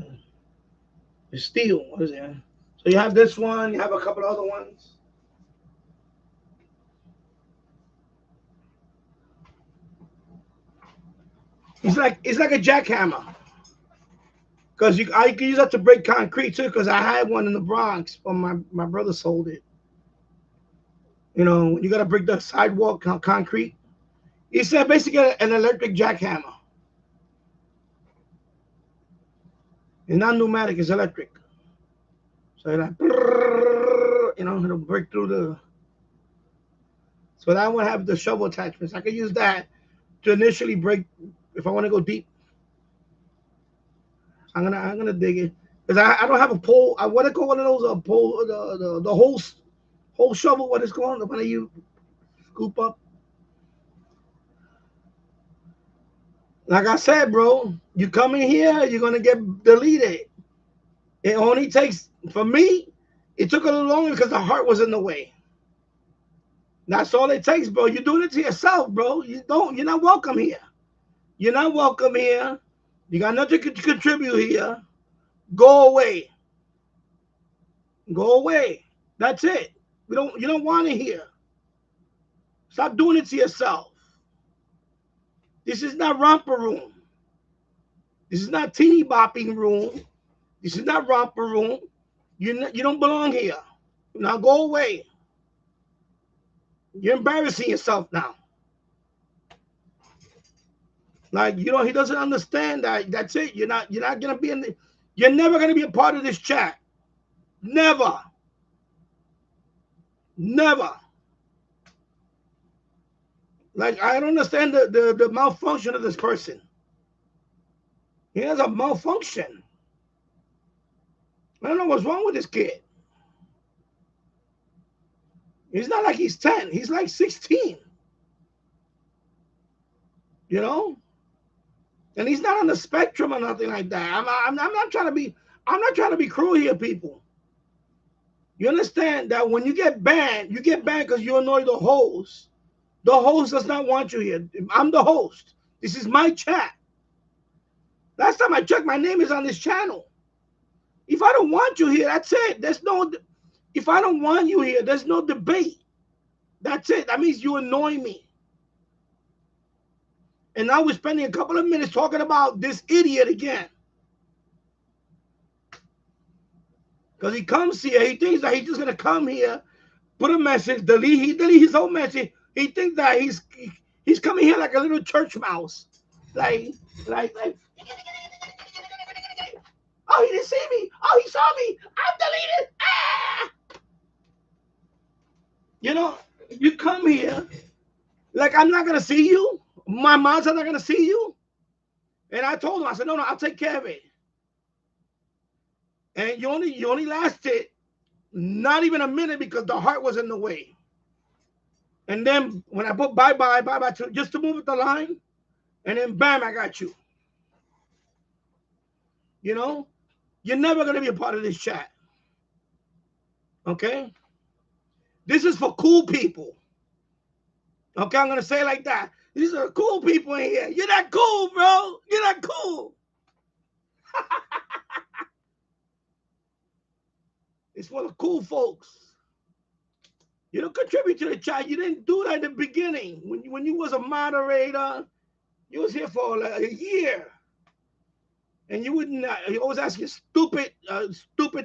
is steel. What is it? So you have this one. You have a couple other ones. It's like a jackhammer. Because I can use that to break concrete too. Because I had one in the Bronx, but my brother sold it. You know, you got to break the sidewalk concrete. It's basically an electric jackhammer. It's not pneumatic, it's electric. So like, you know, it'll break through the. So that one have the shovel attachments. I can use that to initially break if I want to go deep. I'm gonna dig it because I don't have a pole. I want to call one of those pole the whole shovel. What it's called? The one that you scoop up. Like I said, bro, you come in here, you're gonna get deleted. It only takes, for me, it took a little longer because the heart was in the way. That's all it takes, bro. You're doing it to yourself, bro. You're not welcome here. You're not welcome here. You got nothing to contribute here. Go away. Go away. That's it. You don't want it here. Stop doing it to yourself. This is not romper room. This is not teeny bopping room. This is not romper room. You don't belong here. Now go away. You're embarrassing yourself now. Like, you know, he doesn't understand that. That's it. You're not gonna be in the, you're never gonna be a part of this chat. Never. Never. Like, I don't understand the malfunction of this person. He has a malfunction. I don't know what's wrong with this kid. He's not like he's 10. He's like 16. You know? And he's not on the spectrum or nothing like that. I'm not trying to be cruel here, people. You understand that when you get banned because you annoy the host. The host does not want you here. I'm the host. This is my chat. Last time I checked, my name is on this channel. If I don't want you here, that's it. If I don't want you here, there's no debate. That's it. That means you annoy me. And now we're spending a couple of minutes talking about this idiot again. Because he comes here, he thinks that he's just going to come here, put a message, delete his own message. He thinks that he's coming here like a little church mouse. Like, oh, he didn't see me. Oh, he saw me. I'm deleted. Ah! You know, you come here, like, I'm not going to see you. My mom's not going to see you. And I told him, I said, no, I'll take care of it. And you only lasted not even a minute because the heart was in the way. And then when I put bye-bye, just to move with the line, and then bam, I got you. You know, you're never going to be a part of this chat. Okay? This is for cool people. Okay, I'm going to say it like that. These are cool people in here. You're not cool, bro. You're not cool. It's for the cool folks. You don't contribute to the chat. You didn't do that in the beginning. When you was a moderator, you was here for like a year. And you wouldn't, you always ask your stupid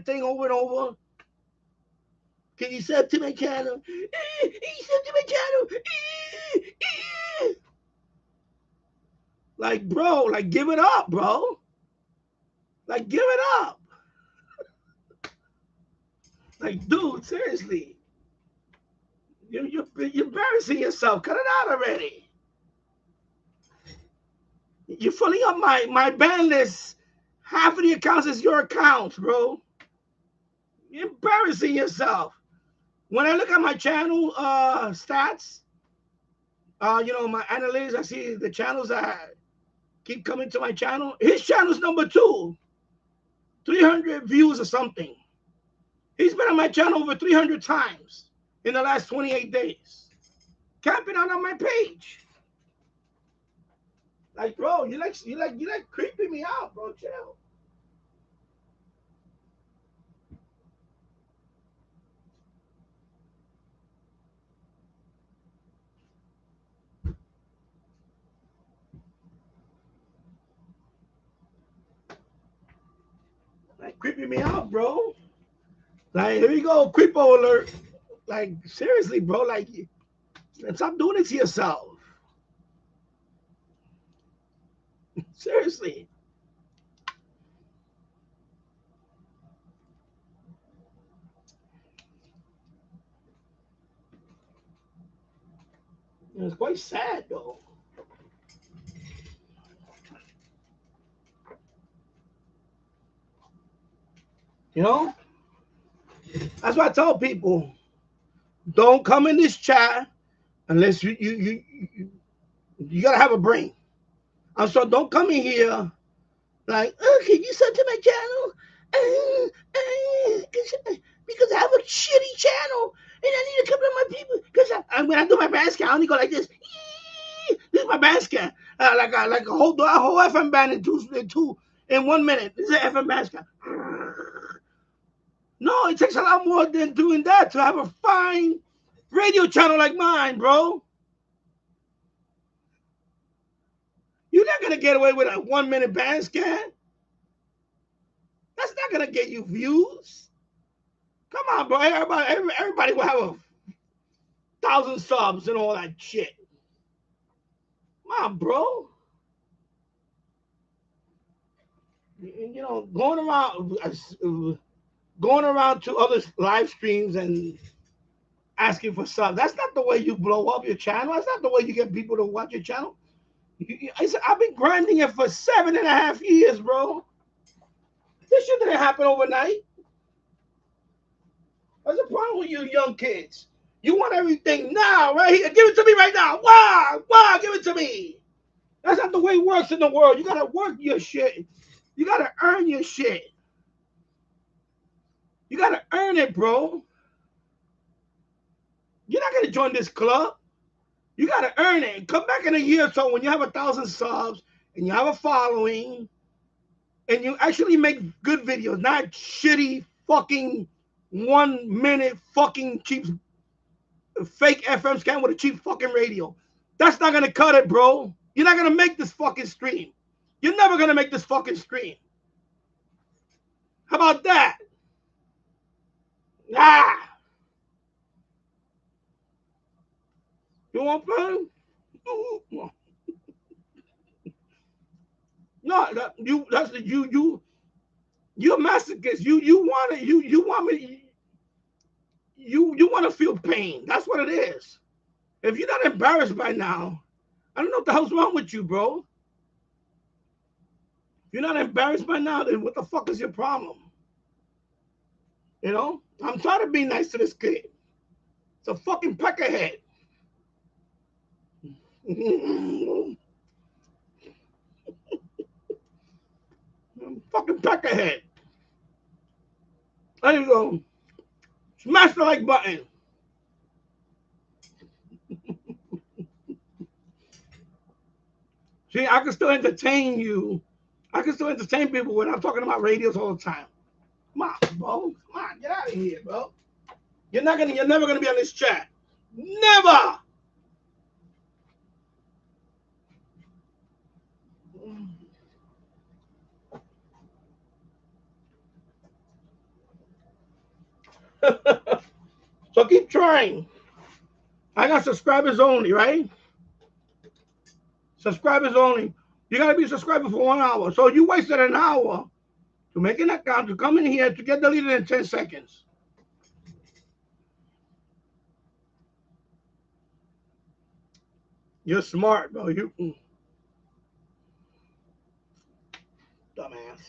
thing over and over. Can you sub to my channel? Sub to my channel. Like, bro, like, give it up, bro. Like, give it up. Like, dude, seriously. You're embarrassing yourself. Cut it out already. You're filling up my ban list. Half of the accounts is your accounts, bro. You're embarrassing yourself. When I look at my channel stats, my analytics, I see the channels that keep coming to my channel. His channel's number 2. 300 views or something. He's been on my channel over 300 times in the last 28 days. Camping out on my page. Like, bro, you like creeping me out, bro. Chill. Like, creeping me out, bro. Like, here you go, creepo alert. Like, seriously, bro. Like, stop doing it to yourself. Seriously. It's quite sad, though. You know? That's why I tell people, don't come in this chat unless you gotta have a brain. So don't come in here like, oh, can you sub to my channel? Because I have a shitty channel and I need to come to my people. Because when I do my band scan, I only go like this. This is my band scan. Like a whole FM band in 1 minute. This is an FM band scan. No, it takes a lot more than doing that to have a fine radio channel like mine, bro. You're not going to get away with a 1 minute band scan. That's not going to get you views. Come on, bro. Everybody will have 1,000 subs and all that shit. Come on, bro. You know, going around to other live streams and asking for subs. That's not the way you blow up your channel. That's not the way you get people to watch your channel. I've been grinding it for 7.5 years, bro. This shit didn't happen overnight. What's the problem with you young kids? You want everything now, right here. Give it to me right now. Wow, give it to me. That's not the way it works in the world. You gotta work your shit. You gotta earn your shit. You gotta earn it, bro. You're not gonna join this club. You gotta earn it. Come back in a year or so when you have 1,000 subs and you have a following and you actually make good videos, not shitty fucking 1 minute fucking cheap fake FM scan with a cheap fucking radio. That's not gonna cut it, bro. You're not gonna make this fucking stream. You're never gonna make this fucking stream. How about that? You want to play? No, you're a masochist. You want to feel pain. That's what it is. If you're not embarrassed by now, I don't know what the hell's wrong with you, bro. If you're not embarrassed by now, then what the fuck is your problem? You know? I'm trying to be nice to this kid. It's a fucking peckerhead. Fucking peckerhead. There you go. Smash the like button. See, I can still entertain you. I can still entertain people when I'm talking about radios all the time. Come on, bro. Come on, get out of here, bro. You're never gonna be on this chat. Never. keep trying. I got subscribers only, right? Subscribers only. You got to be a subscriber for 1 hour. So you wasted an hour to make an account, to come in here, to get deleted in 10 seconds. You're smart, bro. You dumbass.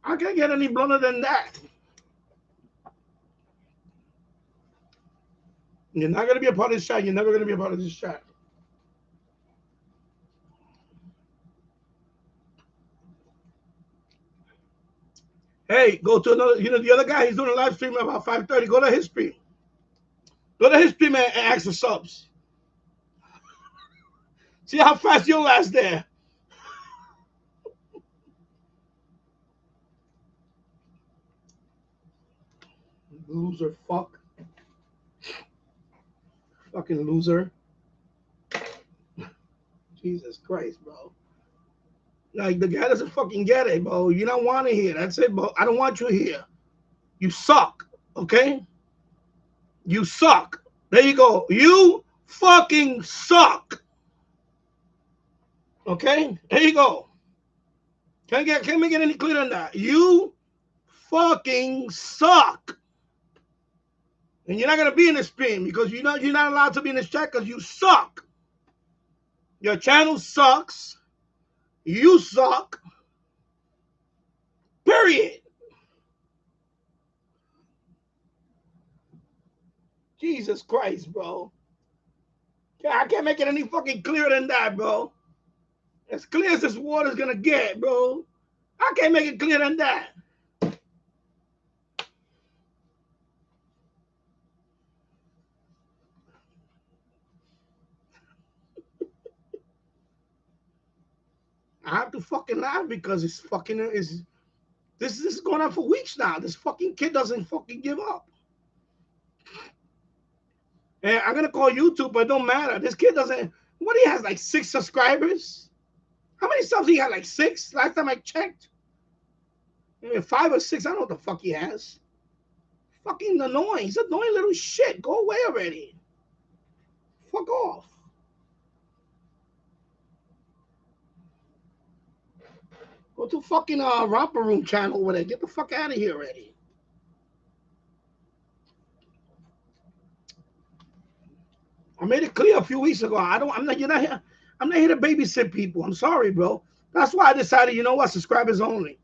I can't get any blunter than that. You're not going to be a part of this chat. You're never going to be a part of this chat. Hey, go to another, the other guy, he's doing a live stream about 5:30. Go to his stream. Go to his stream and ask for subs. See how fast you'll last there. Loser, fuck. Fucking loser. Jesus Christ, bro. Like, the guy doesn't fucking get it, bro. You don't want to hear. That's it, bro. I don't want you here. You suck, okay? You suck. There you go. You fucking suck. Okay? There you go. Can we get any clearer than that? You fucking suck. And you're not gonna be in this stream because you're not allowed to be in this chat because you suck. Your channel sucks. You suck. Period. Jesus Christ, bro. I can't make it any fucking clearer than that, bro. As clear as this water's gonna get, bro. I can't make it clearer than that. I have to fucking laugh because it's fucking this is going on for weeks now. This fucking kid doesn't fucking give up. And I'm gonna call YouTube, but it don't matter. This kid doesn't. What, he has like 6 subscribers? How many subs he had? Like 6 last time I checked. Maybe 5 or 6. I don't know what the fuck he has. Fucking annoying. He's an annoying little shit. Go away already. Fuck off. Go to fucking Romper Room channel over there. Get the fuck out of here already. I made it clear a few weeks ago. I'm not here to babysit people. I'm sorry, bro. That's why I decided, you know what, subscribers only.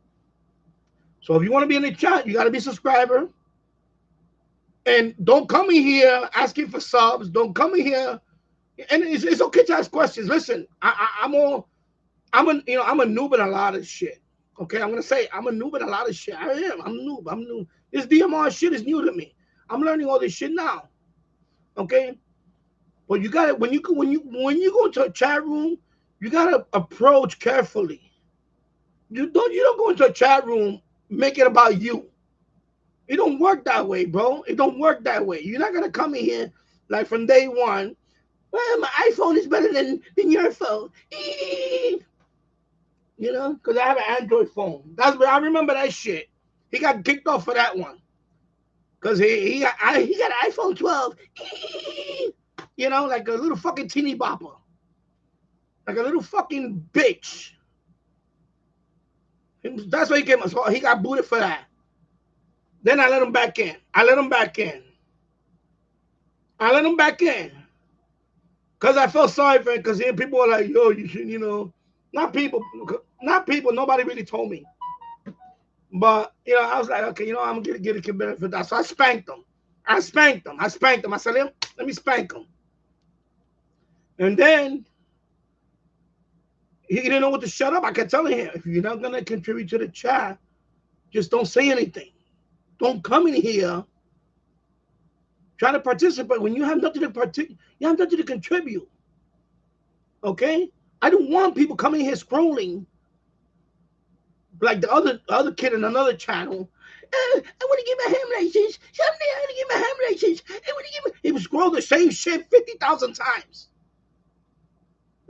So if you want to be in the chat, you got to be a subscriber. And don't come in here asking for subs. Don't come in here. And it's okay to ask questions. Listen, I'm a noob in a lot of shit. Okay, I'm gonna say I'm a noob in a lot of shit. I am. I'm new. This DMR shit is new to me. I'm learning all this shit now. Okay, but you gotta when you go into a chat room, you gotta approach carefully. You don't go into a chat room, make it about you. It don't work that way, bro. It don't work that way. You're not gonna come in here like from day one. Well, my iPhone is better than your phone. You know, because I have an Android phone. I remember that shit. He got kicked off for that one. Because he got an iPhone 12. You know, like a little fucking teeny bopper. Like a little fucking bitch. That's why he came. So he got booted for that. Then I let him back in. Because I felt sorry for him. Because people were like, yo, you should, not people. Nobody really told me. But, I was like, okay, I'm going to get a kid benefit for that. So I spanked him. I said, let me spank him. And then he didn't know what to shut up. I kept telling him, if you're not going to contribute to the chat, just don't say anything. Don't come in here trying to participate when you have nothing to contribute. Okay? I don't want people coming here scrolling like the other kid in another channel. I want to get my ham races. Someday I'm going to get my ham races. He would scroll the same shit 50,000 times.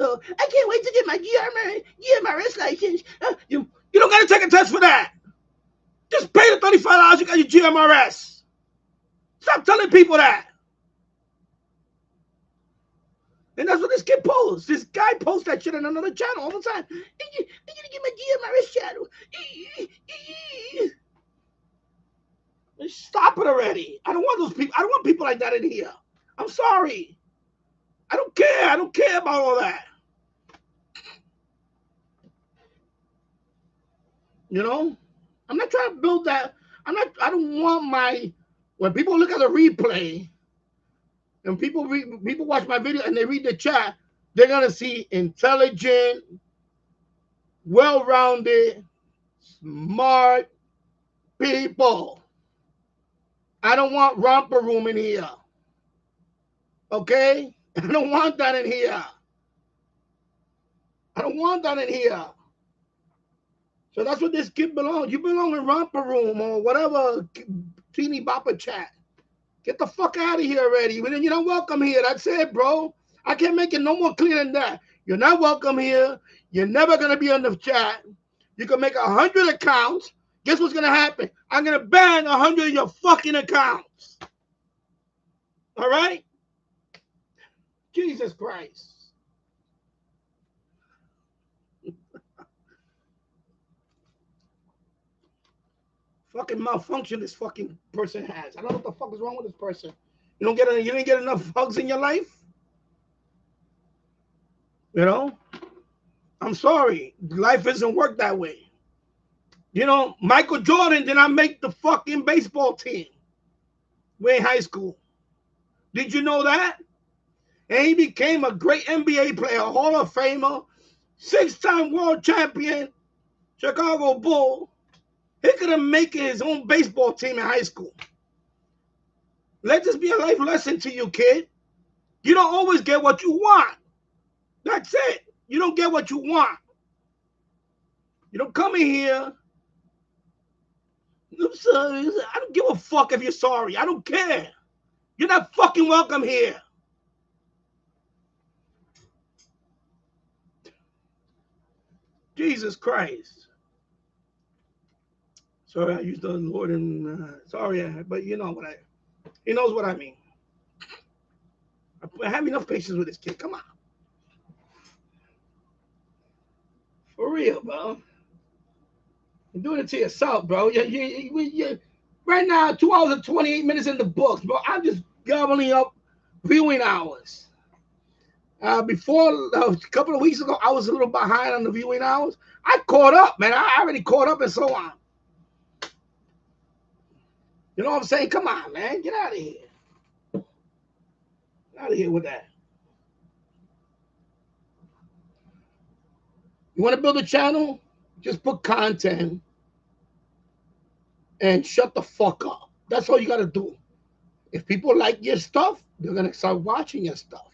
So I can't wait to get my GMRS license. You don't got to take a test for that. Just pay the $35. You got your GMRS. Stop telling people that. And that's what this kid posts. This guy posts that shit on another channel all the time. I'm gonna get my GMRS channel. Stop it already. I don't want those people. I don't want people like that in here. I'm sorry. I don't care. I don't care about all that. You know? I'm not trying to build that. I don't want when people look at the replay and people watch my video and they read the chat, they're gonna see intelligent, well-rounded, smart people. I don't want romper room in here. Okay? I don't want that in here. I don't want that in here. So that's what this kid belongs. You belong in romper room or whatever teeny bopper chat. Get the fuck out of here already. You're not welcome here. That's it, bro. I can't make it no more clear than that. You're not welcome here. You're never going to be on the chat. You can make 100 accounts. Guess what's going to happen? I'm going to ban 100 of your fucking accounts. All right? Jesus Christ. Fucking malfunction this fucking person has. I don't know what the fuck is wrong with this person. You didn't get enough hugs in your life? You know? I'm sorry. Life doesn't work that way. You know, Michael Jordan did not make the fucking baseball team. We're in high school. Did you know that? And he became a great NBA player, Hall of Famer, 6-time world champion, Chicago Bull. He could have made his own baseball team in high school. Let this be a life lesson to you, kid. You don't always get what you want. That's it. You don't get what you want. You don't come in here. I'm sorry. I don't give a fuck if you're sorry. I don't care. You're not fucking welcome here. Jesus Christ. Sorry, I used the Lord and sorry, but you know what he knows what I mean. I have enough patience with this kid. Come on. For real, bro. You're doing it to yourself, bro. Right now, 2 hours and 28 minutes in the books, bro. I'm just gobbling up viewing hours. Before a couple of weeks ago, I was a little behind on the viewing hours. I caught up, man. I already caught up and so on. You know what I'm saying? Come on, man. Get out of here. Get out of here with that. You want to build a channel? Just put content and shut the fuck up. That's all you got to do. If people like your stuff, they're going to start watching your stuff.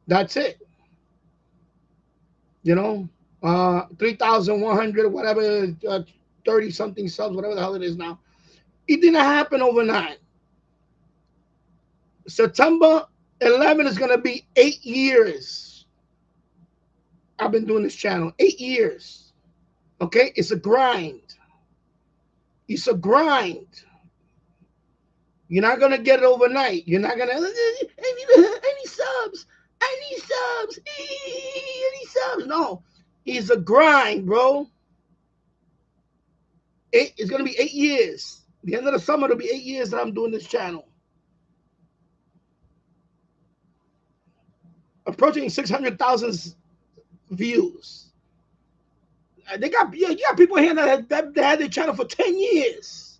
That's it. You know, 3,100, whatever, 30-something subs, whatever the hell it is now. It didn't happen overnight. September 11 is going to be 8 years. I've been doing this channel. 8 years. Okay? It's a grind. It's a grind. You're not going to get it overnight. You're not going to, I need subs. I need subs. I need subs. No. It's a grind, bro. It's going to be 8 years. The end of the summer, it'll be 8 years that I'm doing this channel. Approaching 600,000 views. You got people here that had their channel for 10 years.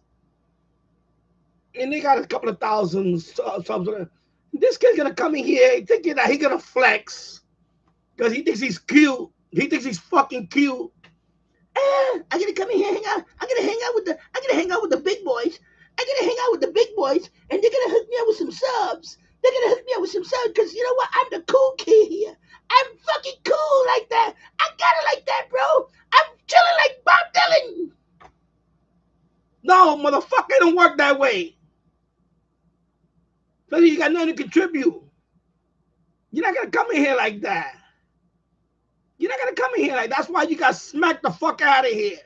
And they got a couple of thousand subs. This kid's going to come in here thinking that he's going to flex because he thinks he's cute. He thinks he's fucking cute. I'm gonna come in here and hang out. I'm gonna hang out with the big boys. I'm gonna hang out with the big boys, and they're gonna hook me up with some subs. They're gonna hook me up with some subs because you know what? I'm the cool kid here. I'm fucking cool like that. I got it like that, bro. I'm chilling like Bob Dylan. No, motherfucker, it don't work that way. So you got nothing to contribute. You're not gonna come in here like that. You're not gonna come in here like that's why you got smacked the fuck out of here.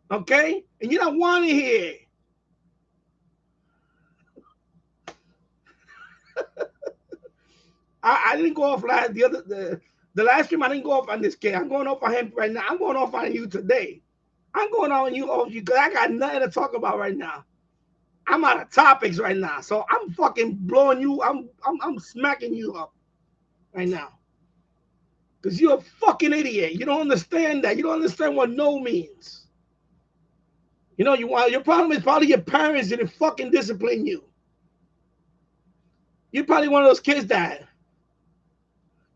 Okay? And you don't want to hear. I didn't go off the last stream. I didn't go off on this kid. I'm going off on him right now. I'm going off on you today. I'm going on you off you because I got nothing to talk about right now. I'm out of topics right now, so I'm fucking blowing you. I'm smacking you up right now because you're a fucking idiot. You don't understand that. You don't understand what no means. You know your problem is probably your parents didn't fucking discipline you. You're probably one of those kids that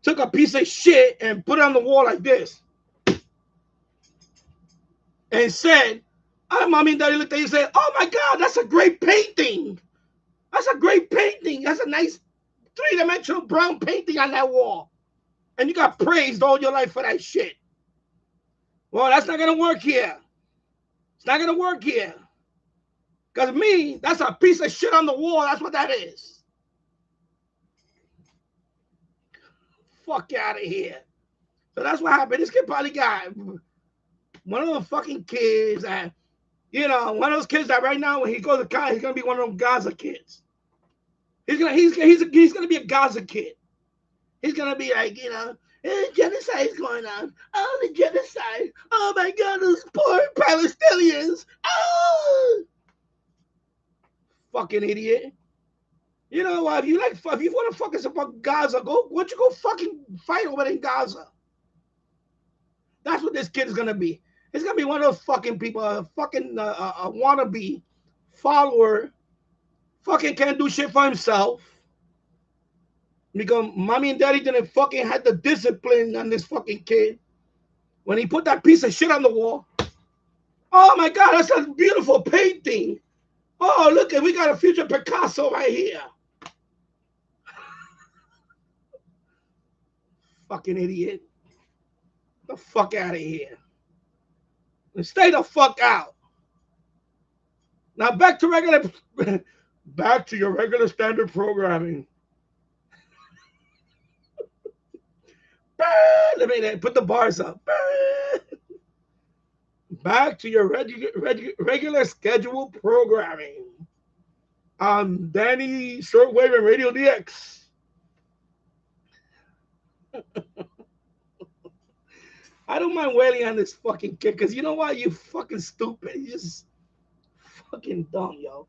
took a piece of shit and put it on the wall like this and said, mommy and daddy looked at you and said, oh my God, that's a great painting. That's a great painting. That's a nice three-dimensional brown painting on that wall. And you got praised all your life for that shit. Well, that's not going to work here. It's not going to work here. Because me, that's a piece of shit on the wall. That's what that is. Fuck out of here. So that's what happened. This kid probably got one of those fucking kids that, one of those kids that right now when he goes to college, he's gonna be one of them Gaza kids. He's gonna be a Gaza kid. He's gonna be like, genocide is going on. Oh, the genocide. Oh my God, those poor Palestinians. Oh, fucking idiot. You know what? If you want to fucking support Gaza, why don't you go fucking fight over in Gaza? That's what this kid is gonna be. It's gonna be one of those fucking people, a wannabe follower, fucking can't do shit for himself because mommy and daddy didn't fucking have the discipline on this fucking kid. When he put that piece of shit on the wall, oh my God, that's a beautiful painting. Oh, look, we got a future Picasso right here. Fucking idiot. The fuck out of here. And stay the fuck out. Now back to your regular standard programming. Let me put the bars up. Back to your regular scheduled programming. Danny Shortwave and Radio DX. I don't mind wailing on this fucking kid because you know why? You fucking stupid. You just fucking dumb, yo.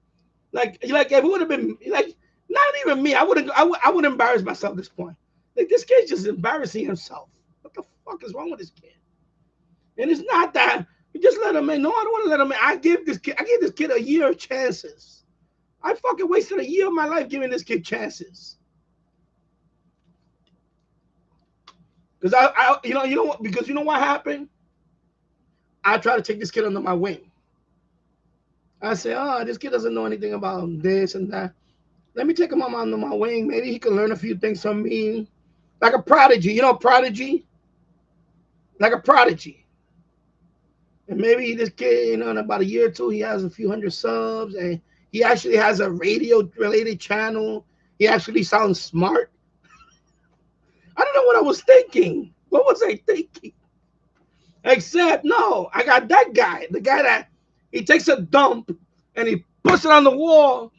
Like if it would have been like not even me, I wouldn't embarrass myself at this point. Like this kid's just embarrassing himself. What the fuck is wrong with this kid? And it's not that you just let him in. No, I don't want to let him in. I gave this kid a year of chances. I fucking wasted a year of my life giving this kid chances. Because because you know what happened? I tried to take this kid under my wing. I said, oh, this kid doesn't know anything about this and that. Let me take him under my wing. Maybe he can learn a few things from me. Like a prodigy. You know, prodigy? Like a prodigy. And maybe this kid, in about a year or two, he has a few hundred subs. And he actually has a radio-related channel. He actually sounds smart. I don't know what I was thinking. What was I thinking? Except, no, I got that guy. The guy that he takes a dump and he puts it on the wall.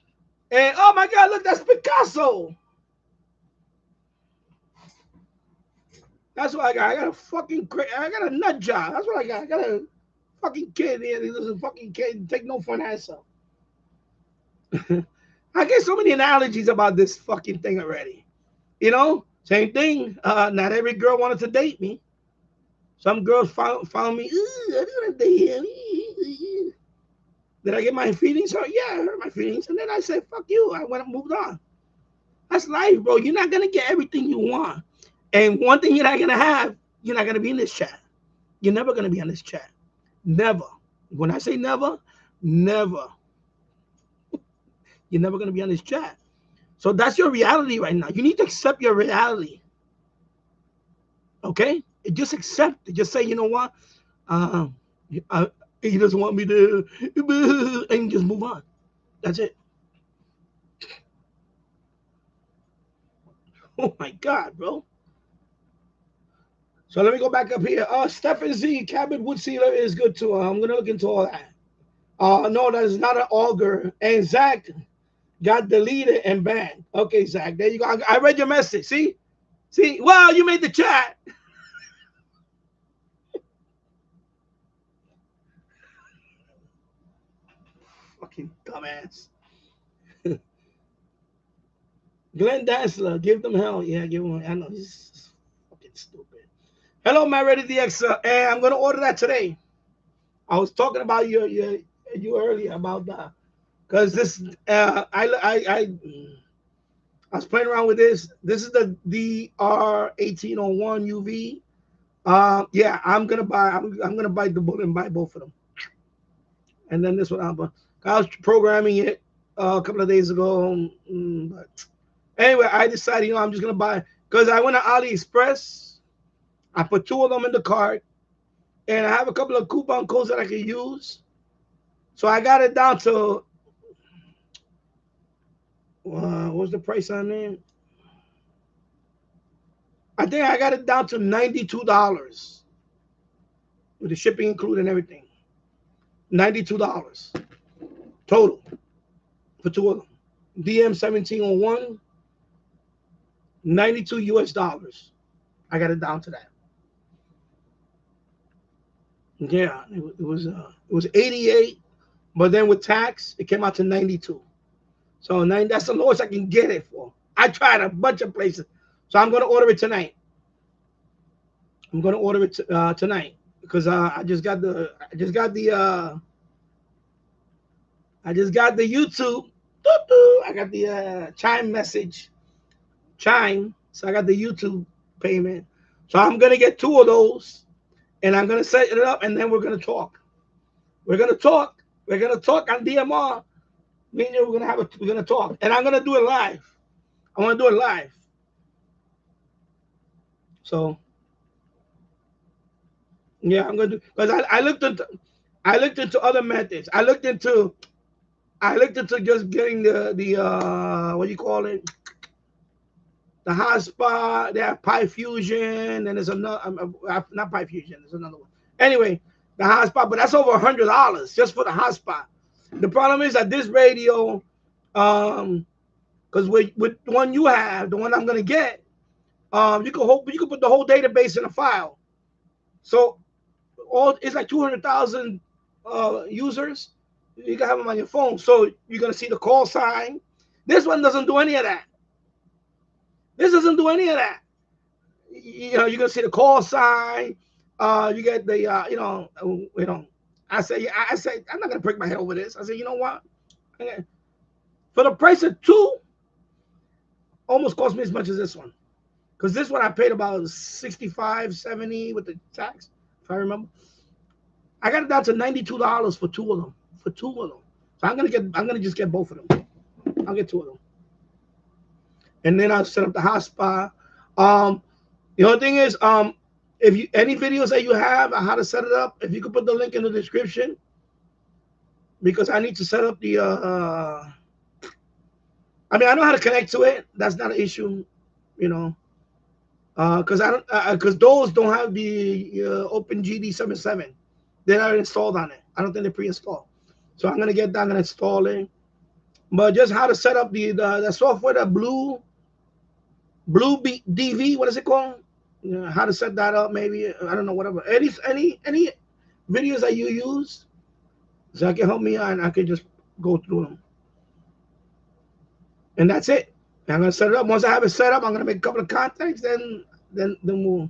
And, oh, my God, look, that's Picasso. That's what I got. I got a nut job. That's what I got. I got a fucking kid here. He doesn't fucking take no for an answer. I get so many analogies about this fucking thing already. Same thing. Not every girl wanted to date me. Some girls found me. I don't want to date him. Did I get my feelings hurt? Yeah, I hurt my feelings. And then I said, fuck you. I went and moved on. That's life, bro. You're not going to get everything you want. And one thing you're not going to have, you're not going to be in this chat. You're never going to be on this chat. Never. When I say never, never. You're never going to be on this chat. So that's your reality right now. You need to accept your reality. Okay? Just accept it. Just say, you know what? He doesn't want me to, and just move on. That's it. Oh my God, bro. So let me go back up here. Stephen Z, Cabot Wood Sealer is good too. I'm gonna look into all that. No, that is not an auger. And Zach got deleted and banned. Okay, Zach, there you go. I read your message. See? Well, you made the chat. Fucking dumbass. Glenn Dassler, give them hell. Yeah, give them. I know he's fucking stupid. Hello, my Ready DX, and I'm gonna order that today. I was talking about you earlier about that because this I was playing around with this. This is the DR1801 UV. Yeah, I'm gonna bite the bullet and buy both of them. And then this one, I was programming it a couple of days ago. But anyway, I decided, I'm just gonna buy because I went to AliExpress. I put 2 of them in the cart, and I have a couple of coupon codes that I can use. So I got it down to what's the price on there? I think I got it down to $92 with the shipping included and everything. $92 total for 2 of them. DM1701, $92 US. I got it down to that. Yeah, it was 88, but then with tax, it came out to 92. So that's the lowest I can get it for. I tried a bunch of places, so I'm gonna order it tonight. I'm gonna order it tonight because I just got the YouTube. I got the Chime message. Chime. So I got the YouTube payment. So I'm gonna get 2 of those, and I'm gonna set it up, and then we're gonna talk. We're gonna talk on DMR. Me and you, we're gonna talk, and I'm gonna do it live. I want to do it live. So yeah, I'm gonna do because I looked into other methods. I looked into just getting the what do you call it? The hotspot. They have Pi Fusion, and there's another not Pi Fusion. There's another one. Anyway, the hotspot, but that's over $100 just for the hotspot. The problem is that this radio, because with the one you have, the one I'm gonna get, you can put the whole database in a file. So it's like 200,000 users. You can have them on your phone, so you're gonna see the call sign. This one doesn't do any of that. This doesn't do any of that. You're gonna see the call sign. You get the I say I'm not gonna break my head over this. I say, you know what? For the price of 2, almost cost me as much as this one. Because this one I paid about 65, 70 with the tax, if I remember. I got it down to $92 for 2 of them. For 2 of them. So I'm gonna just get both of them. I'll get 2 of them. And then I'll set up the hotspot. The only thing is, if you any videos that you have on how to set it up, if you could put the link in the description, because I need to set up the I mean, I know how to connect to it. That's not an issue, because those don't have the OpenGD77. They're not installed on it. I don't think they're pre-installed. So I'm gonna get that and install it. But just how to set up the software, the Blue DV, what is it called? How to set that up? Maybe I don't know. Whatever. Any videos that you use, so I can help me out, and I can just go through them. And that's it. I'm gonna set it up. Once I have it set up, I'm gonna make a couple of contacts. Then we'll.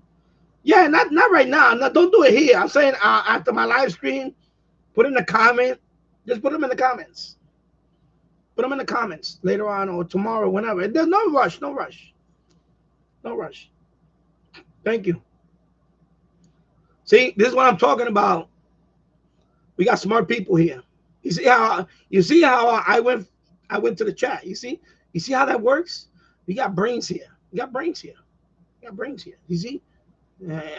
Yeah, not right now. No, don't do it here. I'm saying after my live stream, put in the comment. Just put them in the comments. Put them in the comments later on or tomorrow, whenever. There's no rush. No rush. No rush. Thank you. See, this is what I'm talking about. We got smart people here. You see how I went to the chat. You see how that works? We got brains here. We got brains here. We got brains here. You see?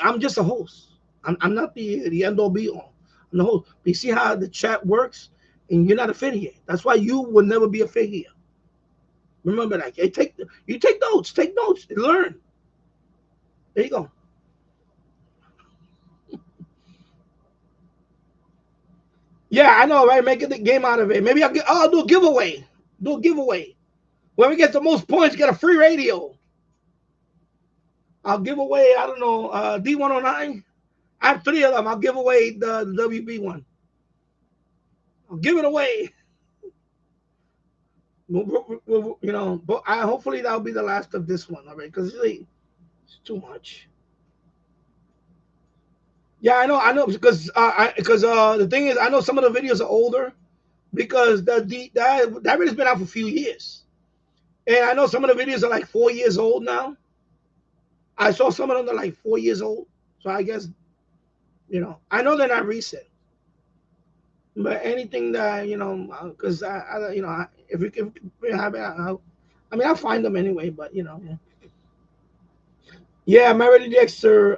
I'm just a host. I'm not the end all be all. I'm the host. But you see how the chat works? And you're not a fit here. That's why you will never be a fit here. Remember that. You take notes. Take notes. Learn. There you go. Yeah, I know, right? Make it the game out of it. Maybe I'll do a giveaway. Do a giveaway. Whoever gets the most points get a free radio. I'll give away, I don't know, D109. I have 3 of them. I'll give away the WB one. I'll give it away. You know, but hopefully that'll be the last of this one, all right? Because it's too much. Yeah, I know, because the thing is, I know some of the videos are older because that video's been out for a few years, and I know some of the videos are like 4 years old now. I saw some of them that are like 4 years old, so I guess I know they're not recent, but anything that because if we have it, I mean I'll find them anyway, but yeah. Yeah, Meredith Dexter.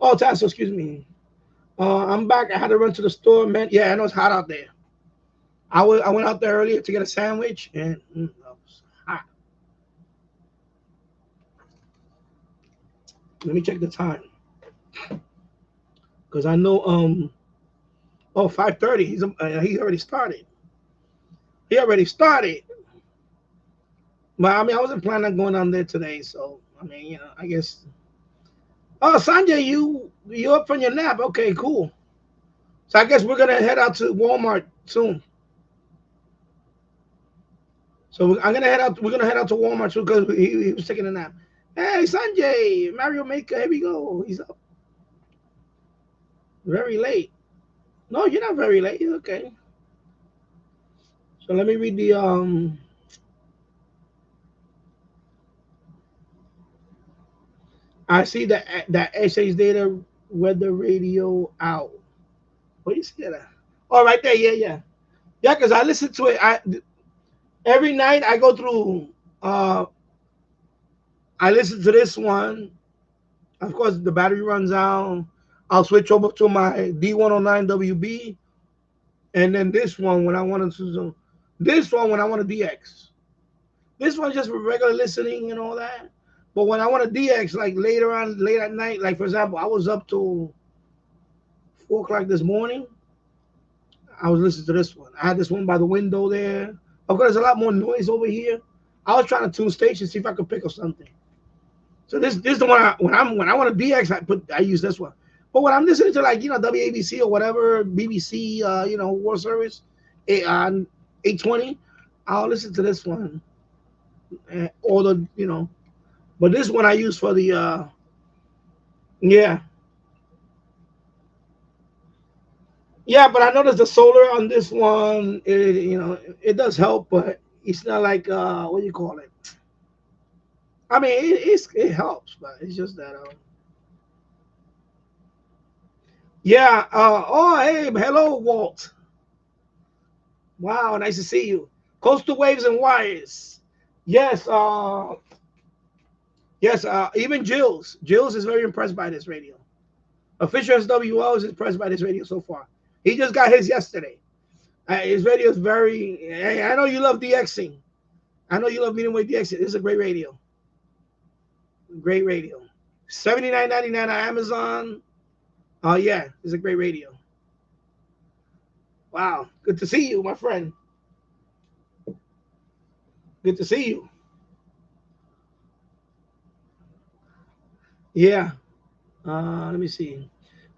Oh, Tasso, excuse me. I'm back. I had to run to the store, man. Yeah, I know it's hot out there. I went out there earlier to get a sandwich, and it was hot. Let me check the time, because I know 5:30. He already started. He already started. But I mean, I wasn't planning on going down there today, so I mean, I guess. Oh, Sanjay, you up from your nap? Okay, cool. So I guess we're gonna head out to Walmart soon. So I'm gonna head out. We're gonna head out to Walmart soon because he was taking a nap. Hey, Sanjay, Mario Maker, here we go. He's up very late. No, you're not very late. Okay. So let me read the I see that SH data weather radio out. What do you see that? Oh, right there. Yeah, yeah, yeah. Because I listen to it. Every night I go through. I listen to this one. Of course, the battery runs out. I'll switch over to my D109 WB, and then this one when I want to. This one when I want to DX. This one's just for regular listening and all that. But when I want to DX, like later on, late at night, like for example, I was up till 4 o'clock this morning. I was listening to this one. I had this one by the window there. Of course, there's a lot more noise over here. I was trying to tune stations, see if I could pick up something. So this is the one when I want to DX, I use this one. But when I'm listening to like WABC or whatever BBC World Service, on 820, I'll listen to this one. Or but this one I use for the yeah. Yeah, but I noticed the solar on this one, it does help, but it's not like what do you call it? I mean, it helps, but it's just that yeah. Oh, hey, hello, Walt. Wow, nice to see you. Coastal Waves and Wires. Yes, yes. Even Jills is very impressed by this radio. Official SWO is impressed by this radio so far. He just got his yesterday. His radio is very. I know you love DXing. I know you love medium wave DXing. This is a great radio. Great radio. $79.99 on Amazon. Oh yeah, it's a great radio. Wow, good to see you, my friend. Good to see you. Yeah. Let me see.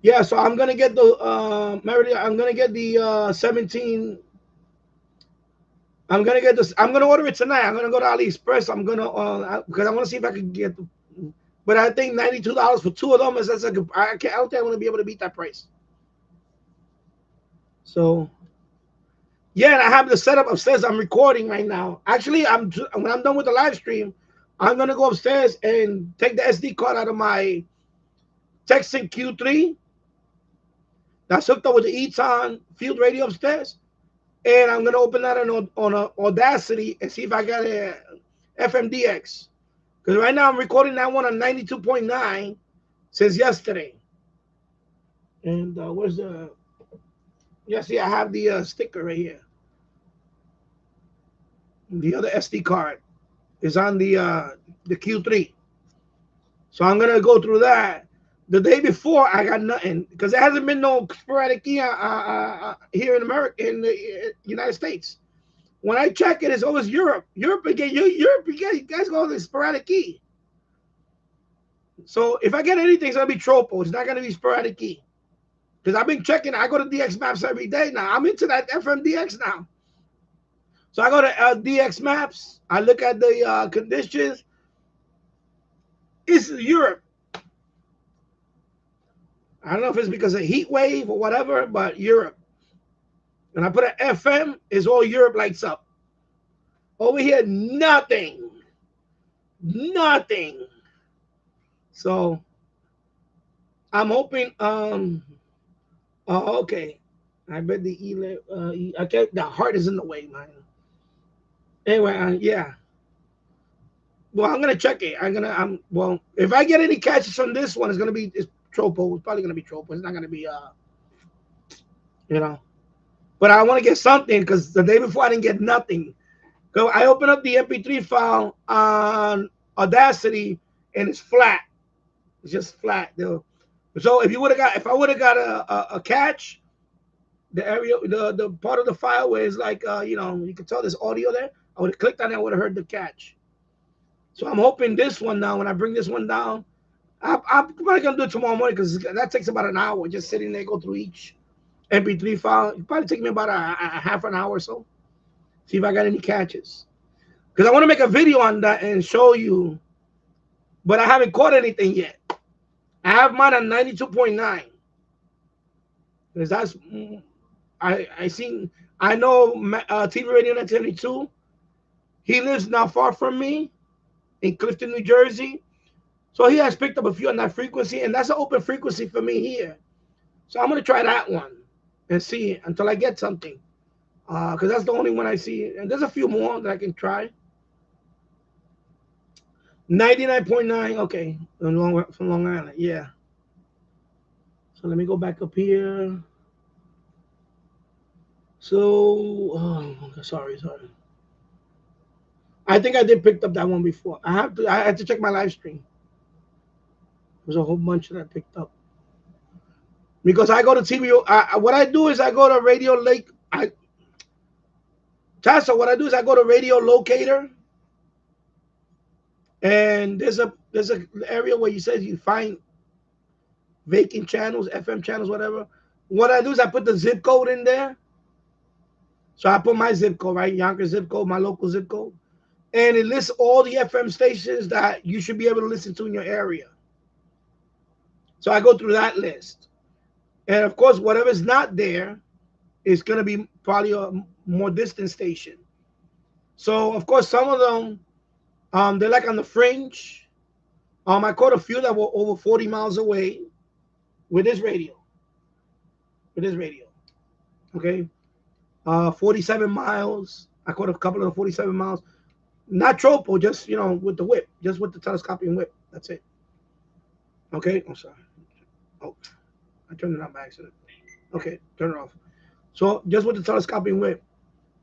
Yeah, so I'm gonna get the Meredith. I'm gonna get the 17. I'm gonna get this. I'm gonna order it tonight. I'm gonna go to AliExpress. I'm gonna because I want to see if I can get. But I think $92 for 2 of them is that's like I can't. I don't think I'm gonna be able to beat that price. So yeah, and I have the setup upstairs. I'm recording right now. Actually, when I'm done with the live stream, I'm gonna go upstairs and take the SD card out of my Texan Q3 that's hooked up with the Eton field radio upstairs, and I'm gonna open that on a Audacity and see if I got a FMDX. Because right now I'm recording that one on 92.9 since yesterday. And where's the? Yeah, see, I have the sticker right here. The other SD card is on the Q3. So I'm gonna go through that. The day before, I got nothing because there hasn't been no sporadic key here in America, in the United States. When I check it, it's always Europe. Europe again. Europe again. You guys go the sporadic key. So if I get anything, it's gonna be tropo. It's not gonna be sporadic key because I've been checking. I go to DX Maps every day now. I'm into that FMDX now. So I go to DX Maps. I look at the conditions. It's Europe. I don't know if it's because of heat wave or whatever, but Europe. And I put an FM, it's all Europe lights up. Over here, nothing. Nothing. So I'm hoping, okay. I bet I can't, the heart is in the way, man. Anyway, yeah. Well, I'm gonna check it. Well, if I get any catches from this one, it's tropo. It's probably gonna be tropo. It's not gonna be you know. But I want to get something because the day before I didn't get nothing. So I opened up the MP3 file on Audacity and it's flat. It's just flat. So if I would have got a catch, the area, the part of the file where it's like you can tell there's audio there, I would have clicked on it, I would have heard the catch. So I'm hoping this one now, when I bring this one down, I'm probably gonna do it tomorrow morning because that takes about an hour just sitting there, go through each MP3 file. It probably take me about a half an hour or so. See if I got any catches. Because I want to make a video on that and show you, but I haven't caught anything yet. I have mine on 92.9. Because that's I know TV Radio 972. He lives not far from me in Clifton, New Jersey. So he has picked up a few on that frequency, and that's an open frequency for me here. So I'm gonna try that one and see until I get something. Because that's the only one I see. And there's a few more that I can try. 99.9, okay. From Long Island, yeah. So let me go back up here. So, sorry. I think I did pick up that one before. I had to check my live stream. There's a whole bunch that I picked up. Because I go to TV, what I do is I go to Radio Lake. Tassa, what I do is I go to Radio Locator. And there's a area where you says you find vacant channels, FM channels, whatever. What I do is I put the zip code in there. So I put my zip code, right? Yonkers zip code, my local zip code. And it lists all the FM stations that you should be able to listen to in your area. So I go through that list. And of course, whatever's not there is going to be probably a more distant station. So, of course, some of them, they're like on the fringe. I caught a few that were over 40 miles away with this radio. Okay. 47 miles. I caught a couple of 47 miles. Not tropo, just, with the whip. Just with the telescoping whip. That's it. Okay. I'm sorry. Oh, I turned it on by accident. Okay. Turn it off. So just with the telescoping whip.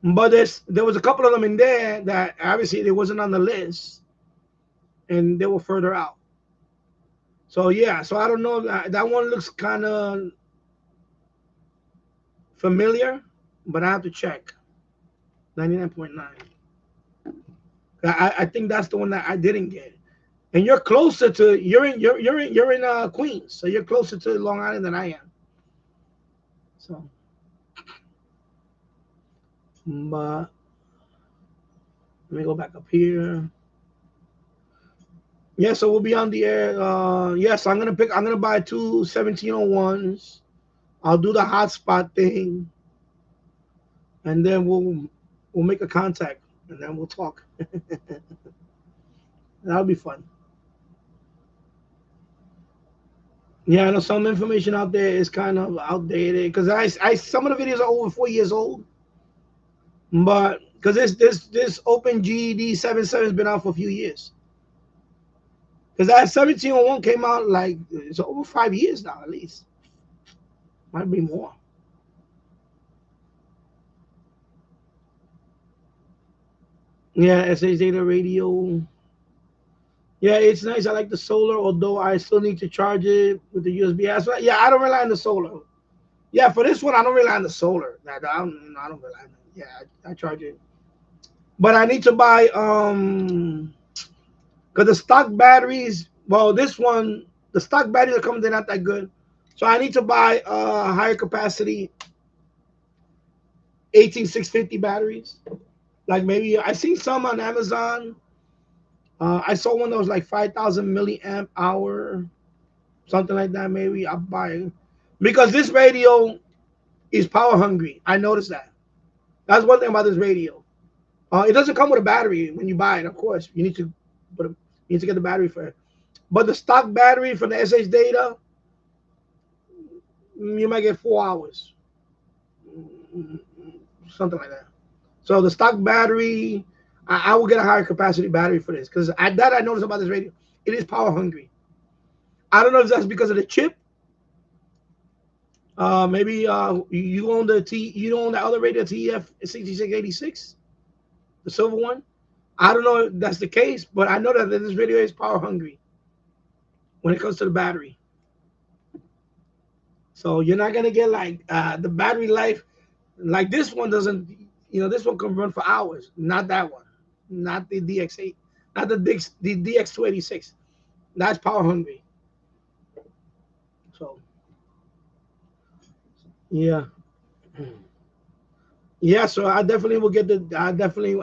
But there was a couple of them in there that obviously they wasn't on the list. And they were further out. So, yeah. So I don't know. That one looks kind of familiar. But I have to check. 99.9. I think that's the one that I didn't get. And you're closer to you're in Queens, so you're closer to Long Island than I am. So, but let me go back up here. Yeah, so we'll be on the air. Yes, I'm gonna buy two 1701s. I'll do the hotspot thing, and then we'll make a contact, and then we'll talk. That'll be fun. Yeah, I know some information out there is kind of outdated because some of the videos are over 4 years old. But because this Open GED 77 has been out for a few years. Because that 1701 came out like it's over 5 years now at least. Might be more. Yeah, SH Data Radio. Yeah, it's nice. I like the solar, although I still need to charge it with the USB. Yeah, I don't rely on the solar. Yeah, for this one, I don't rely on the solar. I don't rely on it. Yeah, I charge it. But I need to buy because the stock batteries. Well, this one, the stock batteries are coming. They're not that good, so I need to buy higher capacity 18650 batteries. Like maybe I seen some on Amazon. I saw one that was like 5,000 milliamp hour, something like that. Maybe I'll buy it because this radio is power hungry. I noticed that. That's one thing about this radio. It doesn't come with a battery when you buy it. Of course, you need to you need to get the battery for it. But the stock battery from the SH Data, you might get 4 hours, something like that. So the stock battery, I will get a higher capacity battery for this because I noticed about this radio. It is power hungry. I don't know if that's because of the chip. Maybe you own you own the other radio TF 6686, the silver one. I don't know if that's the case, but I know that this radio is power hungry when it comes to the battery. So you're not gonna get like the battery life like this one doesn't. This one can run for hours. Not that one. Not the DX8. Not the DX286. That's power hungry. So yeah, yeah. So I definitely will get the. I definitely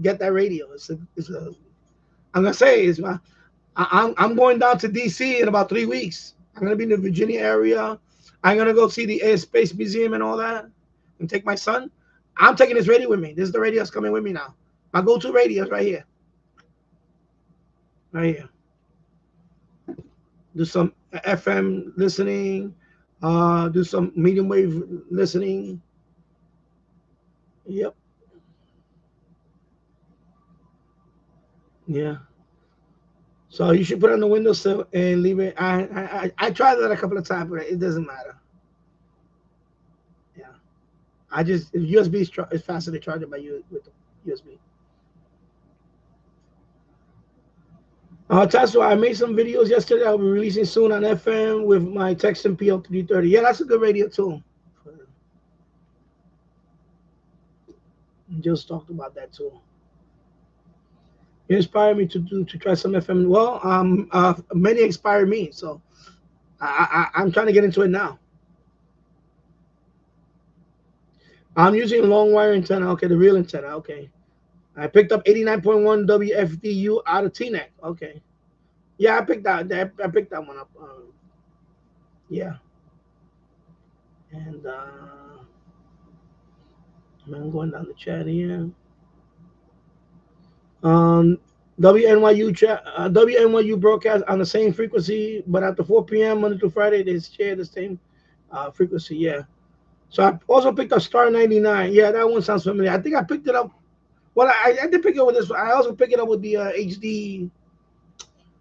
get that radio. I'm gonna say it's my. I'm going down to DC in about 3 weeks. I'm gonna be in the Virginia area. I'm gonna go see the Air Space Museum and all that, and take my son. I'm taking this radio with me. This is the radio that's coming with me now. My go-to radio is right here. Right here. Do some FM listening. Do some medium wave listening. Yep. Yeah. So you should put it on the windowsill and leave it. I tried that a couple of times, but it doesn't matter. Yeah. I just USB is faster to charge it by you with the USB. Tesla, I made some videos yesterday. I'll be releasing soon on FM with my Texan PL330. Yeah, that's a good radio too. Just talked about that too. You inspired me to try some FM. Well, many inspired me, so I'm trying to get into it now. I'm using a long wire antenna. Okay, the real antenna. Okay, I picked up 89.1 WFDU out of TNEC. Okay, yeah, I picked that one up. Yeah, and I'm going down the chat here. WNYU broadcast on the same frequency, but after 4 p.m. Monday to Friday, they share the same frequency. Yeah. So I also picked up Star 99. Yeah, that one sounds familiar. I think I picked it up. Well, I did pick it up with this one. I also picked it up with the HD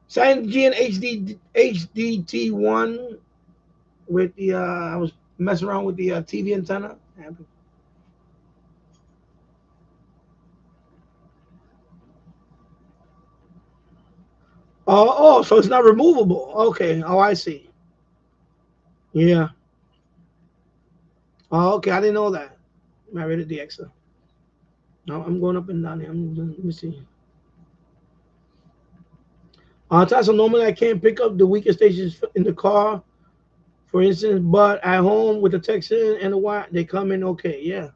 Sangean HDT1 with the I was messing around with the TV antenna. Oh, so it's not removable. Okay. Oh, I see. Yeah. Oh, okay. I didn't know that. I rated the DXA. No, I'm going up and down here. Let me see. So normally I can't pick up the weaker stations in the car, for instance, but at home with the Texan and the Y, they come in okay. Yeah.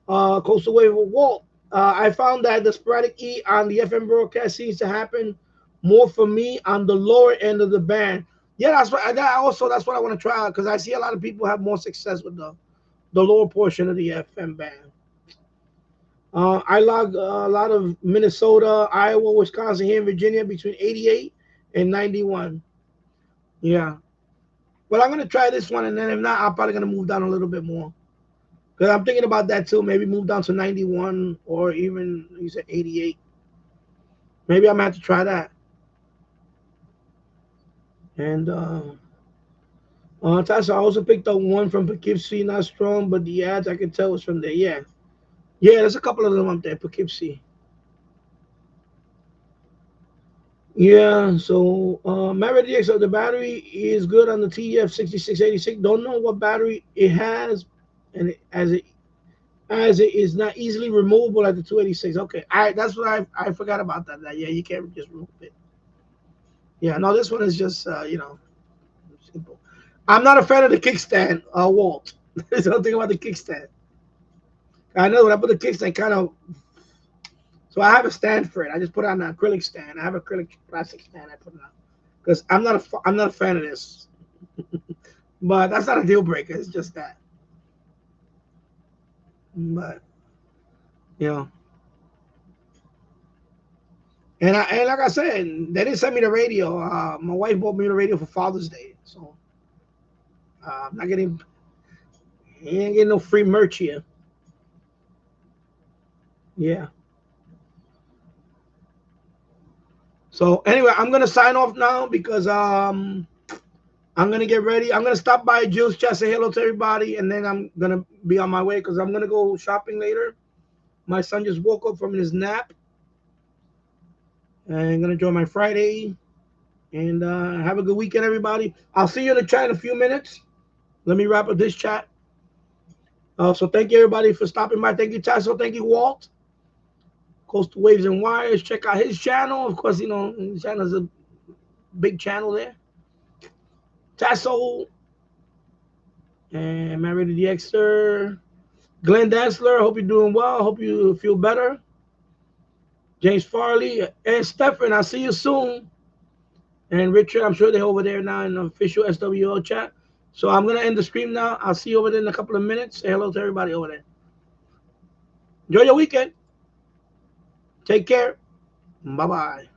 Coastal Wave Walt. I found that the sporadic E on the FM broadcast seems to happen more for me on the lower end of the band. Yeah, that's what. That's what I want to try out because I see a lot of people have more success with the lower portion of the FM band. I logged a lot of Minnesota, Iowa, Wisconsin, here in Virginia between 88 and 91. Yeah. But I'm going to try this one, and then if not, I'm probably going to move down a little bit more. Because I'm thinking about that too. Maybe move down to 91 or even, you said 88. Maybe I'm going to have to try that. And Tasha, I also picked up one from Poughkeepsie, not strong, but the ads I can tell was from there. Yeah. Yeah, there's a couple of them up there, Poughkeepsie. Yeah, so Maverick DX, so the battery is good on the TEF 6686. Don't know what battery it has, and as it is not easily removable at the 286. Okay, that's what I forgot about that. Yeah, you can't just remove it. Yeah, no, this one is just simple. I'm not a fan of the kickstand, Walt. There's something about the kickstand. I know when I put the kickstand, kind of. So I have a stand for it. I just put it on an acrylic stand. I have an acrylic plastic stand. I put it on because I'm not a fan of this. But that's not a deal breaker. It's just that. But you know, and like I said, they didn't send me the radio. My wife bought me the radio for Father's Day, so I'm not getting. You ain't getting no free merch here. Yeah. So anyway, I'm gonna sign off now because I'm gonna get ready. I'm gonna stop by Jill's chat, say hello to everybody, and then I'm gonna be on my way because I'm gonna go shopping later. My son just woke up from his nap, and I'm gonna enjoy my Friday. And have a good weekend, everybody. I'll see you in the chat in a few minutes. Let me wrap up this chat. So thank you, everybody, for stopping by. Thank you, Tasso. Thank you, Walt. Coastal Waves and Wires. Check out his channel. Of course, his channel is a big channel there. Tasso and Mary the Exter. Glenn Dansler. Hope you're doing well. Hope you feel better. James Farley and Stephen. I'll see you soon. And Richard, I'm sure they're over there now in the official SWO chat. So I'm going to end the stream now. I'll see you over there in a couple of minutes. Say hello to everybody over there. Enjoy your weekend. Take care. Bye-bye.